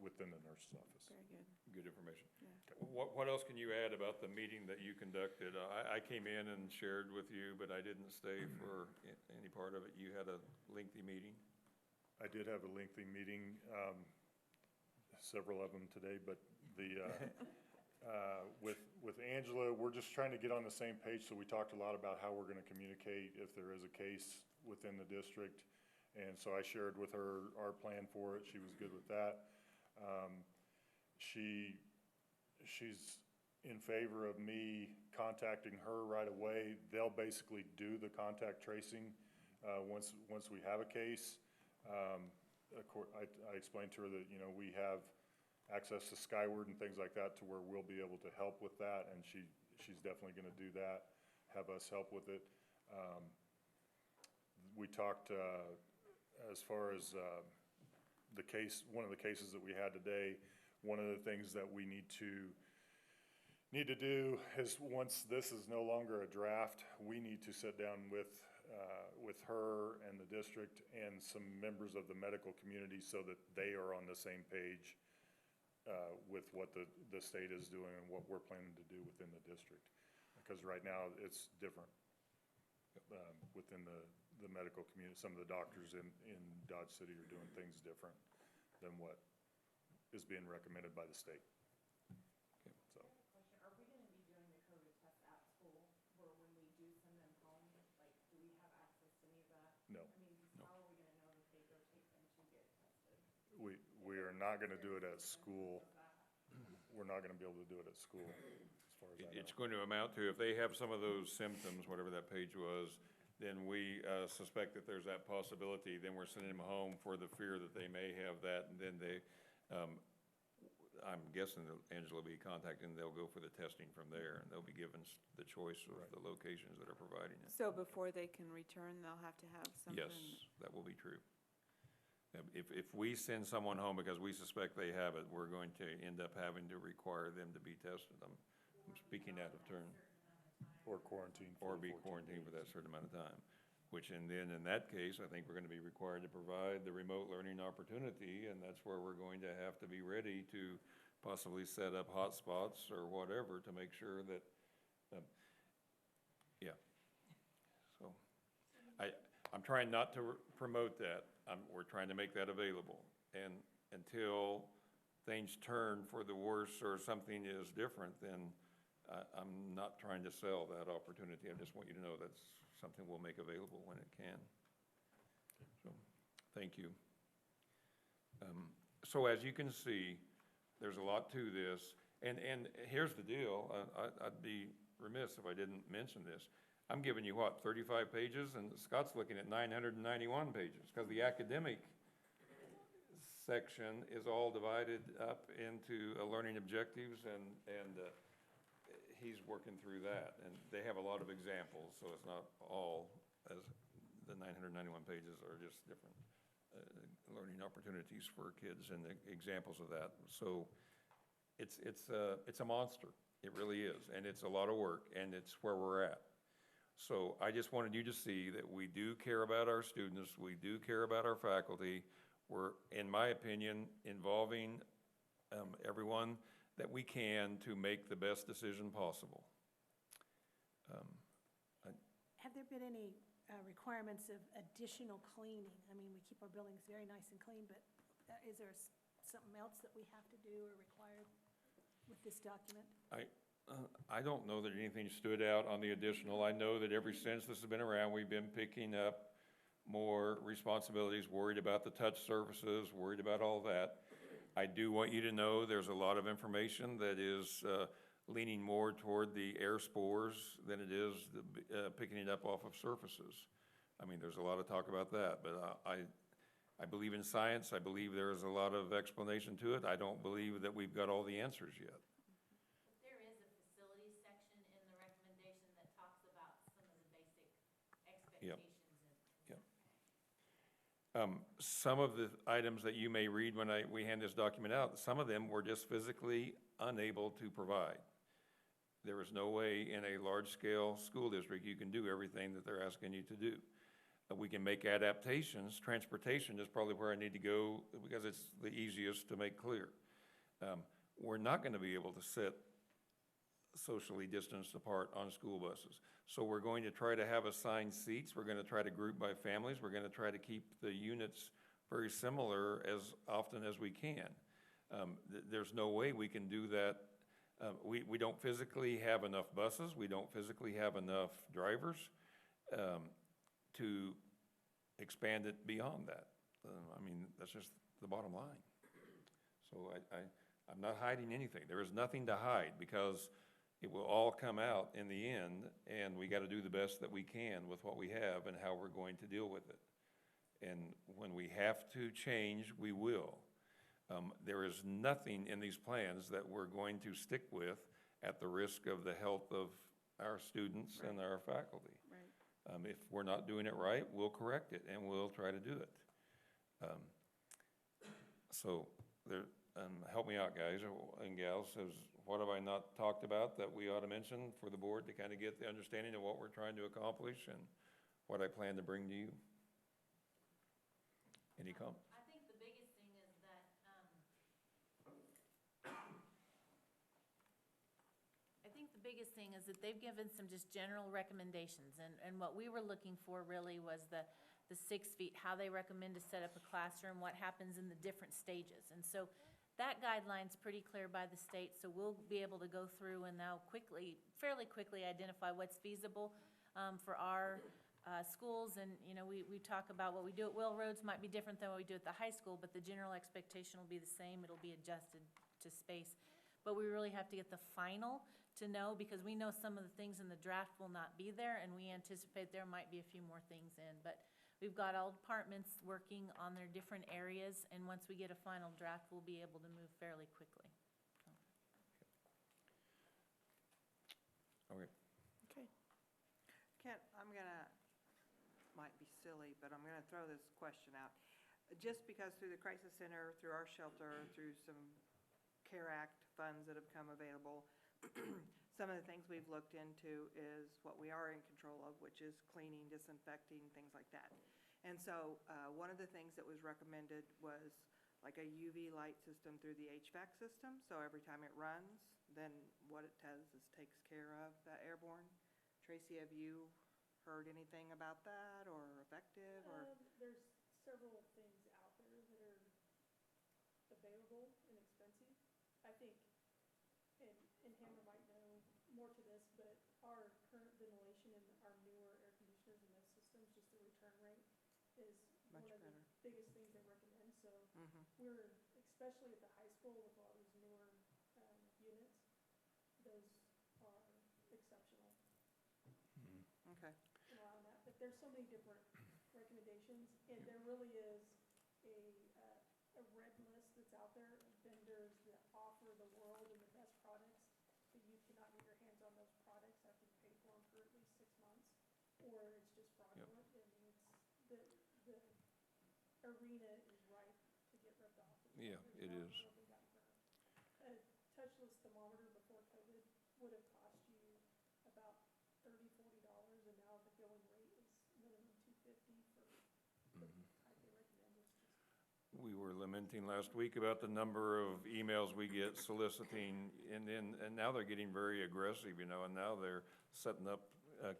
Q: nurse's office.
A: Very good.
G: Good information.
A: Yeah.
G: What else can you add about the meeting that you conducted? I came in and shared with you, but I didn't stay for any part of it. You had a lengthy meeting?
Q: I did have a lengthy meeting, several of them today, but with Angela, we're just trying to get on the same page, so we talked a lot about how we're gonna communicate if there is a case within the district. And so I shared with her our plan for it. She was good with that. She's in favor of me contacting her right away. They'll basically do the contact tracing once we have a case. Of course, I explained to her that, you know, we have access to Skyward and things like that to where we'll be able to help with that, and she's definitely gonna do that, have us help with it. We talked as far as one of the cases that we had today. One of the things that we need to do is, once this is no longer a draft, we need to sit down with her and the district and some members of the medical community so that they are on the same page with what the state is doing and what we're planning to do within the district. Because right now, it's different within the medical community. Some of the doctors in Dodge City are doing things different than what is being recommended by the state. So.
F: Question, are we gonna be doing the COVID test at school, where when we do send them home, like, do we have access to any of that?
Q: No.
F: I mean, how are we gonna know that they go take them to get tested?
Q: We are not gonna do it at school. We're not gonna be able to do it at school, as far as I know.
G: It's going to amount to, if they have some of those symptoms, whatever that page was, then we suspect that there's that possibility. Then we're sending them home for the fear that they may have that, and then they, I'm guessing that Angela will be contacting, they'll go for the testing from there, and they'll be given the choice of the locations that are providing it.
A: So before they can return, they'll have to have something?
G: Yes, that will be true. If we send someone home because we suspect they have it, we're going to end up having to require them to be tested. I'm speaking out of turn.
Q: Or quarantine.
G: Or be quarantined for that certain amount of time, which, and then in that case, I think we're gonna be required to provide the remote learning opportunity, and that's where we're going to have to be ready to possibly set up hotspots or whatever to make sure that, yeah. So, I'm trying not to promote that. We're trying to make that available, and until things turn for the worse or something is different, then I'm not trying to sell that opportunity. I just want you to know that's something we'll make available when it can. So, thank you. So as you can see, there's a lot to this, and here's the deal. I'd be remiss if I didn't mention this. I'm giving you, what, 35 pages, and Scott's looking at 991 pages, because the academic section is all divided up into learning objectives, and he's working through that. And they have a lot of examples, so it's not all, as the 991 pages are just different learning opportunities for kids and the examples of that. So it's a monster. It really is, and it's a lot of work, and it's where we're at. So I just wanted you to see that we do care about our students, we do care about our faculty. We're, in my opinion, involving everyone that we can to make the best decision possible.
N: Have there been any requirements of additional cleaning? I mean, we keep our buildings very nice and clean, but is there something else that we have to do or require with this document?
G: I don't know that anything stood out on the additional. I know that ever since this has been around, we've been picking up more responsibilities, worried about the touch surfaces, worried about all that. I do want you to know there's a lot of information that is leaning more toward the air spores than it is picking it up off of surfaces. I mean, there's a lot of talk about that, but I believe in science. I believe there is a lot of explanation to it. I don't believe that we've got all the answers yet.
P: There is a facilities section in the recommendation that talks about some of the basic expectations.
G: Some of the items that you may read when we hand this document out, some of them we're just physically unable to provide. There is no way in a large-scale school district you can do everything that they're asking you to do. We can make adaptations. Transportation is probably where I need to go because it's the easiest to make clear. We're not going to be able to sit socially distanced apart on school buses. So we're going to try to have assigned seats. We're going to try to group by families. We're going to try to keep the units very similar as often as we can. There's no way we can do that. We don't physically have enough buses. We don't physically have enough drivers to expand it beyond that. I mean, that's just the bottom line. So I'm not hiding anything. There is nothing to hide because it will all come out in the end, and we got to do the best that we can with what we have and how we're going to deal with it. And when we have to change, we will. There is nothing in these plans that we're going to stick with at the risk of the health of our students and our faculty.
A: Right.
G: If we're not doing it right, we'll correct it, and we'll try to do it. So help me out, guys and gals. What have I not talked about that we ought to mention for the board to kind of get the understanding of what we're trying to accomplish and what I plan to bring to you? Any comments?
P: I think the biggest thing is that, they've given some just general recommendations, and what we were looking for really was the 6 feet, how they recommend to set up a classroom, what happens in the different stages. And so that guideline's pretty clear by the state, so we'll be able to go through and now fairly quickly identify what's feasible for our schools. And, you know, we talk about what we do at Will Roads might be different than what we do at the high school, but the general expectation will be the same. It'll be adjusted to space. But we really have to get the final to know, because we know some of the things in the draft will not be there, and we anticipate there might be a few more things in. But we've got all departments working on their different areas, and once we get a final draft, we'll be able to move fairly quickly.
G: Okay.
A: Okay.
M: Kent, might be silly, but I'm gonna throw this question out. Just because through the Crisis Center, through our shelter, through some CARE Act funds that have come available, some of the things we've looked into is what we are in control of, which is cleaning, disinfecting, things like that. And so one of the things that was recommended was like a UV light system through the HVAC system. So every time it runs, then what it does is takes care of the airborne. Tracy, have you heard anything about that or effective or?
J: There's several things out there that are available and expensive. I think, and Hammer might know more to this, but our current ventilation and our newer air conditioners and those systems, just the return rate is
M: Much
J: one of the
M: better.
J: biggest things they recommend. So we're, especially at the high school with all these newer units, those are exceptional.
M: Okay.
J: In allowing that. But there's so many different recommendations, and there really is a red list that's out there of vendors that offer the world and the best products, but you cannot get your hands on those products after you pay for them for at least 6 months, or it's just fraudulent. I mean, the arena is ripe to get ripped off.
G: Yeah, it is.
J: A touchless thermometer before COVID would have cost you about $30, $40, and now the going rate is minimum $250 for the type they recommend. It's just.
G: We were lamenting last week about the number of emails we get soliciting, and now they're getting very aggressive, you know, and now they're setting up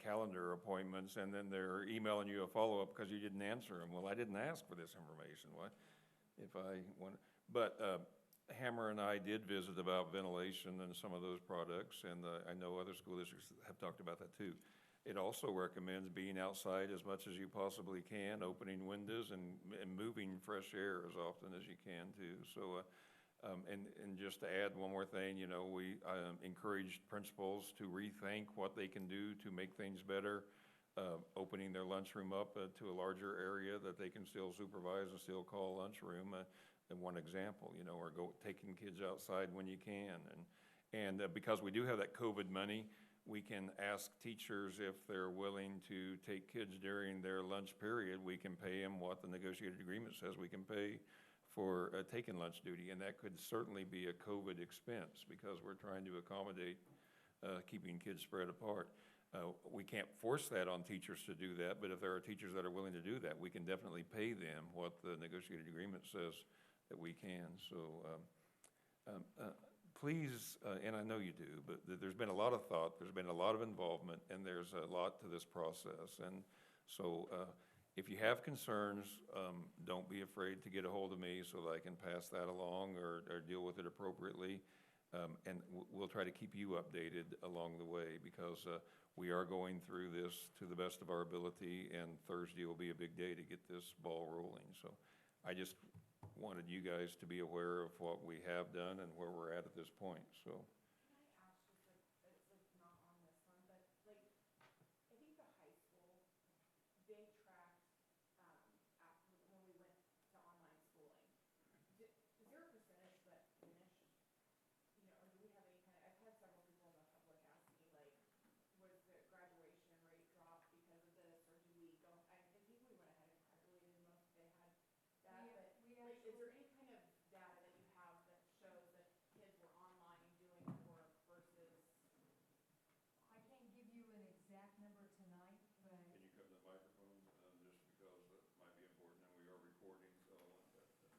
G: calendar appointments, and then they're emailing you a follow-up because you didn't answer them. Well, I didn't ask for this information. What if I want? But Hammer and I did visit about ventilation and some of those products, and I know other school districts have talked about that too. It also recommends being outside as much as you possibly can, opening windows and moving fresh air as often as you can too. So, and just to add one more thing, you know, we encouraged principals to rethink what they can do to make things better, opening their lunchroom up to a larger area that they can still supervise and still call lunchroom. And one example, you know, or taking kids outside when you can. And because we do have that COVID money, we can ask teachers if they're willing to take kids during their lunch period. We can pay them what the negotiated agreement says we can pay for taking lunch duty. And that could certainly be a COVID expense because we're trying to accommodate keeping kids spread apart. We can't force that on teachers to do that, but if there are teachers that are willing to do that, we can definitely pay them what the negotiated agreement says that we can. So please, and I know you do, but there's been a lot of thought, there's been a lot of involvement, and there's a lot to this process. And so if you have concerns, don't be afraid to get a hold of me so that I can pass that along or deal with it appropriately. And we'll try to keep you updated along the way because we are going through this to the best of our ability, and Thursday will be a big day to get this ball rolling. So I just wanted you guys to be aware of what we have done and where we're at this point. So.
F: Can I ask just it's like not on this one, but like, I think the high school, they tracked, after, when we went to online schooling. Is there a percentage that finished, you know, or do we have any kind of, I've had several people in the public ask me, like, was the graduation rate drop because of this, or do we go, I think we went ahead and graduated most, they had that, but like, is there any kind of data that you have that shows that kids were online doing their work versus?
H: I can't give you an exact number tonight, but.
G: Can you come to the microphone, just because that might be important, and we are recording, so I want that.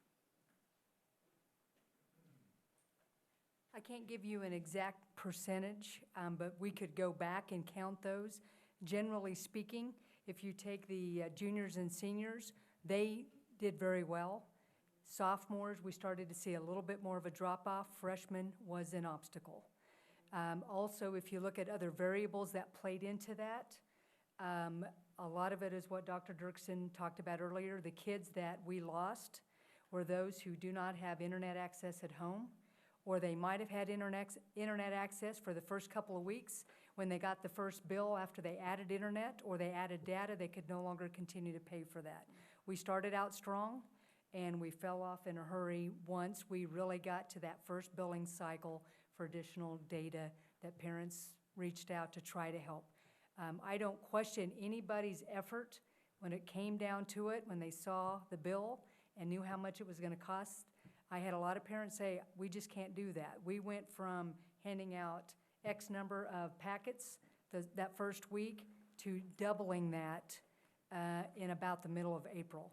H: I can't give you an exact percentage, but we could go back and count those. Generally speaking, if you take the juniors and seniors, they did very well. Sophomores, we started to see a little bit more of a drop-off. Freshmen was an obstacle. Also, if you look at other variables that played into that, a lot of it is what Dr. Dirksen talked about earlier. The kids that we lost were those who do not have internet access at home, or they might have had internet access for the first couple of weeks. When they got the first bill after they added internet or they added data, they could no longer continue to pay for that. We started out strong, and we fell off in a hurry once we really got to that first billing cycle for additional data that parents reached out to try to help. I don't question anybody's effort when it came down to it, when they saw the bill and knew how much it was gonna cost. I had a lot of parents say, we just can't do that. We went from handing out X number of packets that first week to doubling that in about the middle of April.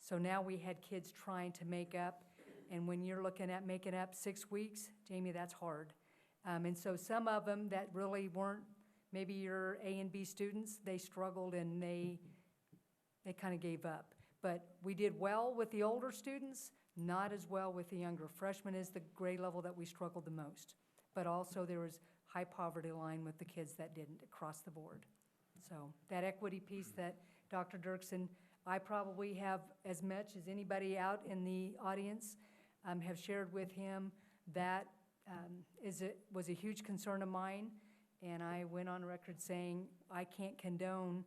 H: So now we had kids trying to make up, and when you're looking at making up 6 weeks, Jamie, that's hard. And so some of them that really weren't maybe your A and B students, they struggled and they kind of gave up. But we did well with the older students, not as well with the younger. Freshman is the grade level that we struggled the most. But also there was high poverty line with the kids that didn't across the board. So that equity piece that Dr. Dirksen, I probably have as much as anybody out in the audience have shared with him. That was a huge concern of mine, and I went on record saying I can't condone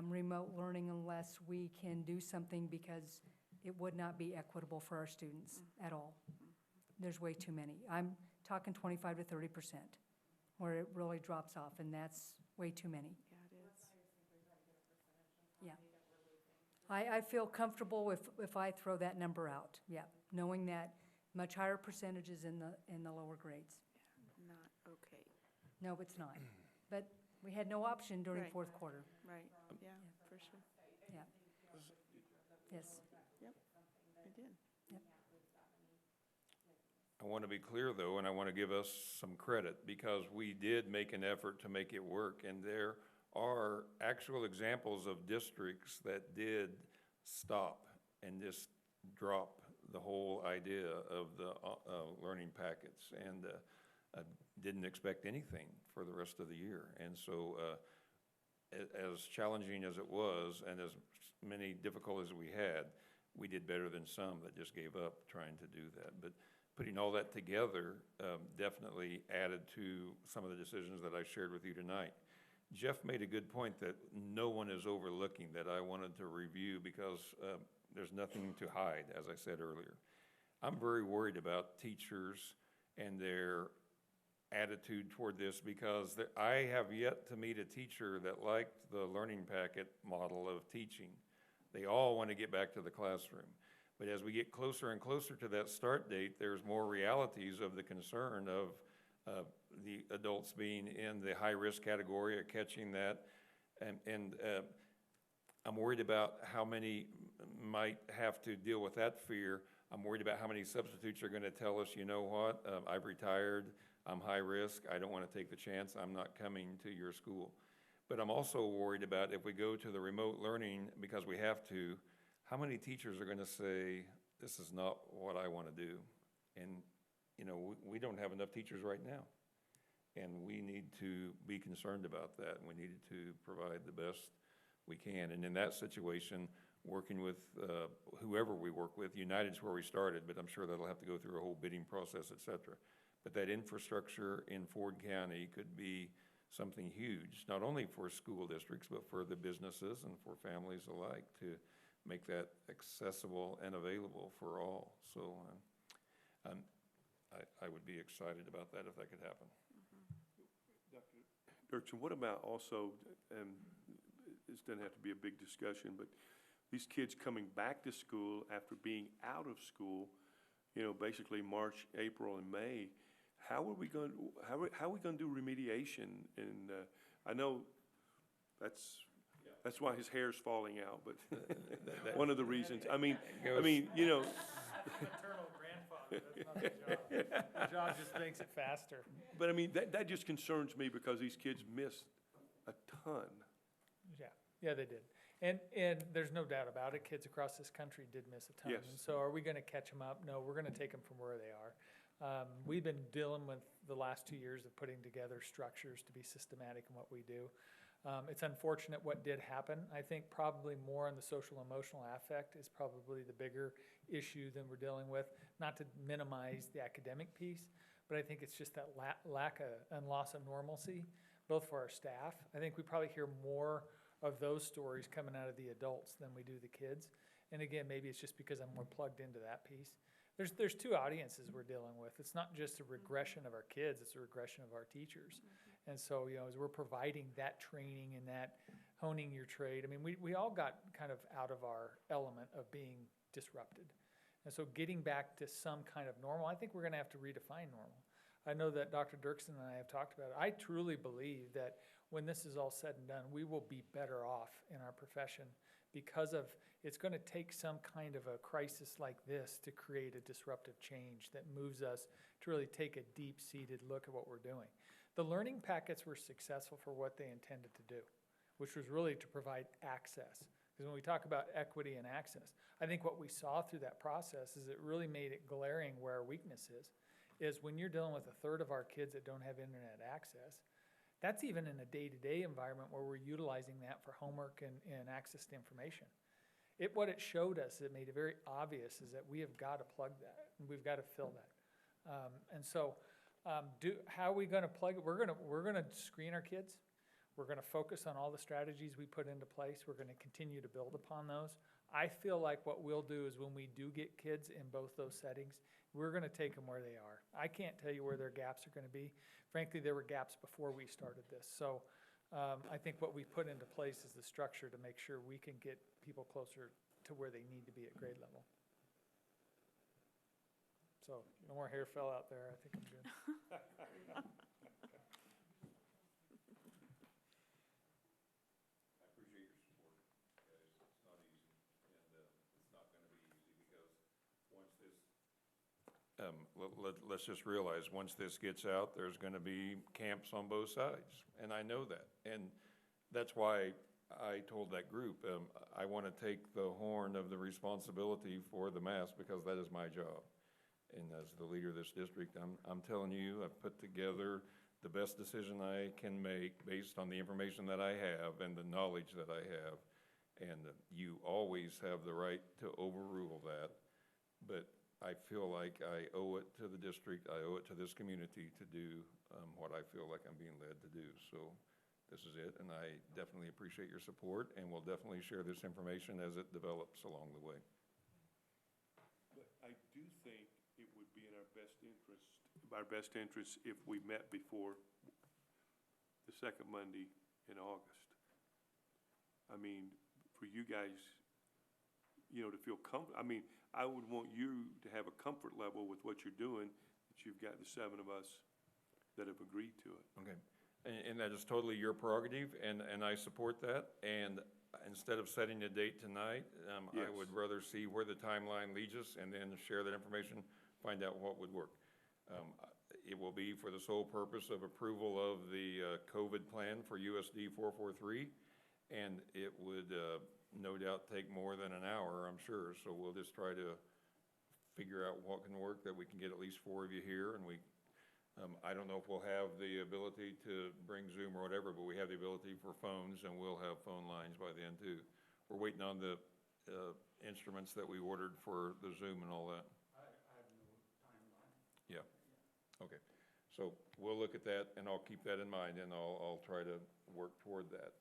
H: remote learning unless we can do something, because it would not be equitable for our students at all. There's way too many. I'm talking 25 to 30% where it really drops off, and that's way too many. Yeah. I feel comfortable if I throw that number out, yeah, knowing that much higher percentages in the lower grades.
A: Not okay.
H: No, it's not. But we had no option during
A: Right.
H: fourth quarter.
A: Right, yeah, for sure.
H: Yeah. Yes.
A: Yep, I did.
H: Yep.
G: I want to be clear, though, and I want to give us some credit, because we did make an effort to make it work, and there are actual examples of districts that did stop and just drop the whole idea of the learning packets, and didn't expect anything for the rest of the year. And so as challenging as it was, and as many difficulties we had, we did better than some that just gave up trying to do that. But putting all that together definitely added to some of the decisions that I shared with you tonight. Jeff made a good point that no one is overlooking that I wanted to review, because there's nothing to hide, as I said earlier. I'm very worried about teachers and their attitude toward this, because I have yet to meet a teacher that liked the learning packet model of teaching. They all want to get back to the classroom. But as we get closer and closer to that start date, there's more realities of the concern of the adults being in the high-risk category of catching that. And I'm worried about how many might have to deal with that fear. I'm worried about how many substitutes are going to tell us, you know what, I've retired, I'm high risk, I don't want to take the chance, I'm not coming to your school. But I'm also worried about if we go to the remote learning because we have to, how many teachers are going to say, this is not what I want to do? And, you know, we don't have enough teachers right now. And we need to be concerned about that. And we need to provide the best we can. And in that situation, working with whoever we work with, United's where we started, but I'm sure that'll have to go through a whole bidding process, et cetera. But that infrastructure in Ford County could be something huge, not only for school districts, but for the businesses and for families alike, to make that accessible and available for all. So I would be excited about that if that could happen.
C: Dr. Dirksen, what about also, and this doesn't have to be a big discussion, but these kids coming back to school after being out of school, you know, basically March, April, and May, how are we going to do remediation? And I know that's why his hair's falling out, but one of the reasons. I mean, you know.
B: Maternal grandfather, that's not the job. The job just makes it faster.
C: But I mean, that just concerns me, because these kids missed a ton.
B: Yeah, they did. And there's no doubt about it, kids across this country did miss a ton.
C: Yes.
B: And so are we going to catch them up? No, we're going to take them from where they are. We've been dealing with the last 2 years of putting together structures to be systematic in what we do. It's unfortunate what did happen. I think probably more on the social emotional affect is probably the bigger issue than we're dealing with. Not to minimize the academic piece, but I think it's just that lack of and loss of normalcy, both for our staff. I think we probably hear more of those stories coming out of the adults than we do the kids. And again, maybe it's just because I'm more plugged into that piece. There's two audiences we're dealing with. It's not just a regression of our kids, it's a regression of our teachers. And so, you know, as we're providing that training and that honing your trade, I mean, we all got kind of out of our element of being disrupted. And so getting back to some kind of normal, I think we're going to have to redefine normal. I know that Dr. Dirksen and I have talked about it. I truly believe that when this is all said and done, we will be better off in our profession, because of it's going to take some kind of a crisis like this to create a disruptive change that moves us to really take a deep-seated look at what we're doing. The learning packets were successful for what they intended to do, which was really to provide access. Because when we talk about equity and access, I think what we saw through that process is it really made it glaring where our weakness is when you're dealing with a third of our kids that don't have internet access. That's even in a day-to-day environment where we're utilizing that for homework and access to information. What it showed us, it made it very obvious, is that we have got to plug that, and we've got to fill that. And so how are we going to plug it? We're going to screen our kids. We're going to focus on all the strategies we put into place. We're going to continue to build upon those. I feel like what we'll do is when we do get kids in both those settings, we're going to take them where they are. I can't tell you where their gaps are going to be. Frankly, there were gaps before we started this. So I think what we put into place is the structure to make sure we can get people closer to where they need to be at grade level. So no more hair fell out there. I think I'm good.
G: let's just realize, once this gets out, there's gonna be camps on both sides, and I know that. And that's why I told that group, I wanna take the horn of the responsibility for the mask, because that is my job. And as the leader of this district, I'm telling you, I've put together the best decision I can make based on the information that I have and the knowledge that I have. And you always have the right to overrule that, but I feel like I owe it to the district, I owe it to this community to do what I feel like I'm being led to do. So this is it, and I definitely appreciate your support, and we'll definitely share this information as it develops along the way.
C: But I do think it would be in our best interest if we met before the second Monday in August. I mean, for you guys, to feel I mean, I would want you to have a comfort level with what you're doing, that you've got the 7 of us that have agreed to it.
G: Okay, and that is totally your prerogative, and I support that. And instead of setting a date tonight, I
C: Yes.
G: would rather see where the timeline leads us and then share that information, find out what would work. It will be for the sole purpose of approval of the COVID plan for USD 443, and it would no doubt take more than an hour, I'm sure. So we'll just try to figure out what can work, that we can get at least 4 of you here, and I don't know if we'll have the ability to bring Zoom or whatever, but we have the ability for phones, and we'll have phone lines by then too. We're waiting on the instruments that we ordered for the Zoom and all that.
I: I have no timeline.
G: Yeah, okay. So we'll look at that, and I'll keep that in mind, and I'll try to work toward that.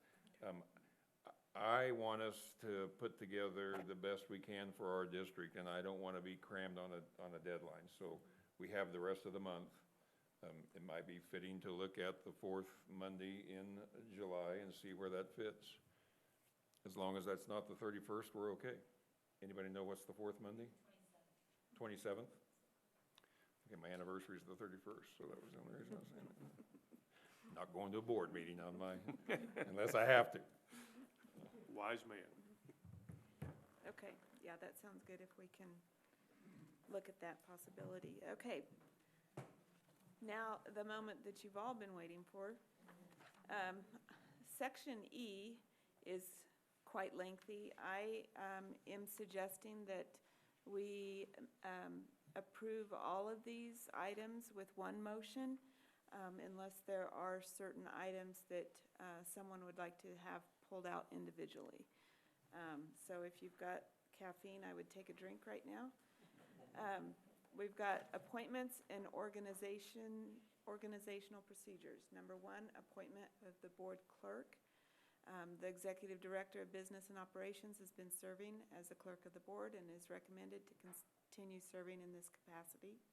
G: I want us to put together the best we can for our district, and I don't want to be crammed on a deadline. So we have the rest of the month. It might be fitting to look at the 4th Monday in July and see where that fits. As long as that's not the 31st, we're okay. Anybody know what's the 4th Monday? 27th. 27th? Okay, my anniversary is the 31st, so that was the only reason I was saying that. Not going to a board meeting on my, unless I have to.
C: Wise man.
A: Okay, yeah, that sounds good if we can look at that possibility. Okay. Now, the moment that you've all been waiting for. Section E is quite lengthy. I am suggesting that we approve all of these items with one motion, unless there are certain items that someone would like to have pulled out individually. So if you've got caffeine, I would take a drink right now. We've got appointments and organizational procedures. Number 1, appointment of the board clerk. The executive director of business and operations has been serving as the clerk of the board and is recommended to continue serving in this capacity.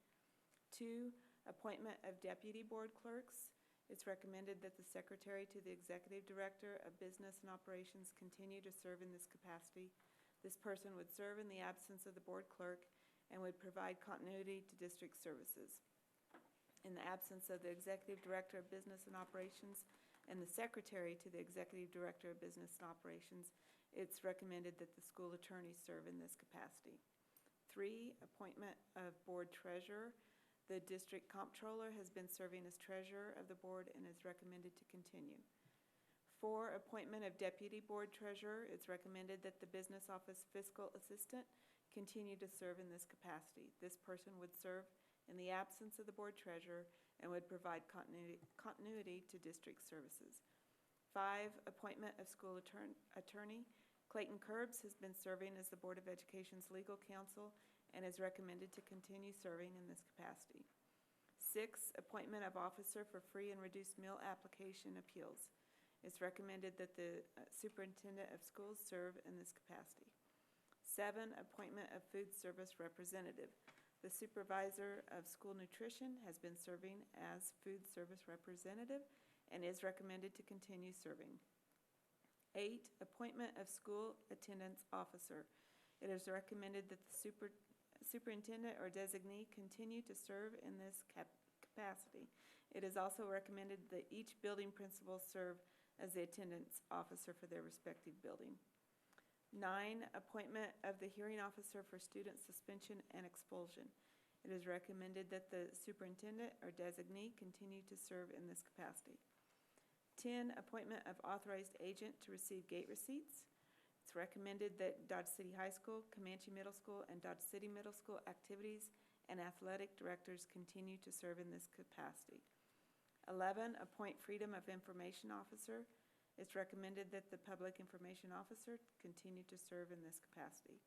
A: 2, appointment of deputy board clerks. It's recommended that the secretary to the executive director of business and operations continue to serve in this capacity. This person would serve in the absence of the board clerk and would provide continuity to district services. In the absence of the executive director of business and operations and the secretary to the executive director of business and operations, it's recommended that the school attorney serve in this capacity. 3, appointment of board treasurer. The district comptroller has been serving as treasurer of the board and is recommended to continue. 4, appointment of deputy board treasurer. It's recommended that the business office fiscal assistant continue to serve in this capacity. This person would serve in the absence of the board treasurer and would provide continuity to district services. 5, appointment of school attorney. Clayton Curbs has been serving as the Board of Education's legal counsel and is recommended to continue serving in this capacity. 6, appointment of officer for free and reduced meal application appeals. It's recommended that the superintendent of schools serve in this capacity. 7, appointment of food service representative. The supervisor of school nutrition has been serving as food service representative and is recommended to continue serving. 8, appointment of school attendance officer. It is recommended that the superintendent or designee continue to serve in this capacity. It is also recommended that each building principal serve as the attendance officer for their respective building. 9, appointment of the hearing officer for student suspension and expulsion. It is recommended that the superintendent or designee continue to serve in this capacity. 10, appointment of authorized agent to receive gate receipts. It's recommended that Dodge City High School, Comanche Middle School, and Dodge City Middle School activities and athletic directors continue to serve in this capacity. 11, appoint Freedom of Information Officer. It's recommended that the Public Information Officer continue to serve in this capacity.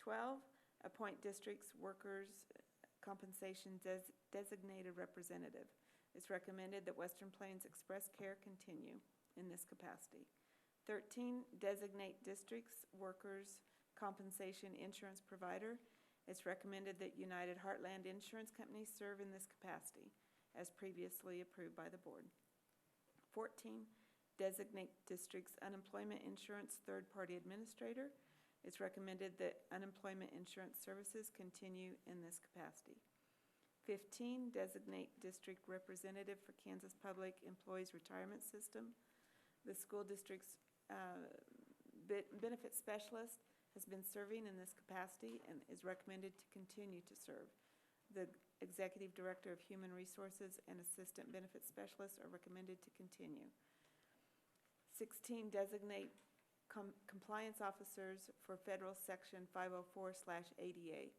A: 12, appoint district's workers' compensation designated representative. It's recommended that Western Plains Express Care continue in this capacity. 13, designate district's workers' compensation insurance provider. It's recommended that United Heartland Insurance Company serve in this capacity, as previously approved by the board. 14, designate district's unemployment insurance third-party administrator. It's recommended that unemployment insurance services continue in this capacity. 15, designate district representative for Kansas Public Employees Retirement System. The school district's benefit specialist has been serving in this capacity and is recommended to continue to serve. The executive director of human resources and assistant benefit specialist are recommended to continue. 16, designate compliance officers for federal section 504/ADA.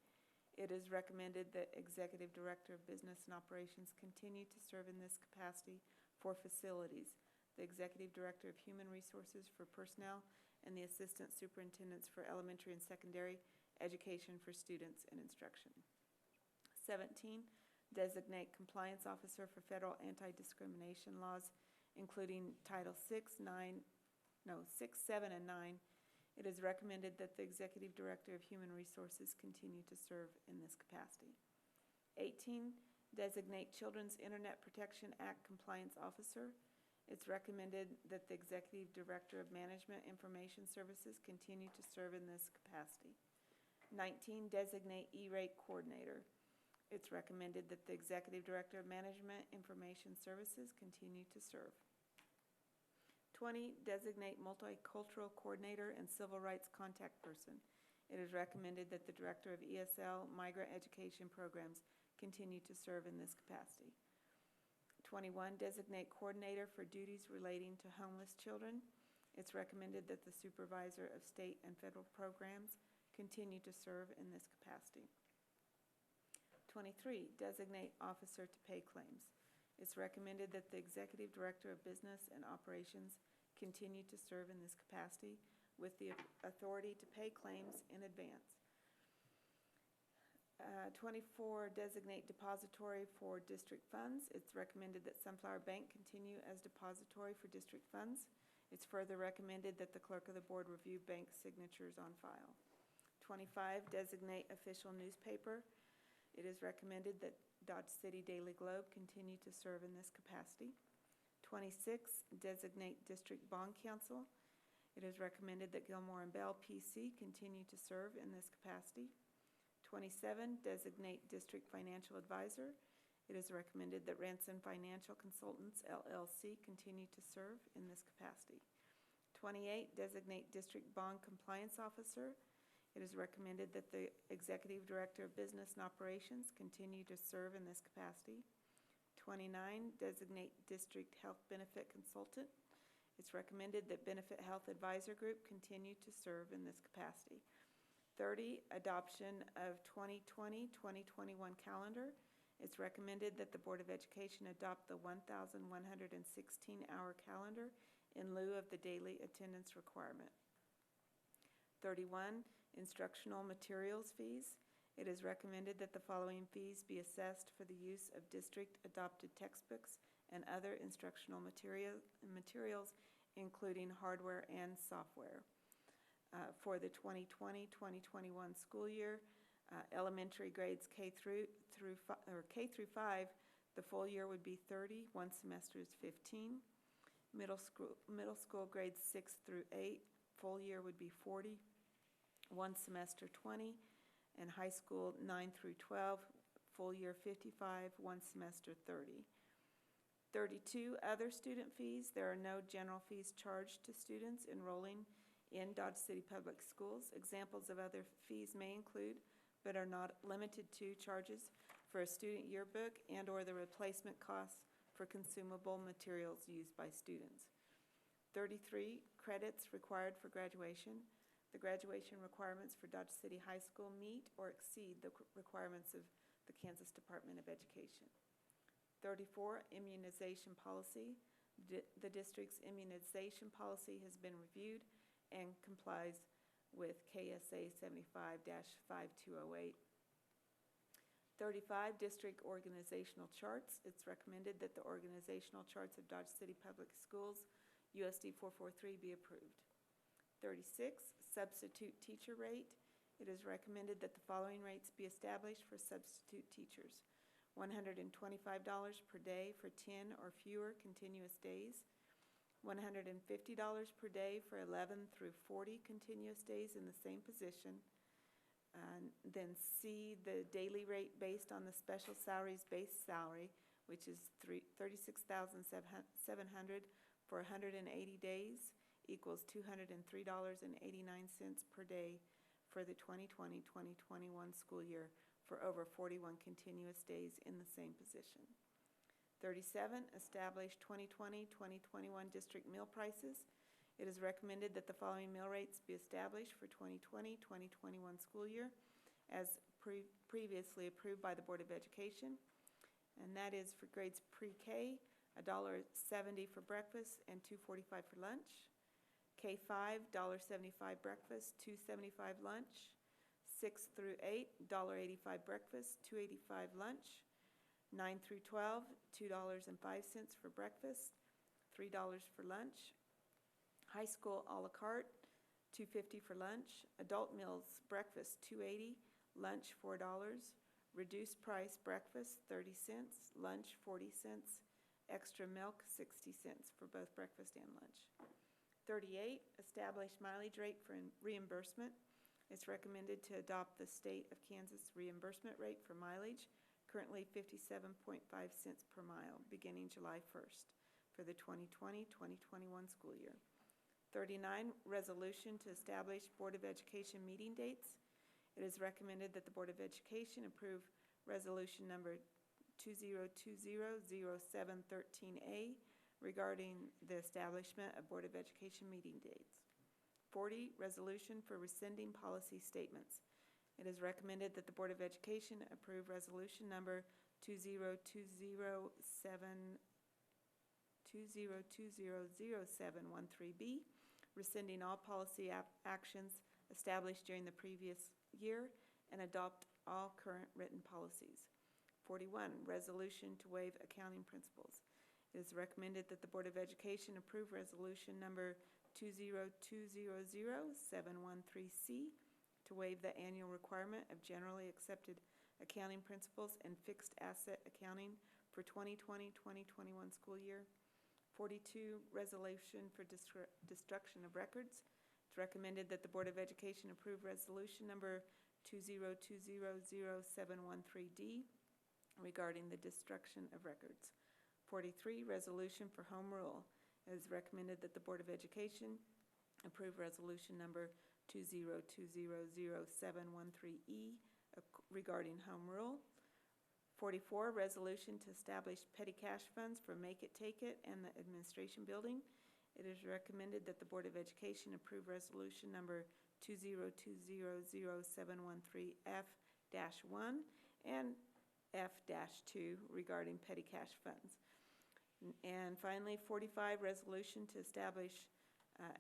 A: It is recommended that executive director of business and operations continue to serve in this capacity for facilities, the executive director of human resources for personnel, and the assistant superintendents for elementary and secondary education for students and instruction. 17, designate compliance officer for federal anti-discrimination laws, including Title 6, 7, and 9. It is recommended that the executive director of human resources continue to serve in this capacity. 18, designate Children's Internet Protection Act compliance officer. It's recommended that the executive director of management information services continue to serve in this capacity. 19, designate E-rate coordinator. It's recommended that the executive director of management information services continue to serve. 20, designate multicultural coordinator and civil rights contact person. It is recommended that the director of ESL migrant education programs continue to serve in this capacity. 21, designate coordinator for duties relating to homeless children. It's recommended that the supervisor of state and federal programs continue to serve in this capacity. 23, designate officer to pay claims. It's recommended that the executive director of business and operations continue to serve in this capacity with the authority to pay claims in advance. 24, designate depository for district funds. It's recommended that Sunflower Bank continue as depository for district funds. It's further recommended that the clerk of the board review bank signatures on file. 25, designate official newspaper. It is recommended that Dodge City Daily Globe continue to serve in this capacity. 26, designate district bond counsel. It is recommended that Gilmore and Bell PC continue to serve in this capacity. 27, designate district financial advisor. It is recommended that Ranson Financial Consultants, LLC, continue to serve in this capacity. 28, designate district bond compliance officer. It is recommended that the executive director of business and operations continue to serve in this capacity. 29, designate district health benefit consultant. It's recommended that Benefit Health Advisor Group continue to serve in this capacity. 30, adoption of 2020-2021 calendar. It's recommended that the Board of Education adopt the 1,116-hour calendar in lieu of the daily attendance requirement. 31, instructional materials fees. It is recommended that the following fees be assessed for the use of district-adopted textbooks and other instructional materials, including hardware and software. For the 2020-2021 school year, elementary grades K through 5, the full year would be 30, one semester is 15. Middle school grades 6 through 8, full year would be 40, one semester 20, and high school 9 through 12, full year 55, one semester 30. 32, other student fees. There are no general fees charged to students enrolling in Dodge City Public Schools. Examples of other fees may include but are not limited to charges for a student yearbook and/or the replacement costs for consumable materials used by students. 33, credits required for graduation. The graduation requirements for Dodge City High School meet or exceed the requirements of the Kansas Department of Education. 34, immunization policy. The district's immunization policy has been reviewed and complies with KSA 75-5208. 35, district organizational charts. It's recommended that the organizational charts of Dodge City Public Schools, USD 443, be approved. 36, substitute teacher rate. It is recommended that the following rates be established for substitute teachers. $125 per day for 10 or fewer continuous days. $150 per day for 11 through 40 continuous days in the same position. Then C, the daily rate based on the special salaries base salary, which is $36,700 for 180 days, equals $203.89 per day for the 2020-2021 school year for over 41 continuous days in the same position. 37, establish 2020-2021 district meal prices. It is recommended that the following meal rates be established for 2020-2021 school year as previously approved by the Board of Education. And that is for grades pre-K, $1.70 for breakfast and $2.45 for lunch. K-5, $1.75 breakfast, $2.75 lunch. 6 through 8, $1.85 breakfast, $2.85 lunch. 9 through 12, $2.05 for breakfast, $3 for lunch. High school a la carte, $2.50 for lunch. Adult meals, breakfast, $2.80, lunch, $4. Reduced price breakfast, 30 cents, lunch, 40 cents. Extra milk, 60 cents for both breakfast and lunch. 38, establish mileage rate for reimbursement. It's recommended to adopt the state of Kansas reimbursement rate for mileage, currently 57.5 cents per mile, beginning July 1st for the 2020-2021 school year. 39, resolution to establish Board of Education meeting dates. It is recommended that the Board of Education approve resolution number 2020-0713A regarding the establishment of Board of Education meeting dates. 40, resolution for rescinding policy statements. It is recommended that the Board of Education approve resolution number 20200713B, rescinding all policy actions established during the previous year and adopt all current written policies. 41, resolution to waive accounting principles. It is recommended that the Board of Education approve resolution number 20200713C to waive the annual requirement of generally accepted accounting principles and fixed asset accounting for 2020-2021 school year. 42, resolution for destruction of records. It's recommended that the Board of Education approve resolution number 20200713D regarding the destruction of records. 43, resolution for home rule. It is recommended that the Board of Education approve resolution number 20200713E regarding home rule. 44, resolution to establish petty cash funds for Make It, Take It and the administration building. It is recommended that the Board of Education approve resolution number 20200713F-1 and F-2 regarding petty cash funds. And finally, 45, resolution to establish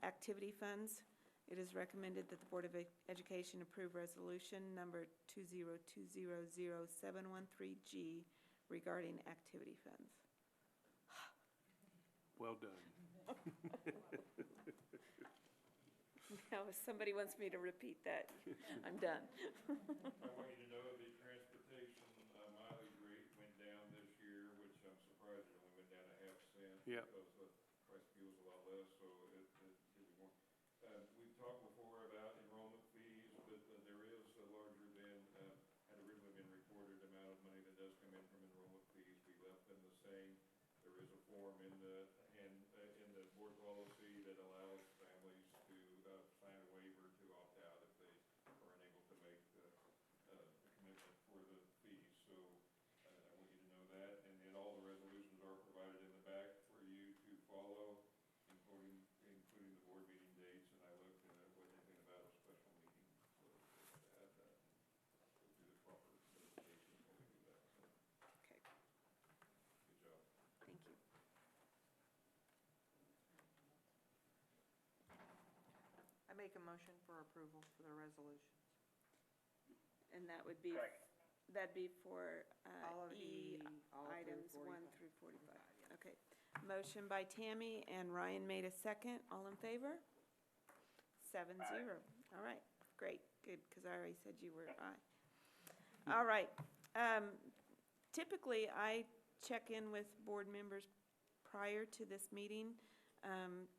A: activity funds. It is recommended that the Board of Education approve resolution number 20200713G regarding activity funds.
C: Well done.
A: Now, if somebody wants me to repeat that, I'm done.
E: I want you to know the transportation mileage rate went down this year, which I'm surprised it only went down a half cent.
C: Yep.
E: Because the price of fuel's a lot less, so it did more. We've talked before about enrollment fees, but there is a larger than had originally been reported amount of money that does come in from enrollment fees. We left them the same. There is a form in the board policy that allows families to sign a waiver to opt out if they are unable to make
M: take a motion for approval for the resolutions.
A: And that would be, that'd be for
M: All of
A: E
M: all through
A: items 1
M: 45.
A: through 45. Okay. Motion by Tammy and Ryan made a second. All in favor? 7-0. All right, great, good, because I already said you were aye. All right. Typically, I check in with board members prior to this meeting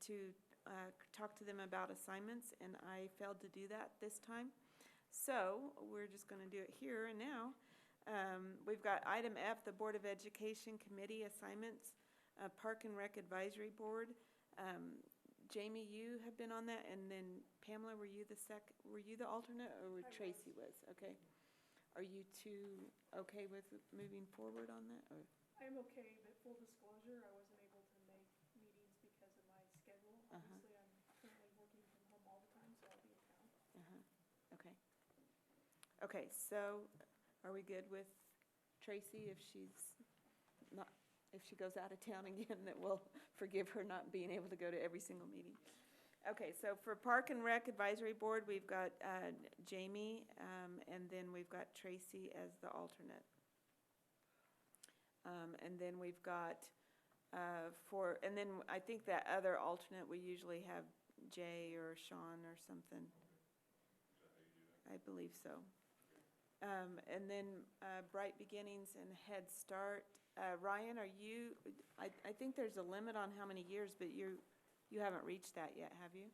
A: to talk to them about assignments, and I failed to do that this time. So we're just going to do it here and now. We've got item F, the Board of Education Committee assignments, Park and Rec Advisory Board. Jamie, you have been on that, and then Pamela, were you the alternate, or Tracy was? Okay. Are you two okay with moving forward on that, or?
J: I'm okay, but full disclosure, I wasn't able to make meetings because of my schedule. Obviously, I'm currently working from home all the time, so I'll be in town.
A: Okay. Okay, so are we good with Tracy if she's not, if she goes out of town again, that we'll forgive her not being able to go to every single meeting? Okay, so for Park and Rec Advisory Board, we've got Jamie, and then we've got Tracy as the alternate. And then we've got and then I think that other alternate, we usually have Jay or Sean or something. I believe so. And then Bright Beginnings and Head Start. Ryan, are you, I think there's a limit on how many years, but you haven't reached that yet, have you?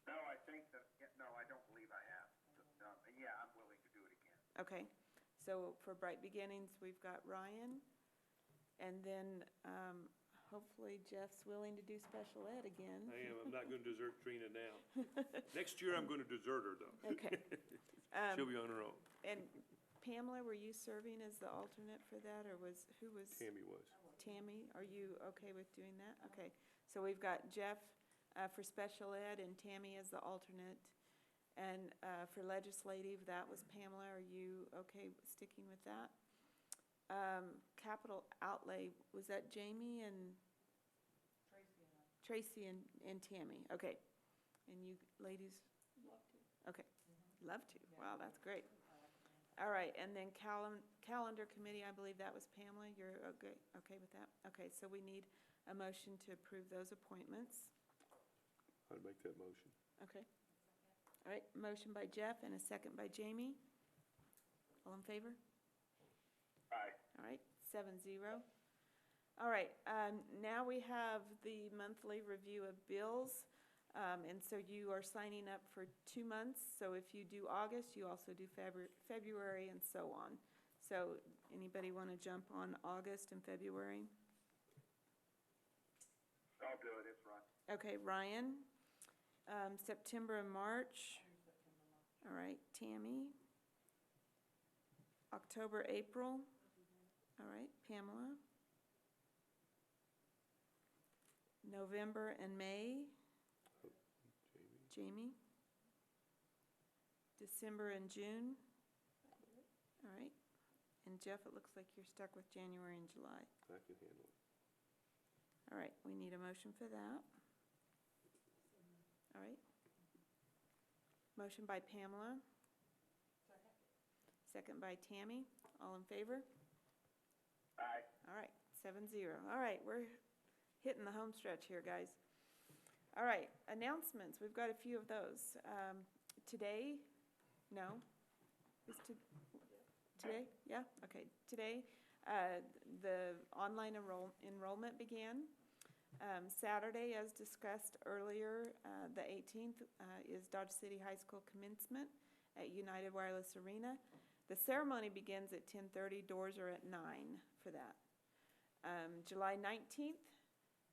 D: No, I think that, no, I don't believe I have. Yeah, I'm willing to do it again.
A: Okay, so for Bright Beginnings, we've got Ryan, and then hopefully Jeff's willing to do special ed again.
C: I am. I'm not going to desert Trina now. Next year, I'm going to desert her, though.
A: Okay.
C: She'll be on her own.
A: And Pamela, were you serving as the alternate for that, or who was?
C: Tammy was.
A: Tammy, are you okay with doing that? Okay, so we've got Jeff for special ed and Tammy as the alternate. And for legislative, that was Pamela. Are you okay sticking with that? Capital outlay, was that Jamie and? Tracy and Tammy, okay. And you ladies?
J: Love to.
A: Okay, love to. Wow, that's great. All right, and then calendar committee, I believe that was Pamela. You're okay with that? Okay, so we need a motion to approve those appointments.
C: I'd make that motion.
A: Okay. All right, motion by Jeff and a second by Jamie. All in favor?
D: Aye.
A: All right, 7-0. All right, now we have the monthly review of bills. And so you are signing up for 2 months. So if you do August, you also do February and so on. So anybody want to jump on August and February?
D: I'll do it, it's Ron.
A: Okay, Ryan. September and March. All right, Tammy. October, April. All right, Pamela. November and May. Jamie. December and June. All right. And Jeff, it looks like you're stuck with January and July.
C: I can handle it.
A: All right, we need a motion for that. All right. Motion by Pamela. Second by Tammy. All in favor?
D: Aye.
A: All right, 7-0. All right, we're hitting the home stretch here, guys. All right, announcements. We've got a few of those. Today, no? Today? Yeah, okay. Today, the online enrollment began. Saturday, as discussed earlier, the 18th, is Dodge City High School commencement at United Wireless Arena. The ceremony begins at 10:30. Doors are at 9 for that. July 19th,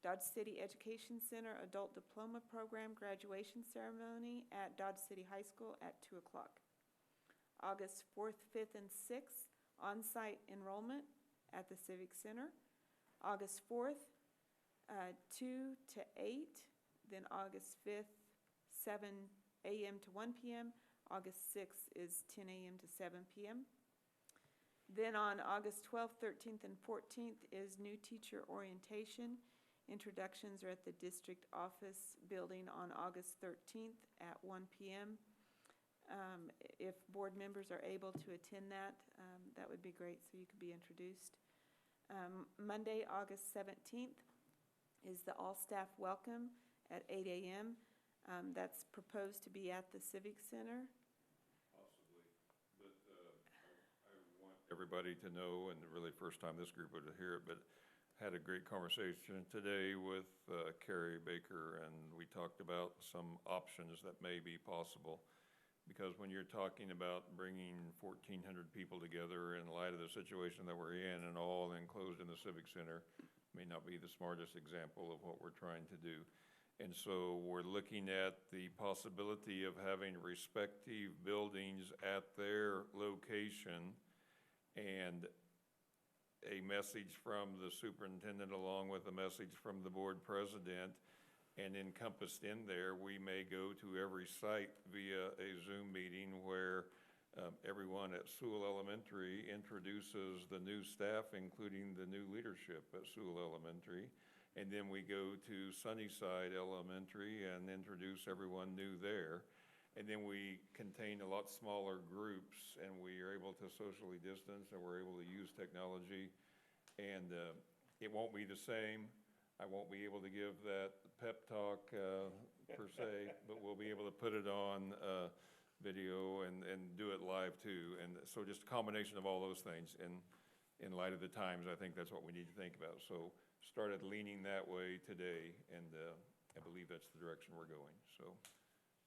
A: Dodge City Education Center Adult Diploma Program graduation ceremony at Dodge City High School at 2 o'clock. August 4th, 5th, and 6th, on-site enrollment at the Civic Center. August 4th, 2 to 8, then August 5th, 7 a.m. to 1 p.m. August 6th is 10 a.m. to 7 p.m. Then on August 12th, 13th, and 14th is new teacher orientation Introductions are at the district office building on August 13th at 1 p.m. If board members are able to attend that, that would be great, so you could be introduced. Monday, August 17th is the all-staff welcome at 8 a.m. That's proposed to be at the Civic Center.
G: Possibly, but I want everybody to know, and really first time this group would hear it, but had a great conversation today with Carrie Baker, and we talked about some options that may be possible. Because when you're talking about bringing 1,400 people together in light of the situation that we're in and all enclosed in the Civic Center, may not be the smartest example of what we're trying to do. And so we're looking at the possibility of having respective buildings at their location, and a message from the superintendent along with a message from the board president. And encompassed in there, we may go to every site via a Zoom meeting where everyone at Sewell Elementary introduces the new staff, including the new leadership at Sewell Elementary. And then we go to Sunnyside Elementary and introduce everyone new there. And then we contain a lot smaller groups, and we are able to socially distance, and we're able to use technology. And it won't be the same. I won't be able to give that pep talk per se, but we'll be able to put it on video and do it live too. And so just a combination of all those things. And in light of the times, I think that's what we need to think about. So started leaning that way today, and I believe that's the direction we're going. So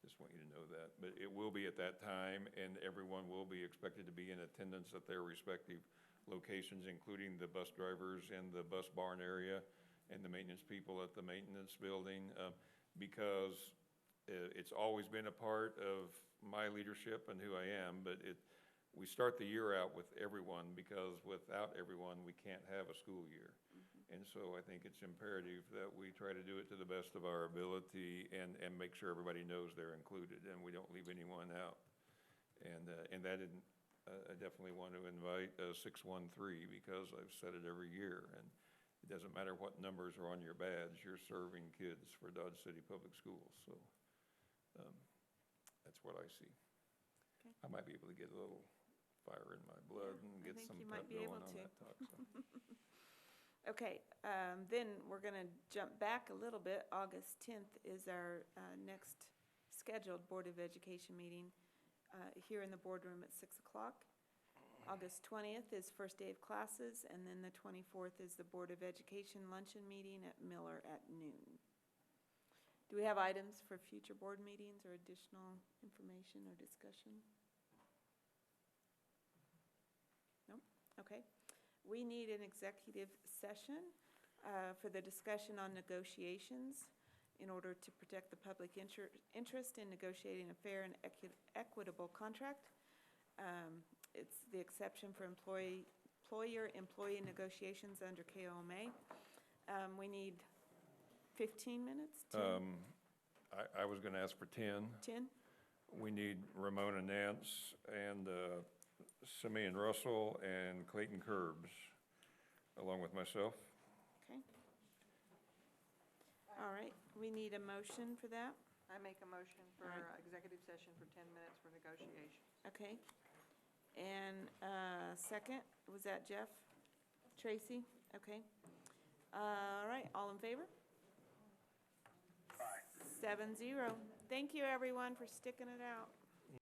G: just want you to know that. But it will be at that time, and everyone will be expected to be in attendance at their respective locations, including the bus drivers in the bus barn area and the maintenance people at the maintenance building, because it's always been a part of my leadership and who I am, but we start the year out with everyone, because without everyone, we can't have a school year. And so I think it's imperative that we try to do it to the best of our ability and make sure everybody knows they're included and we don't leave anyone out. And that I definitely want to invite 613, because I've said it every year, and it doesn't matter what numbers are on your badge, you're serving kids for Dodge City Public Schools. So that's what I see.
A: Okay.
G: I might be able to get a little fire in my blood and get some pep going on that talk. So.
A: Okay, then we're going to jump back a little bit. August 10th is our next scheduled Board of Education meeting here in the boardroom at 6 o'clock. August 20th is first day of classes, and then the 24th is the Board of Education luncheon meeting at Miller at noon. Do we have items for future board meetings or additional information or discussion? No? Okay. We need an executive session for the discussion on negotiations in order to protect the public interest in negotiating a fair and equitable contract. It's the exception for employer-employee negotiations under KOMA. We need 15 minutes? 10?
G: I was going to ask for 10.
A: 10?
G: We need Ramona Nance and Simeon Russell and Clayton Curbs, along with myself.
A: Okay. All right, we need a motion for that.
M: I make a motion for
A: All right.
M: executive session for 10 minutes for negotiation.
A: Okay. And second, was that Jeff? Tracy? Okay. All right, all in favor? 7-0. Thank you, everyone, for sticking it out.